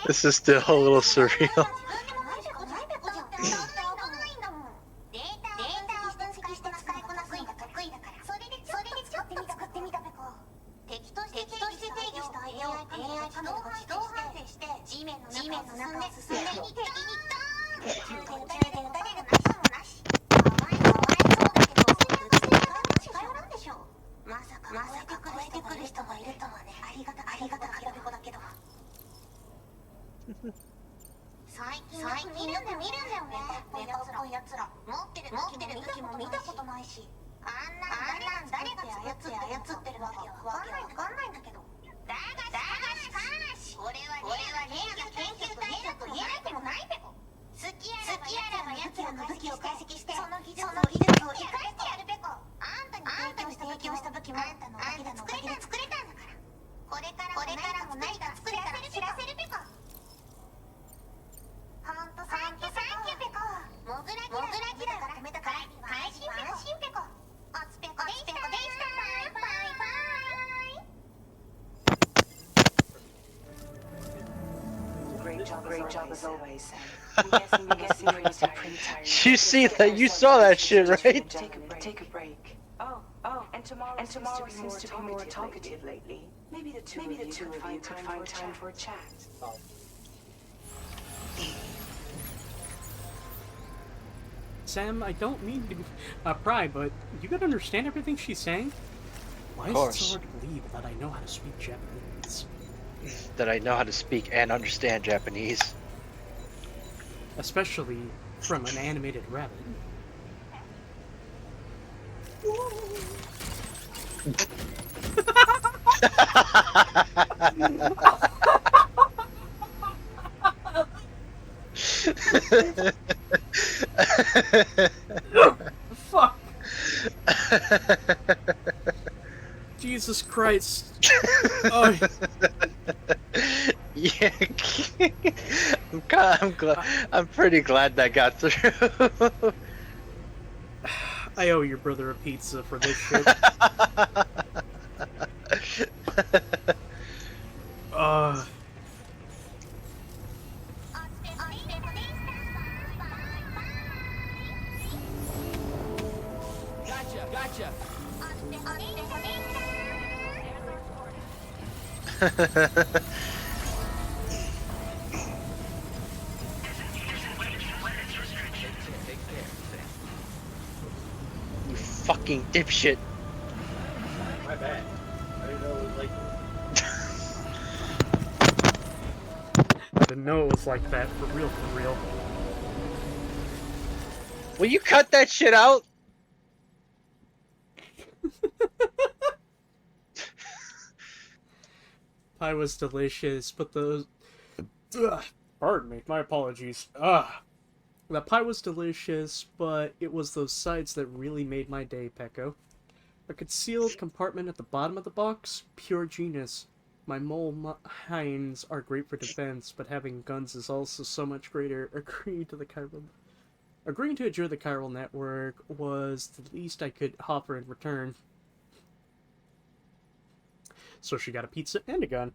This is still a little surreal. Great job as always, Sam. I'm guessing you're pretty tired. You see that? You saw that shit, right? Take a break. Oh, and tomorrow seems to be more talkative lately. Maybe the two of you could find time for a chat. Sam, I don't mean to pry, but you gotta understand everything she's saying? Why is it so hard to believe that I know how to speak Japanese? That I know how to speak and understand Japanese. Especially from an animated rabbit. Fuck! Jesus Christ. Oh. Yeah. I'm pretty glad that got through. I owe your brother a pizza for this shit. Gotcha. You fucking dipshit. My bad. I didn't know it was like. I didn't know it was like that, for real, for real. Will you cut that shit out? Pie was delicious, but those... Pardon me, my apologies. The pie was delicious, but it was those sides that really made my day, Pecco. A concealed compartment at the bottom of the box? Pure genius. My mole hinds are great for defense, but having guns is also so much greater. Agreeing to adjure the chiral network was the least I could offer in return. So she got a pizza and a gun.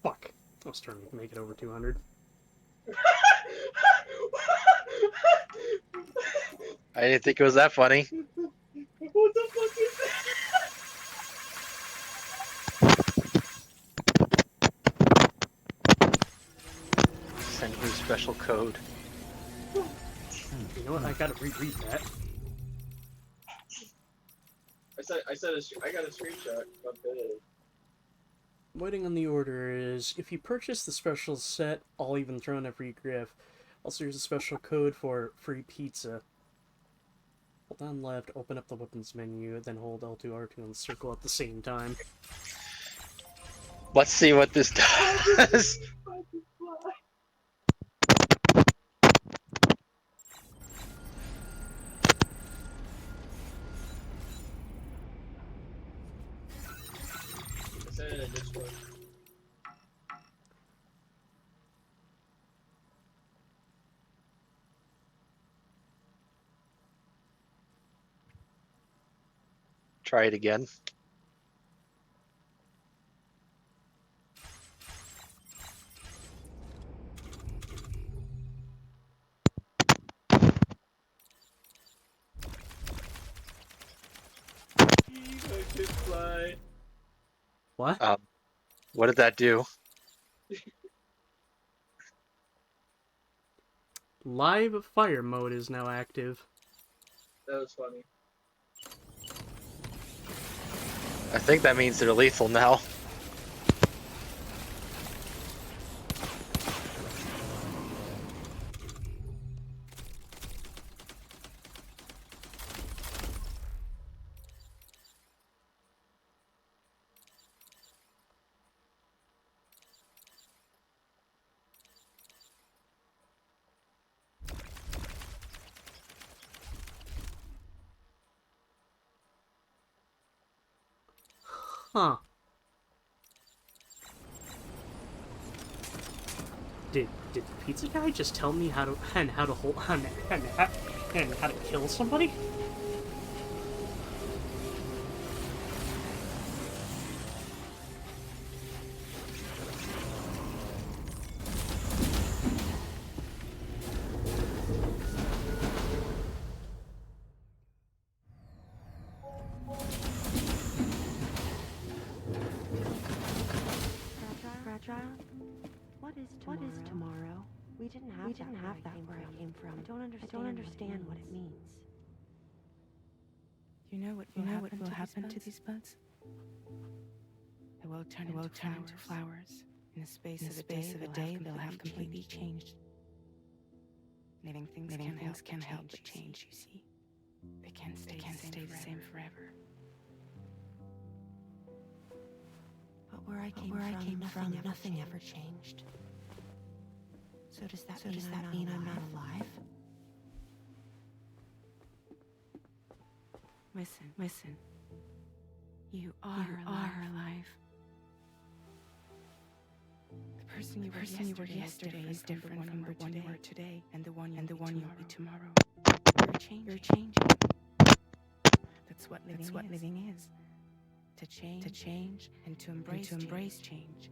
Fuck. I was trying to make it over 200. I didn't think it was that funny. What the fuck is that? Send you a special code. You know what? I gotta reread that. I got a screenshot of it. Waiting on the order is, if you purchase the special set, I'll even throw in a free griff. Also, here's a special code for free pizza. Hold down left, open up the weapons menu, then hold L2, R2 on the circle at the same time. Let's see what this does. I said it in Discord. Try it again. What? What did that do? Live fire mode is now active. That was funny. I think that means they're lethal now. Huh. Did the pizza guy just tell me how to hold and how to kill somebody? that where I came from. I don't understand what it means. You know what will happen to these buds? They will turn into flowers. In the space of a day, they'll have completely changed. Living things can't help but change, you see. They can't stay the same forever. But where I came from, nothing ever changed. So does that mean I'm not alive? Listen. You are alive. The person you were yesterday is different from the one you are today, and the one you'll be tomorrow. You're changing. That's what living is. To change, and to embrace change.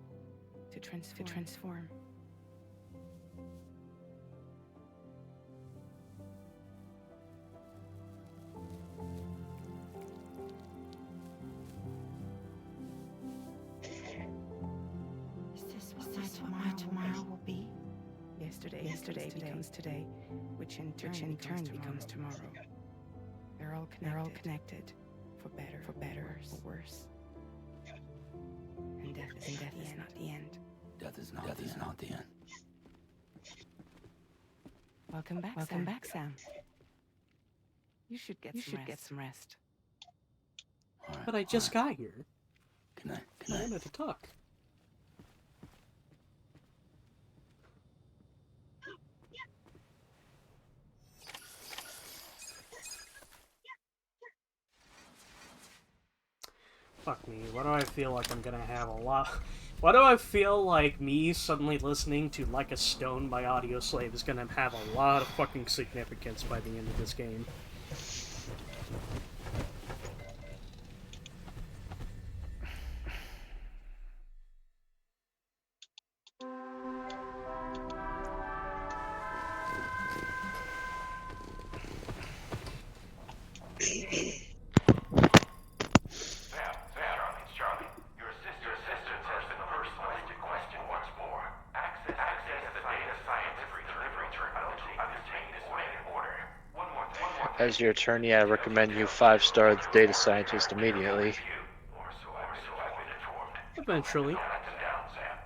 To transform. Is this what my tomorrow will be? Yesterday becomes today, which in turn becomes tomorrow. They're all connected, for better, for worse. And death is not the end. Death is not the end. Welcome back, Sam. You should get some rest. But I just got here. Good night. I wanted to talk. Fuck me, why do I feel like I'm gonna have a lot... Why do I feel like me suddenly listening to Like a Stone by Audioslave is gonna have a lot of fucking significance by the end of this game? Charlie. Your assistant has been personalized to question once more. Access the data scientific delivery terminal to obtain this order. One more thing. As your attorney, I recommend you 5-star the data scientist immediately. Or so I've been informed. Eventually. Don't let them down, Sam.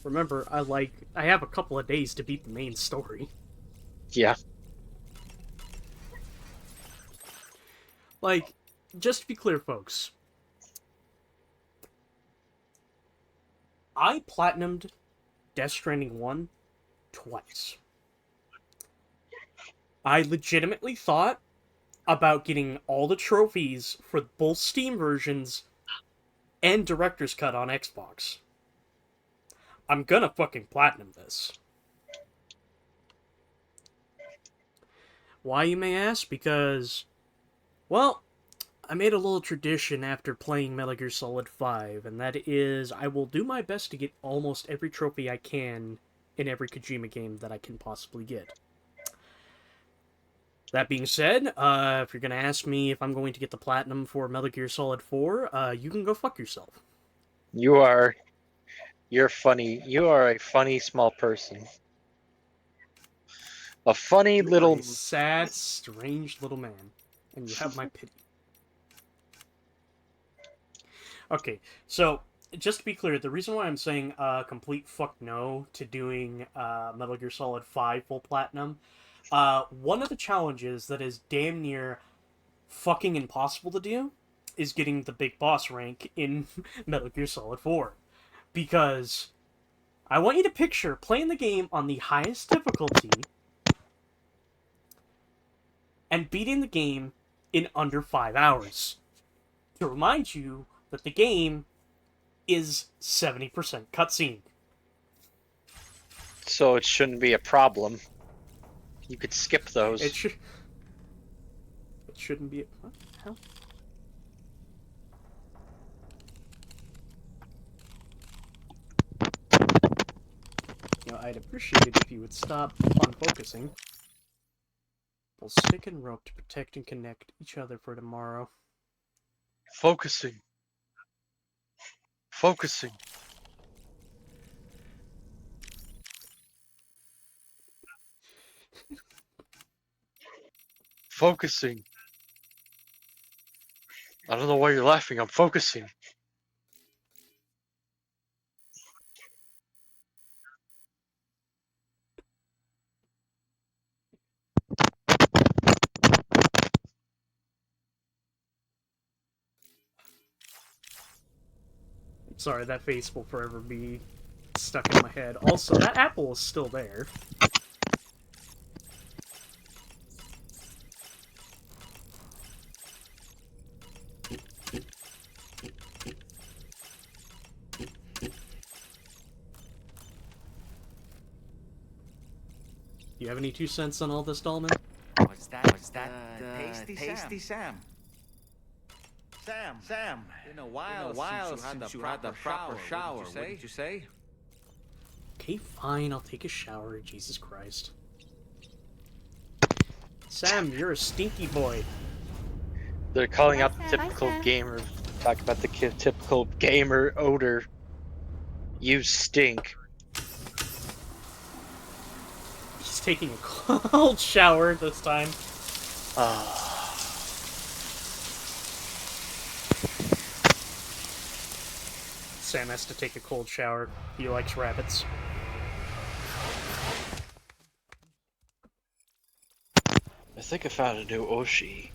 Remember, I have a couple of days to beat the main story. Yeah. Like, just to be clear, folks, I platinumed Death Stranding 1 twice. I legitimately thought about getting all the trophies for both Steam versions and Director's Cut on Xbox. I'm gonna fucking platinum this. Why, you may ask? Because, well, I made a little tradition after playing Metal Gear Solid 5, and that is I will do my best to get almost every trophy I can in every Kojima game that I can possibly get. That being said, if you're going to ask me if I'm going to get the platinum for Metal Gear Solid 4, you can go fuck yourself. You're funny. You are a funny small person. A funny little... a sad, strange little man. And you have my pity. Okay, so, just to be clear, the reason why I'm saying complete fuck no to doing Metal Gear Solid 5 full platinum, one of the challenges that is damn near fucking impossible to do is getting the big boss rank in Metal Gear Solid 4. Because I want you to picture playing the game on the highest difficulty and beating the game in under 5 hours. To remind you that the game is 70% cutscene. So it shouldn't be a problem. You could skip those. It shouldn't be... What the hell? You know, I'd appreciate it if you would stop unfocusing. We'll stick and rope to protect and connect each other for tomorrow. Focusing. focusing. I don't know why you're laughing. I'm focusing. Sorry, that face will forever be stuck in my head. Also, that apple is still there. You have any 2 cents on all this, Dolman? Was that tasty, Sam? Sam, in a while since you had the proper shower. What did you say? Okay, fine, I'll take a shower, Jesus Christ. Sam, you're a stinky boy. They're calling out the typical gamer. Talk about the typical gamer odor. You stink. He's taking a cold shower this time. Sam has to take a cold shower. He likes rabbits. I think I found a new Oshi.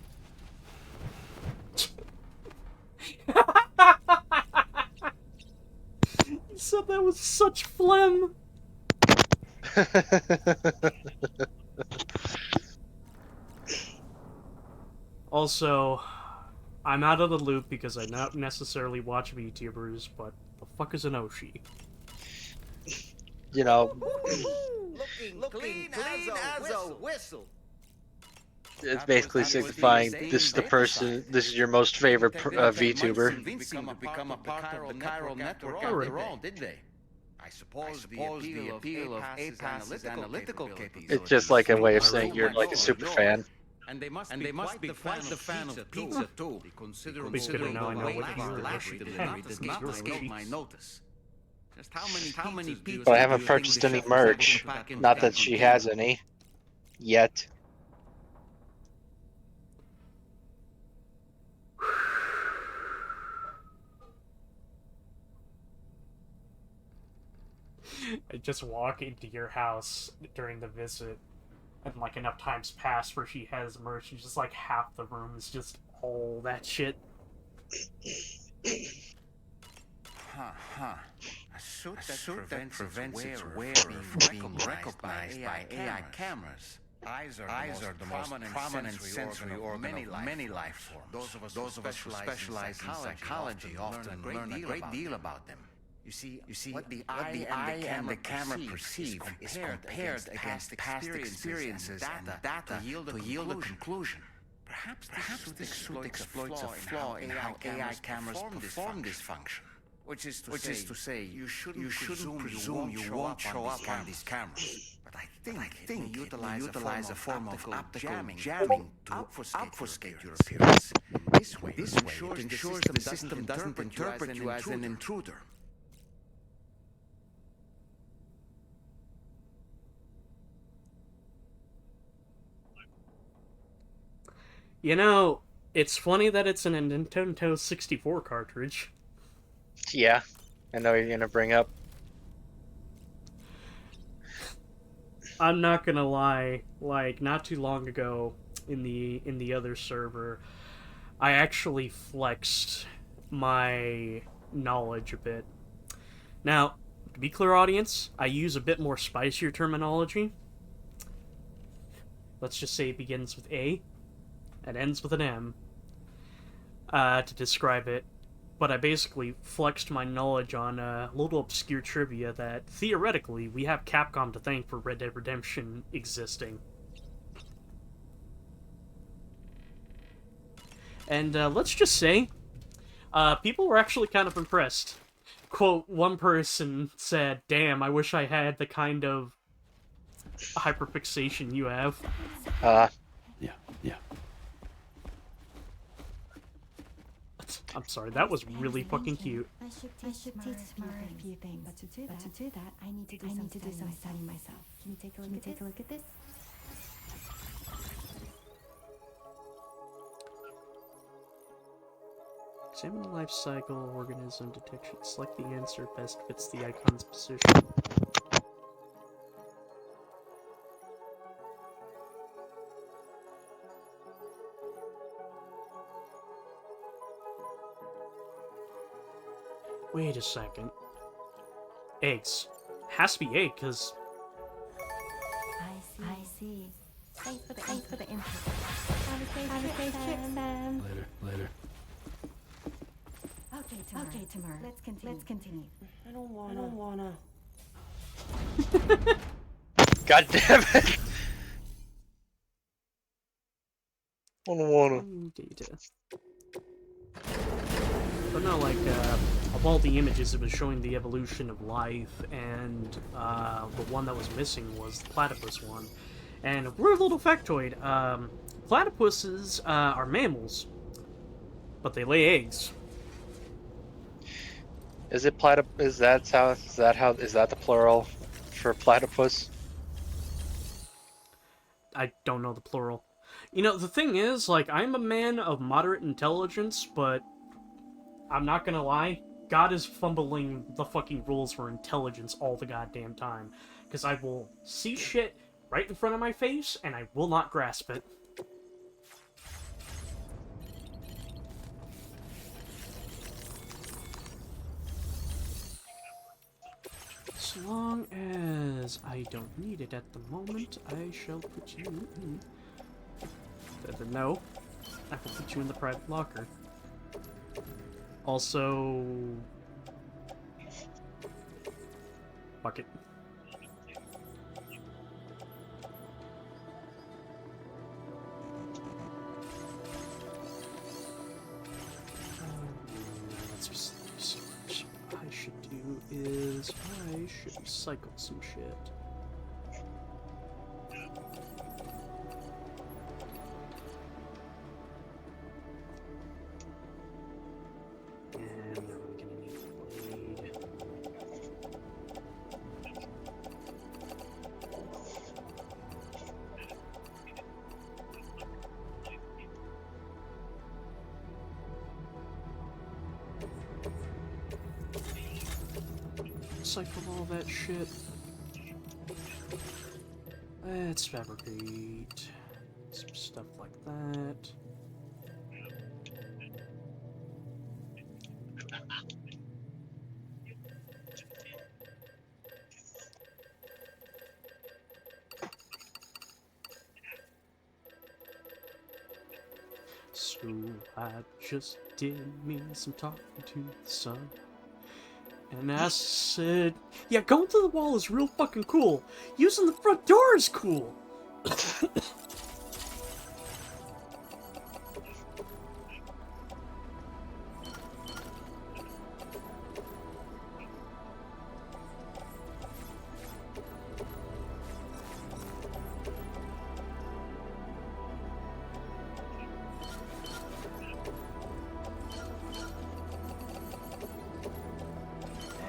You said that with such phlegm. Also, I'm out of the loop because I don't necessarily watch VTubers, but the fuck is an Oshi? You know, Looking clean as a whistle. it's basically signifying this is the person, this is your most favorite VTuber. Become a part of the chiral network after all, did they? I suppose the appeal of APAS's analytical capabilities. It's just like a way of saying you're like a super fan. And they must be quite the fan of pizza too. The considerable Please good to know I know what not escape my notice. Just how many people? But I haven't purchased any merch. Not that she has any yet. I just walk into your house during the visit, and like enough times pass where she has merch, and just like half the room is just all that shit. A suit that prevents its wearer from being recognized by AI cameras. Eyes are the most prominent sensory organ of many life forms. Those of us who specialize in psychology often learn a great deal about them. You see, what the eye and the camera perceive is compared against past experiences and data to yield a conclusion. Perhaps the suit exploits a flaw in how AI cameras perform this function. Which is to say, you shouldn't presume you won't show up on these cameras. But I think you utilize a form of optical jamming to obfuscate your appearance. This way, it ensures the system doesn't interpret you as an intruder. You know, it's funny that it's an Nintendo 64 cartridge. Yeah, I know you're gonna bring up. I'm not gonna lie, like not too long ago in the other server, I actually flexed my knowledge a bit. Now, to be clear, audience, I use a bit more spicier terminology. Let's just say it begins with A and ends with an M to describe it. But I basically flexed my knowledge on a little obscure trivia that, theoretically, we have Capcom to thank for Red Dead Redemption existing. And let's just say, people were actually kind of impressed. Quote, one person said, "Damn, I wish I had the kind of hyperfixation you have." Yeah. I'm sorry, that was really fucking cute. I should teach tomorrow a few things. But to do that, I need to do some studying myself. Can you take a look at this? Examine the life cycle, organism detection. Select the answer best fits the icon's position. Wait a second. Eggs. Has to be egg, because... I see. Thanks for the info. Have a safe trip, Sam. Later. Okay, Tamara. Let's continue. I don't wanna. God damn it! Wanna. Data. But no, like, of all the images, it was showing the evolution of life, and the one that was missing was the platypus one. And a weird little factoid, platypuses are mammals, but they lay eggs. Is it is that the plural for platypus? I don't know the plural. You know, the thing is, like, I'm a man of moderate intelligence, but I'm not gonna lie, God is fumbling the fucking rules for intelligence all the goddamn time. Because I will see shit right in front of my face, and I will not grasp it. As long as I don't need it at the moment, I shall put you in... No. I will put you in the private locker. Also... Bucket. Let's research. What I should do is I should recycle some shit. And I'm gonna need a blade. Recycle all that shit. Let's fabricate some stuff like that. So I just did me some talking to the sun. And I said, yeah, going through the wall is real fucking cool. Using the front door is cool.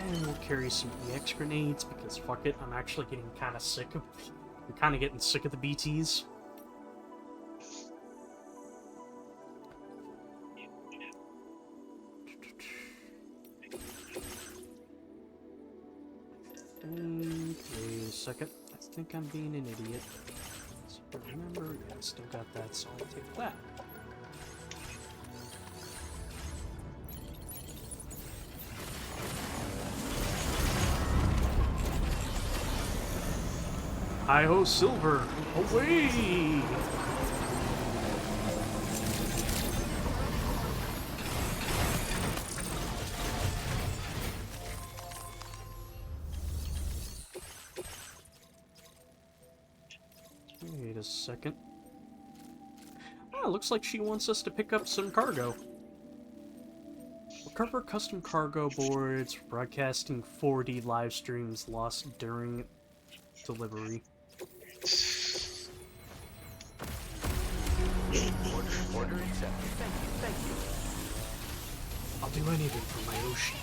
And we'll carry some EX grenades because fuck it, I'm actually getting kind of sick of... I'm kind of getting sick of the BTs. Wait a second. I think I'm being an idiot. So remember, yeah, I still got that, so I'll take that. Hi-ho, Silver! Away! Wait a second. Ah, looks like she wants us to pick up some cargo. Recover custom cargo boards for broadcasting 4D live streams lost during delivery. Order accepted. Thank you. I'll do anything for my Oshi.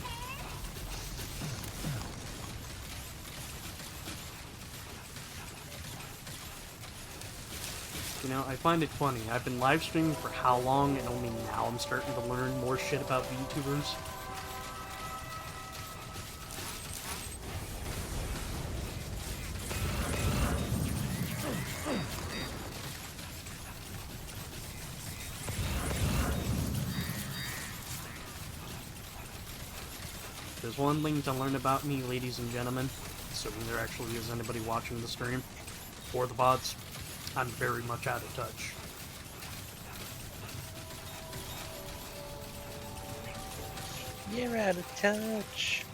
You know, I find it funny. I've been live streaming for how long, and only now I'm starting to learn more shit about VTubers. There's one thing to learn about me, ladies and gentlemen, assuming there actually is anybody watching the stream, or the VODs. I'm very much out of touch. You're out of touch.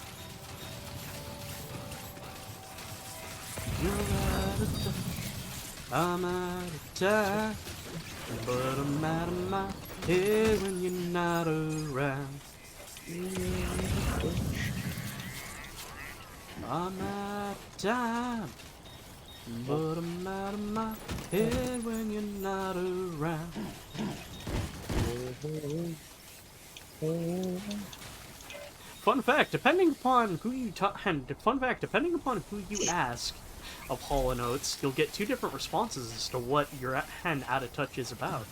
You're out of touch. I'm out of touch. But I'm out of my head when you're not around. I'm out of time. But I'm out of my head when you're not around. Fun fact, depending upon who you depending upon who you ask of Hall & Oates, you'll get two different responses as to what your out of touch is about.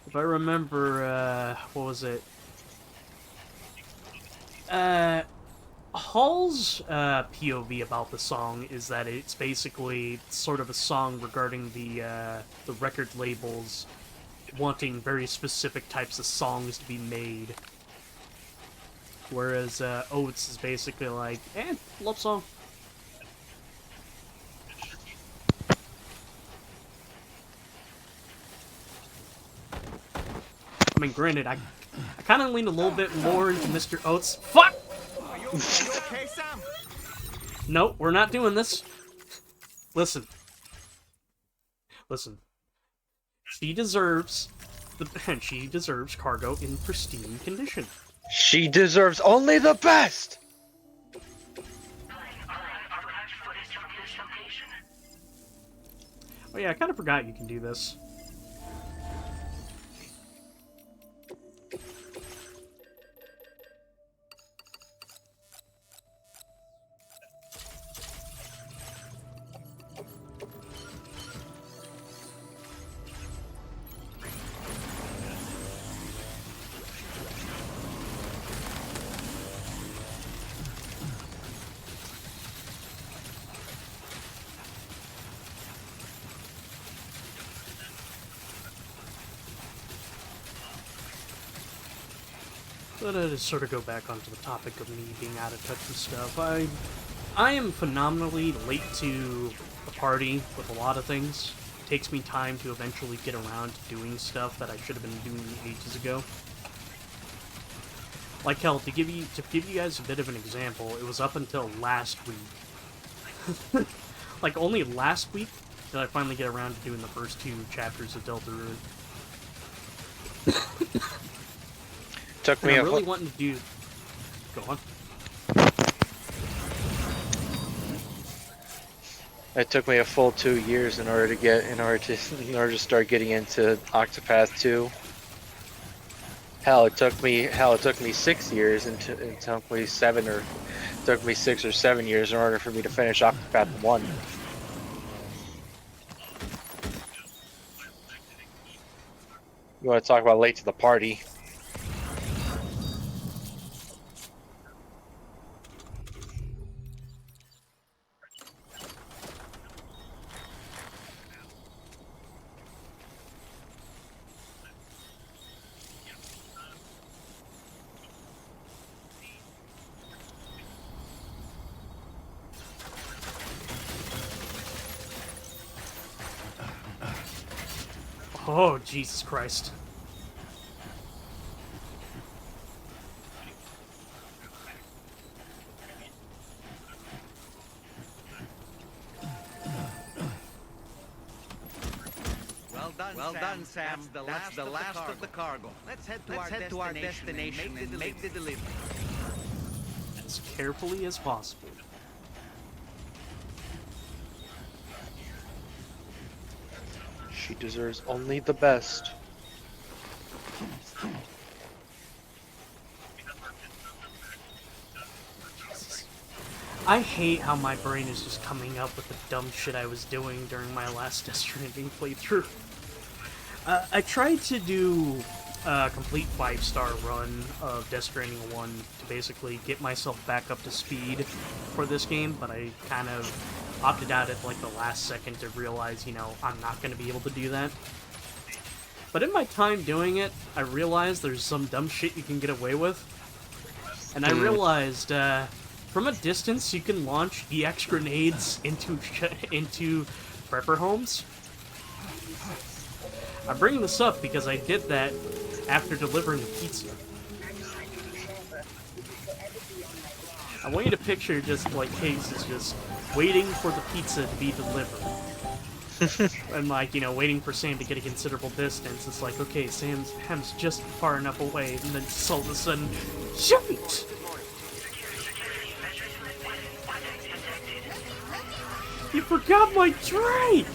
If I remember, what was it? Hall's POV about the song is that it's basically sort of a song regarding the record labels wanting very specific types of songs to be made. Whereas Oates is basically like, love song. I mean, granted, I kind of lean a little bit more into Mr. Oates. Fuck! Are you okay, Sam? No, we're not doing this. Listen. She deserves she deserves cargo in pristine condition. She deserves only the best. Oh yeah, I kind of forgot you can do this. But to sort of go back onto the topic of me being out of touch and stuff, I am phenomenally late to the party with a lot of things. It takes me time to eventually get around to doing stuff that I should have been doing ages ago. Like hell, to give you guys a bit of an example, it was up until last week. Like only last week did I finally get around to doing the first 2 chapters of Deltarune. Took me I'm really wanting to do. Go on. It took me a full 2 years in order to start getting into Octopath 2. Hell, it took me 6 years, and it took me 6 or 7 years in order for me to finish Octopath 1. You want to talk about late to the party? Oh, Jesus Christ. Well done, Sam. That's the last of the cargo. Let's head to our destination and make the delivery. As carefully as possible. She deserves only the best. I hate how my brain is just coming up with the dumb shit I was doing during my last Death Stranding playthrough. I tried to do a complete 5-star run of Death Stranding 1 to basically get myself back up to speed for this game, but I kind of opted out at like the last second to realize, you know, I'm not going to be able to do that. But in my time doing it, I realized there's some dumb shit you can get away with. And I realized, from a distance, you can launch EX grenades into prepper homes. I'm bringing this up because I did that after delivering a pizza. I want you to picture just like Case is just waiting for the pizza to be delivered. And like, you know, waiting for Sam to get a considerable distance. It's like, okay, Sam's just far enough away, and then all of a sudden, shoot! You forgot my tray!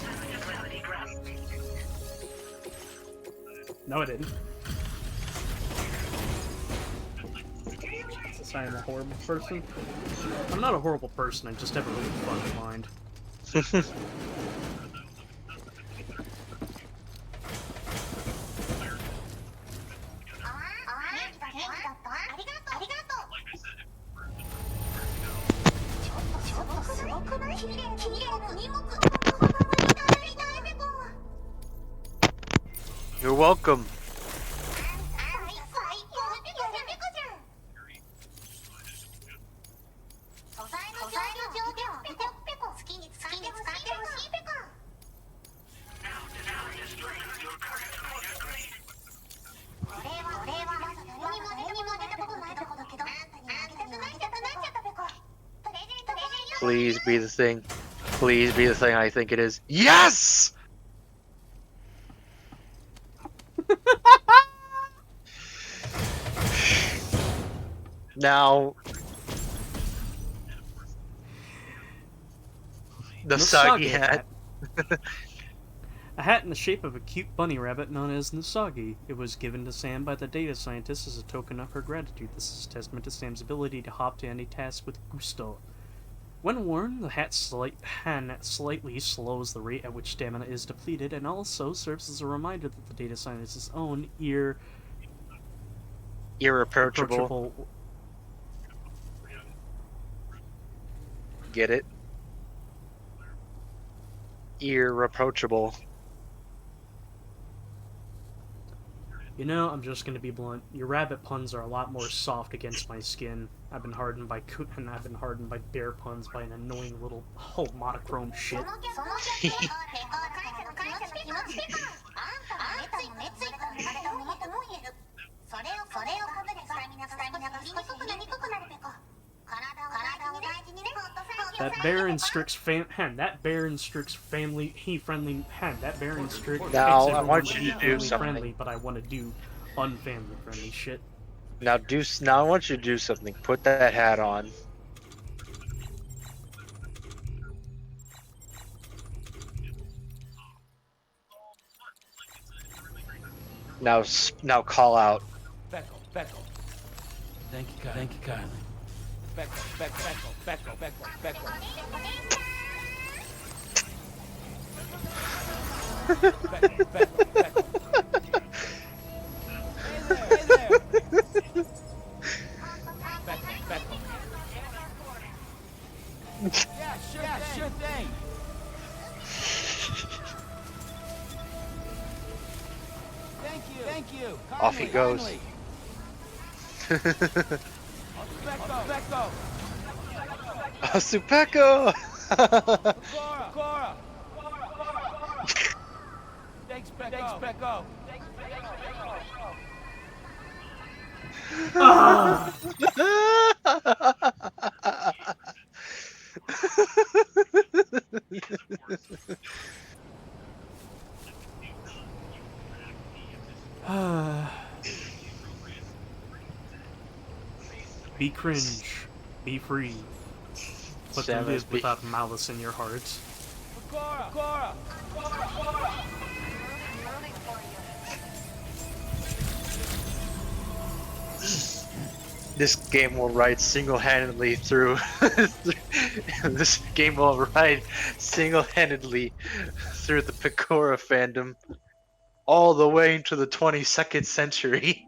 No, I didn't. Is this I am a horrible person? I'm not a horrible person, I just have a really fun mind. You're welcome. Please be the thing. Please be the thing I think it is. Yes! Now, the soggy hat. A hat in the shape of a cute bunny rabbit known as Nasagi. It was given to Sam by the data scientist as a token of her gratitude. This is a testament to Sam's ability to hop to any task with gusto. When worn, the hat slightly slows the rate at which stamina is depleted, and also serves as a reminder that the data scientist's own irreproachable. Get it? Irreproachable. You know, I'm just gonna be blunt. Your rabbit puns are a lot more soft against my skin. I've been hardened by bear puns by an annoying little monochrome shit. That bear in Strick's family friendly that bear in Strick. Now I want you to do something. Friendly, but I want to do unfamily friendly shit. Now I want you to do something. Put that hat on. Now call out. Becco. Thank you kindly. Becco. Hey there. Becco. Yeah, sure thing. Thank you. Off he goes. Becco. Supecco! Cora. Thanks, Becco. Be cringe, be free, but to live without malice in your heart. Cora. This game will ride single-handedly through. This game will ride single-handedly through the Pecora fandom all the way into the 22nd century.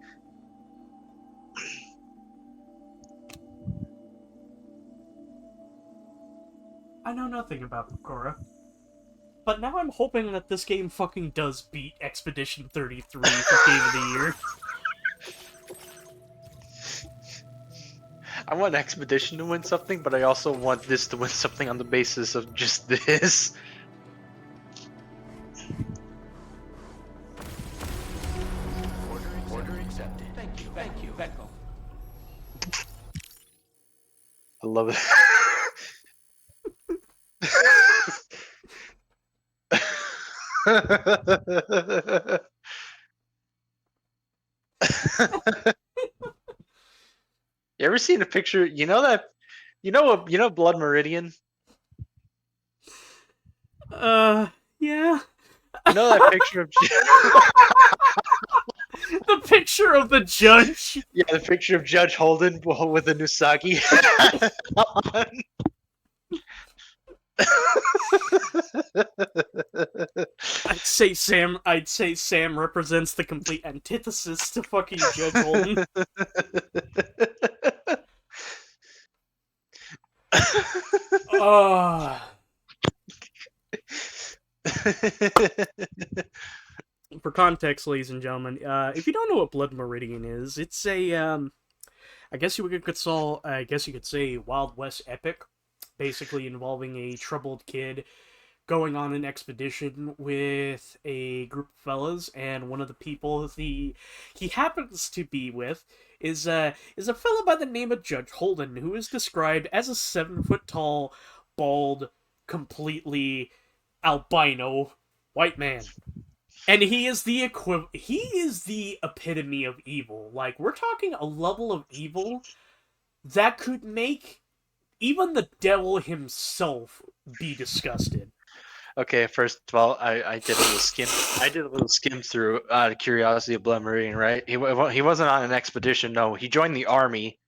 I know nothing about Pecora. But now I'm hoping that this game fucking does beat Expedition 33 for Game of the Year. I want Expedition to win something, but I also want this to win something on the basis of just this. Order accepted. Thank you. Becco. I love it. You ever seen a picture? You know that? You know Blood Meridian? Yeah. You know that picture of the picture of the judge? Yeah, the picture of Judge Holden with the Nusagi on. I'd say Sam represents the complete antithesis to fucking Judge Holden. For context, ladies and gentlemen, if you don't know what Blood Meridian is, it's a I guess you could say Wild West epic, basically involving a troubled kid going on an expedition with a group of fellas, and one of the people he happens to be with is a fellow by the name of Judge Holden, who is described as a 7-foot tall, bald, completely albino white man. And he is the epitome of evil. Like, we're talking a level of evil that could make even the devil himself be disgusted. Okay, first of all, I did a little skim. I did a little skim through out of curiosity of Blood Meridian, right? He wasn't on an expedition. No, he joined the army.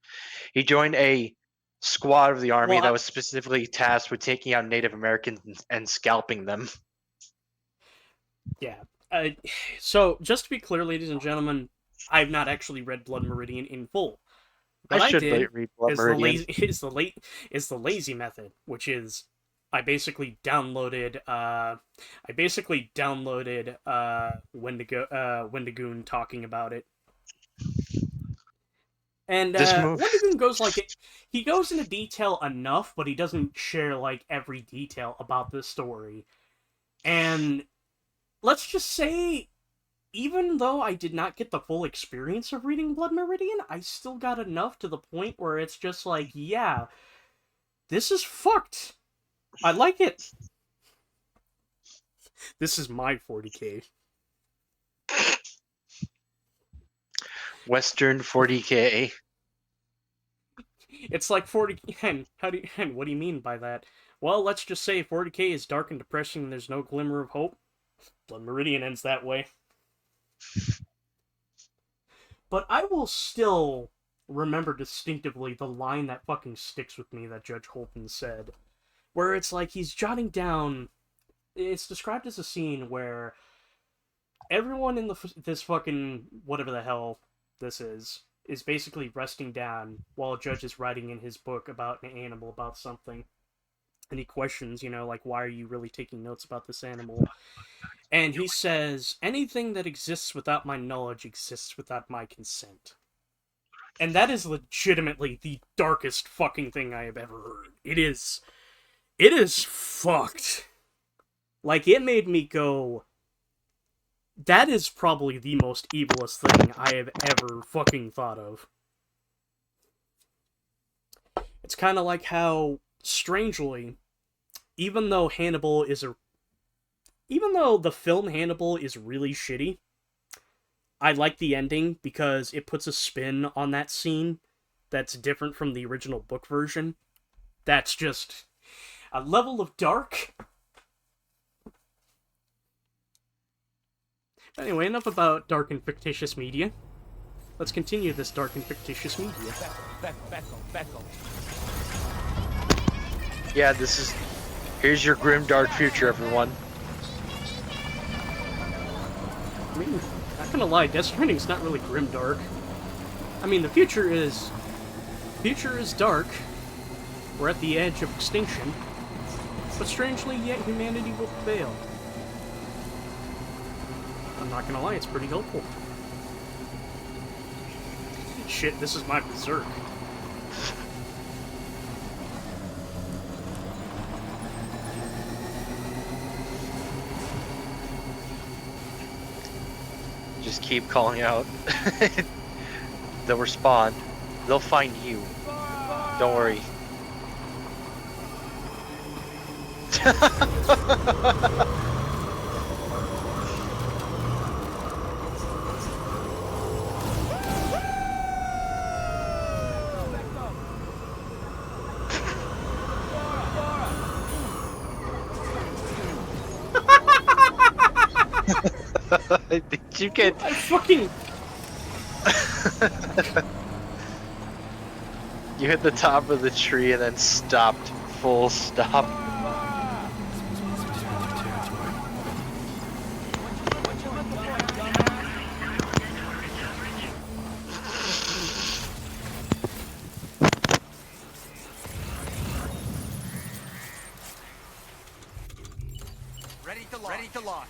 He joined a squad of the army that was specifically tasked with taking out Native Americans and scalping them. Yeah. So, just to be clear, ladies and gentlemen, I've not actually read Blood Meridian in full. What I did read Blood is Meridian. the lazy method, which is I basically downloaded Wendigoon talking about it. And Wendigoon goes he goes into detail enough, but he doesn't share like every detail about this story. And let's just say, even though I did not get the full experience of reading Blood Meridian, I still got enough to the point where it's just like, yeah, this is fucked. I like it. This is my 40K. Western 40K. It's like 40. What do you mean by that? Well, let's just say 40K is dark and depressing and there's no glimmer of hope. Blood Meridian ends that way. But I will still remember distinctively the line that fucking sticks with me that Judge Holden said. Where it's like he's jotting down... It's described as a scene where everyone in this fucking... whatever the hell this is basically resting down while a judge is writing in his book about an animal, about something. And he questions, like, why are you really taking notes about this animal? And he says, anything that exists without my knowledge exists without my consent. And that is legitimately the darkest fucking thing I have ever heard. It is fucked. Like, it made me go, that is probably the most evilest thing I have ever fucking thought of. It's kind of like how, strangely, even though the film Hannibal is really shitty, I like the ending because it puts a spin on that scene that's different from the original book version. That's just a level of dark. Anyway, enough about dark and fictitious media. Let's continue this dark and fictitious media. Becco. Yeah, this is... Here's your grim dark future, everyone. I mean, not gonna lie, Death Stranding's not really grim dark. I mean, the future is dark. We're at the edge of extinction. But strangely, yet humanity will prevail. I'm not gonna lie, it's pretty hopeful. Shit, this is my berserk. Just keep calling out. They'll respond. They'll find you. Don't worry. Did you get... I fucking... You hit the top of the tree and then stopped. Full stop. Ready to launch.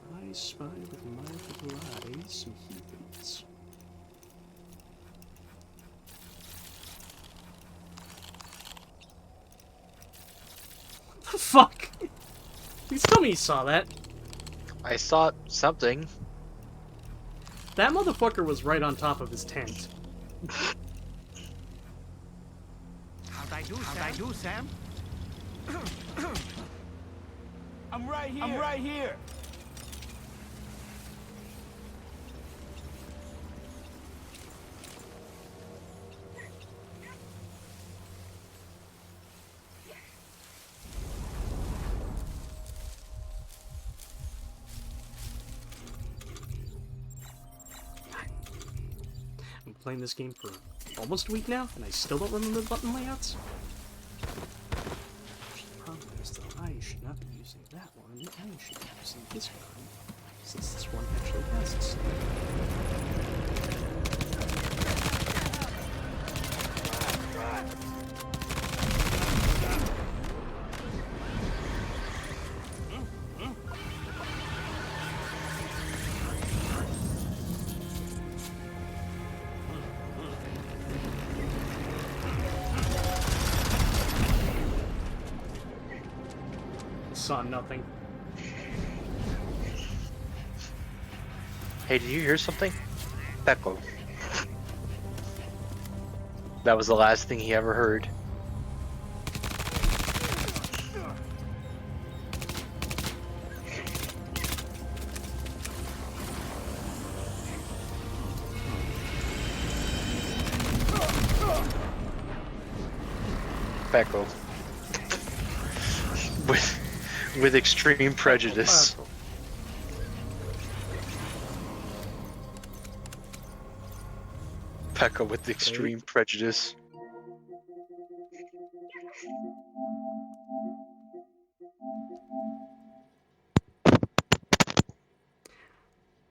I spy with multiple eyes some heathens. What the fuck? Please tell me you saw that. I saw something. That motherfucker was right on top of his tent. How'd I do, Sam? I'm right here. I'm playing this game for almost a week now, and I still don't remember the button layouts. The problem is, though, I should not be using that one. I should be using this one, since this one actually has this. Saw nothing. Hey, did you hear something? Becco. That was the last thing he ever heard. Becco. With extreme prejudice. Pekka with extreme prejudice.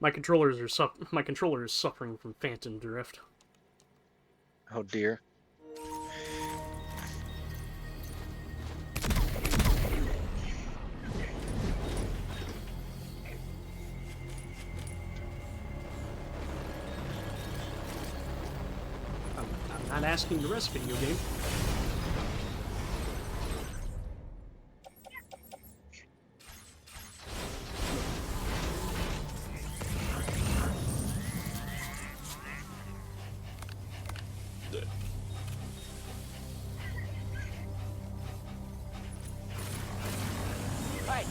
My controller is suffering from phantom drift. Oh dear. I'm not asking the rest video game.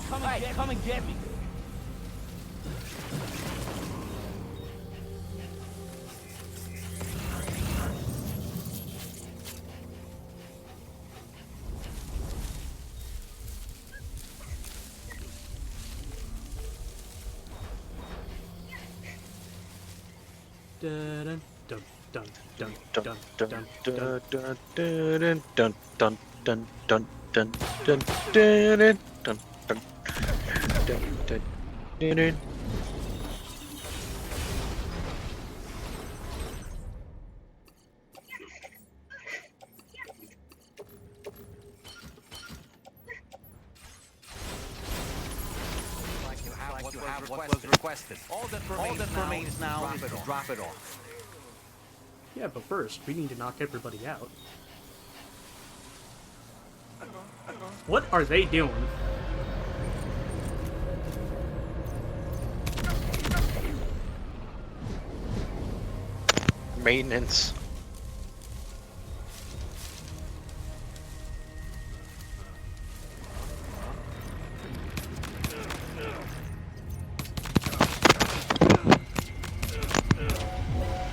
Come and get me. Dun dun dun dun Dun dun dun dun dun dun. dun dun dun dun dun dun dun dun dun dun dun dun dun. You have what was requested. All that remains now is to drop it off. Yeah, but first, we need to knock everybody out. What are they doing? Maintenance.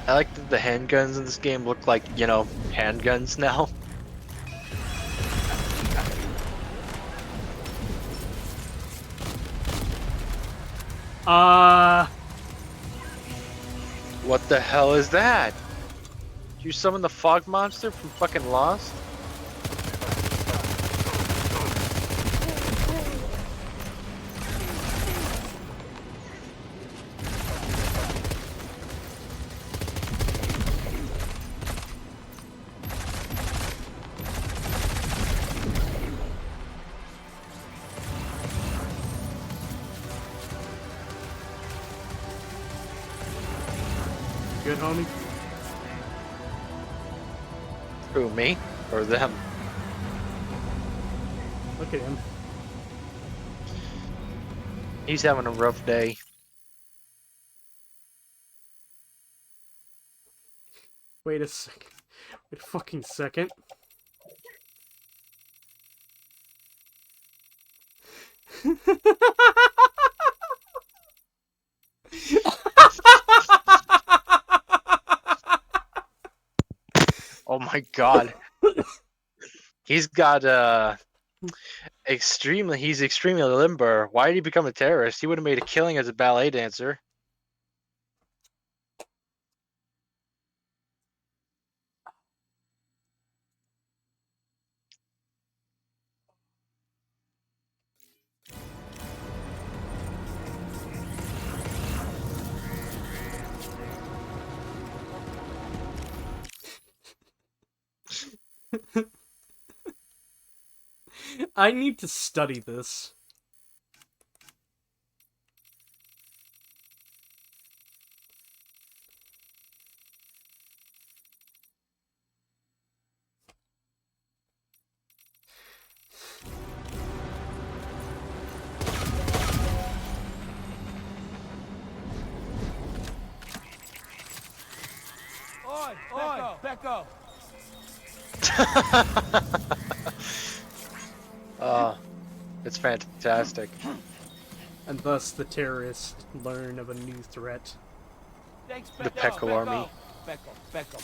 I like that the handguns in this game look like, you know, handguns now. What the hell is that? Did you summon the fog monster from fucking Lost? Good, homie? Who, me? Or them? Look at him. He's having a rough day. Wait a second. Wait a fucking second. Oh my god. He's got he's extremely limber. Why did he become a terrorist? He would have made a killing as a ballet dancer. I need to study this. Oi, Becco! It's fantastic. And thus the terrorists learn of a new threat. Thanks, The Pecco army. Becco.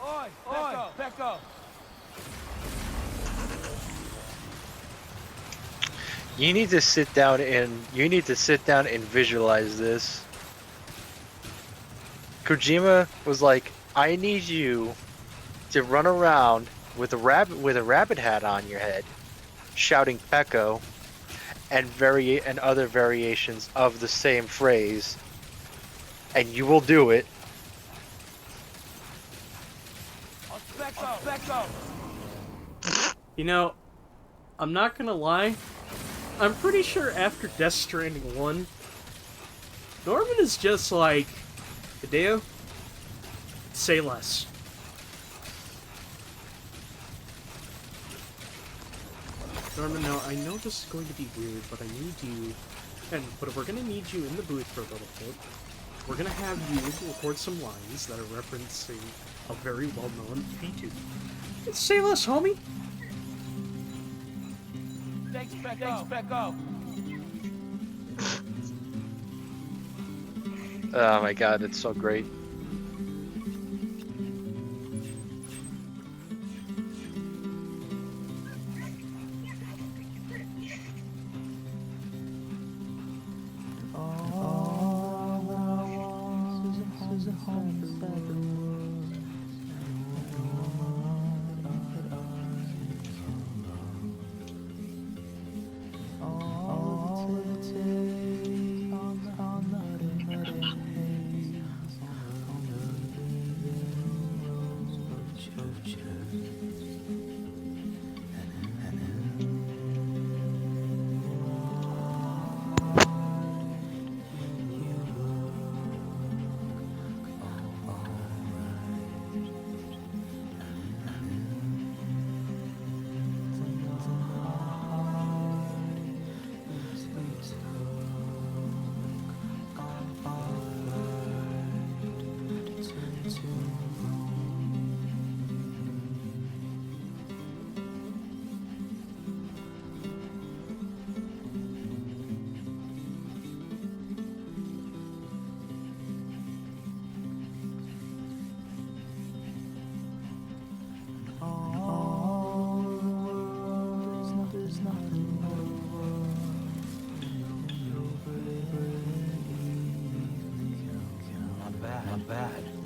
Oi, Becco! You need to sit down and visualize this. Kojima was like, I need you to run around with a rabbit hat on your head, shouting Pecco and other variations of the same phrase, and you will do it. Becco! You know, I'm not gonna lie. I'm pretty sure after Death Stranding 1, Norman is just like, Hideo, say less. Norman, now I know this is going to be weird, but I need you, but we're gonna need you in the booth for a little bit. we're gonna have you record some lines that are referencing a very well-known VTuber. Say less, homie. Thanks, Becco. Oh my god, it's so great.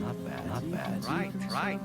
Not bad. Right.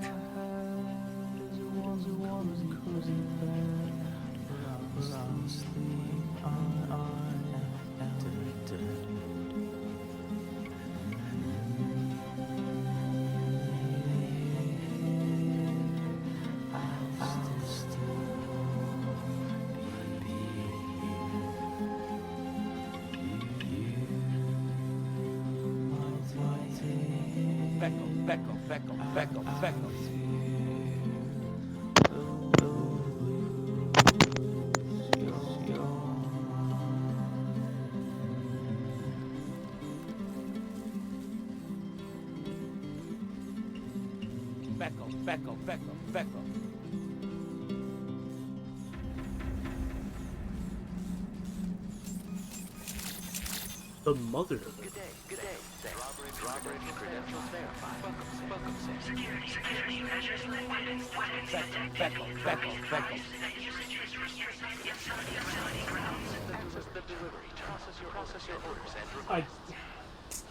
Becco. Becco. The mother. Good day. Drawbridge credentials verified. Welcome, sir. Security measures lifted. Becco. Access the delivery. Process your orders and requests.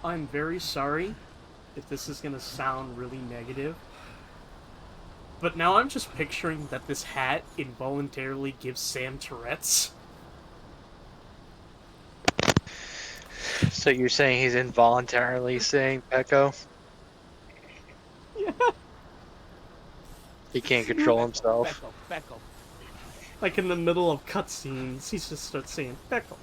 I'm very sorry if this is gonna sound really negative, but now I'm just picturing that this hat involuntarily gives Sam Tourette's. So you're saying he's involuntarily saying Pecco? Yeah. He can't control himself. Becco. Like in the middle of cutscenes, he just starts saying Becco.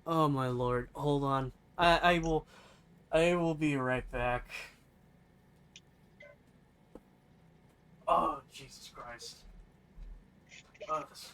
Oh my lord! Hold on. I will be right back. Oh Jesus Christ! Oh, this is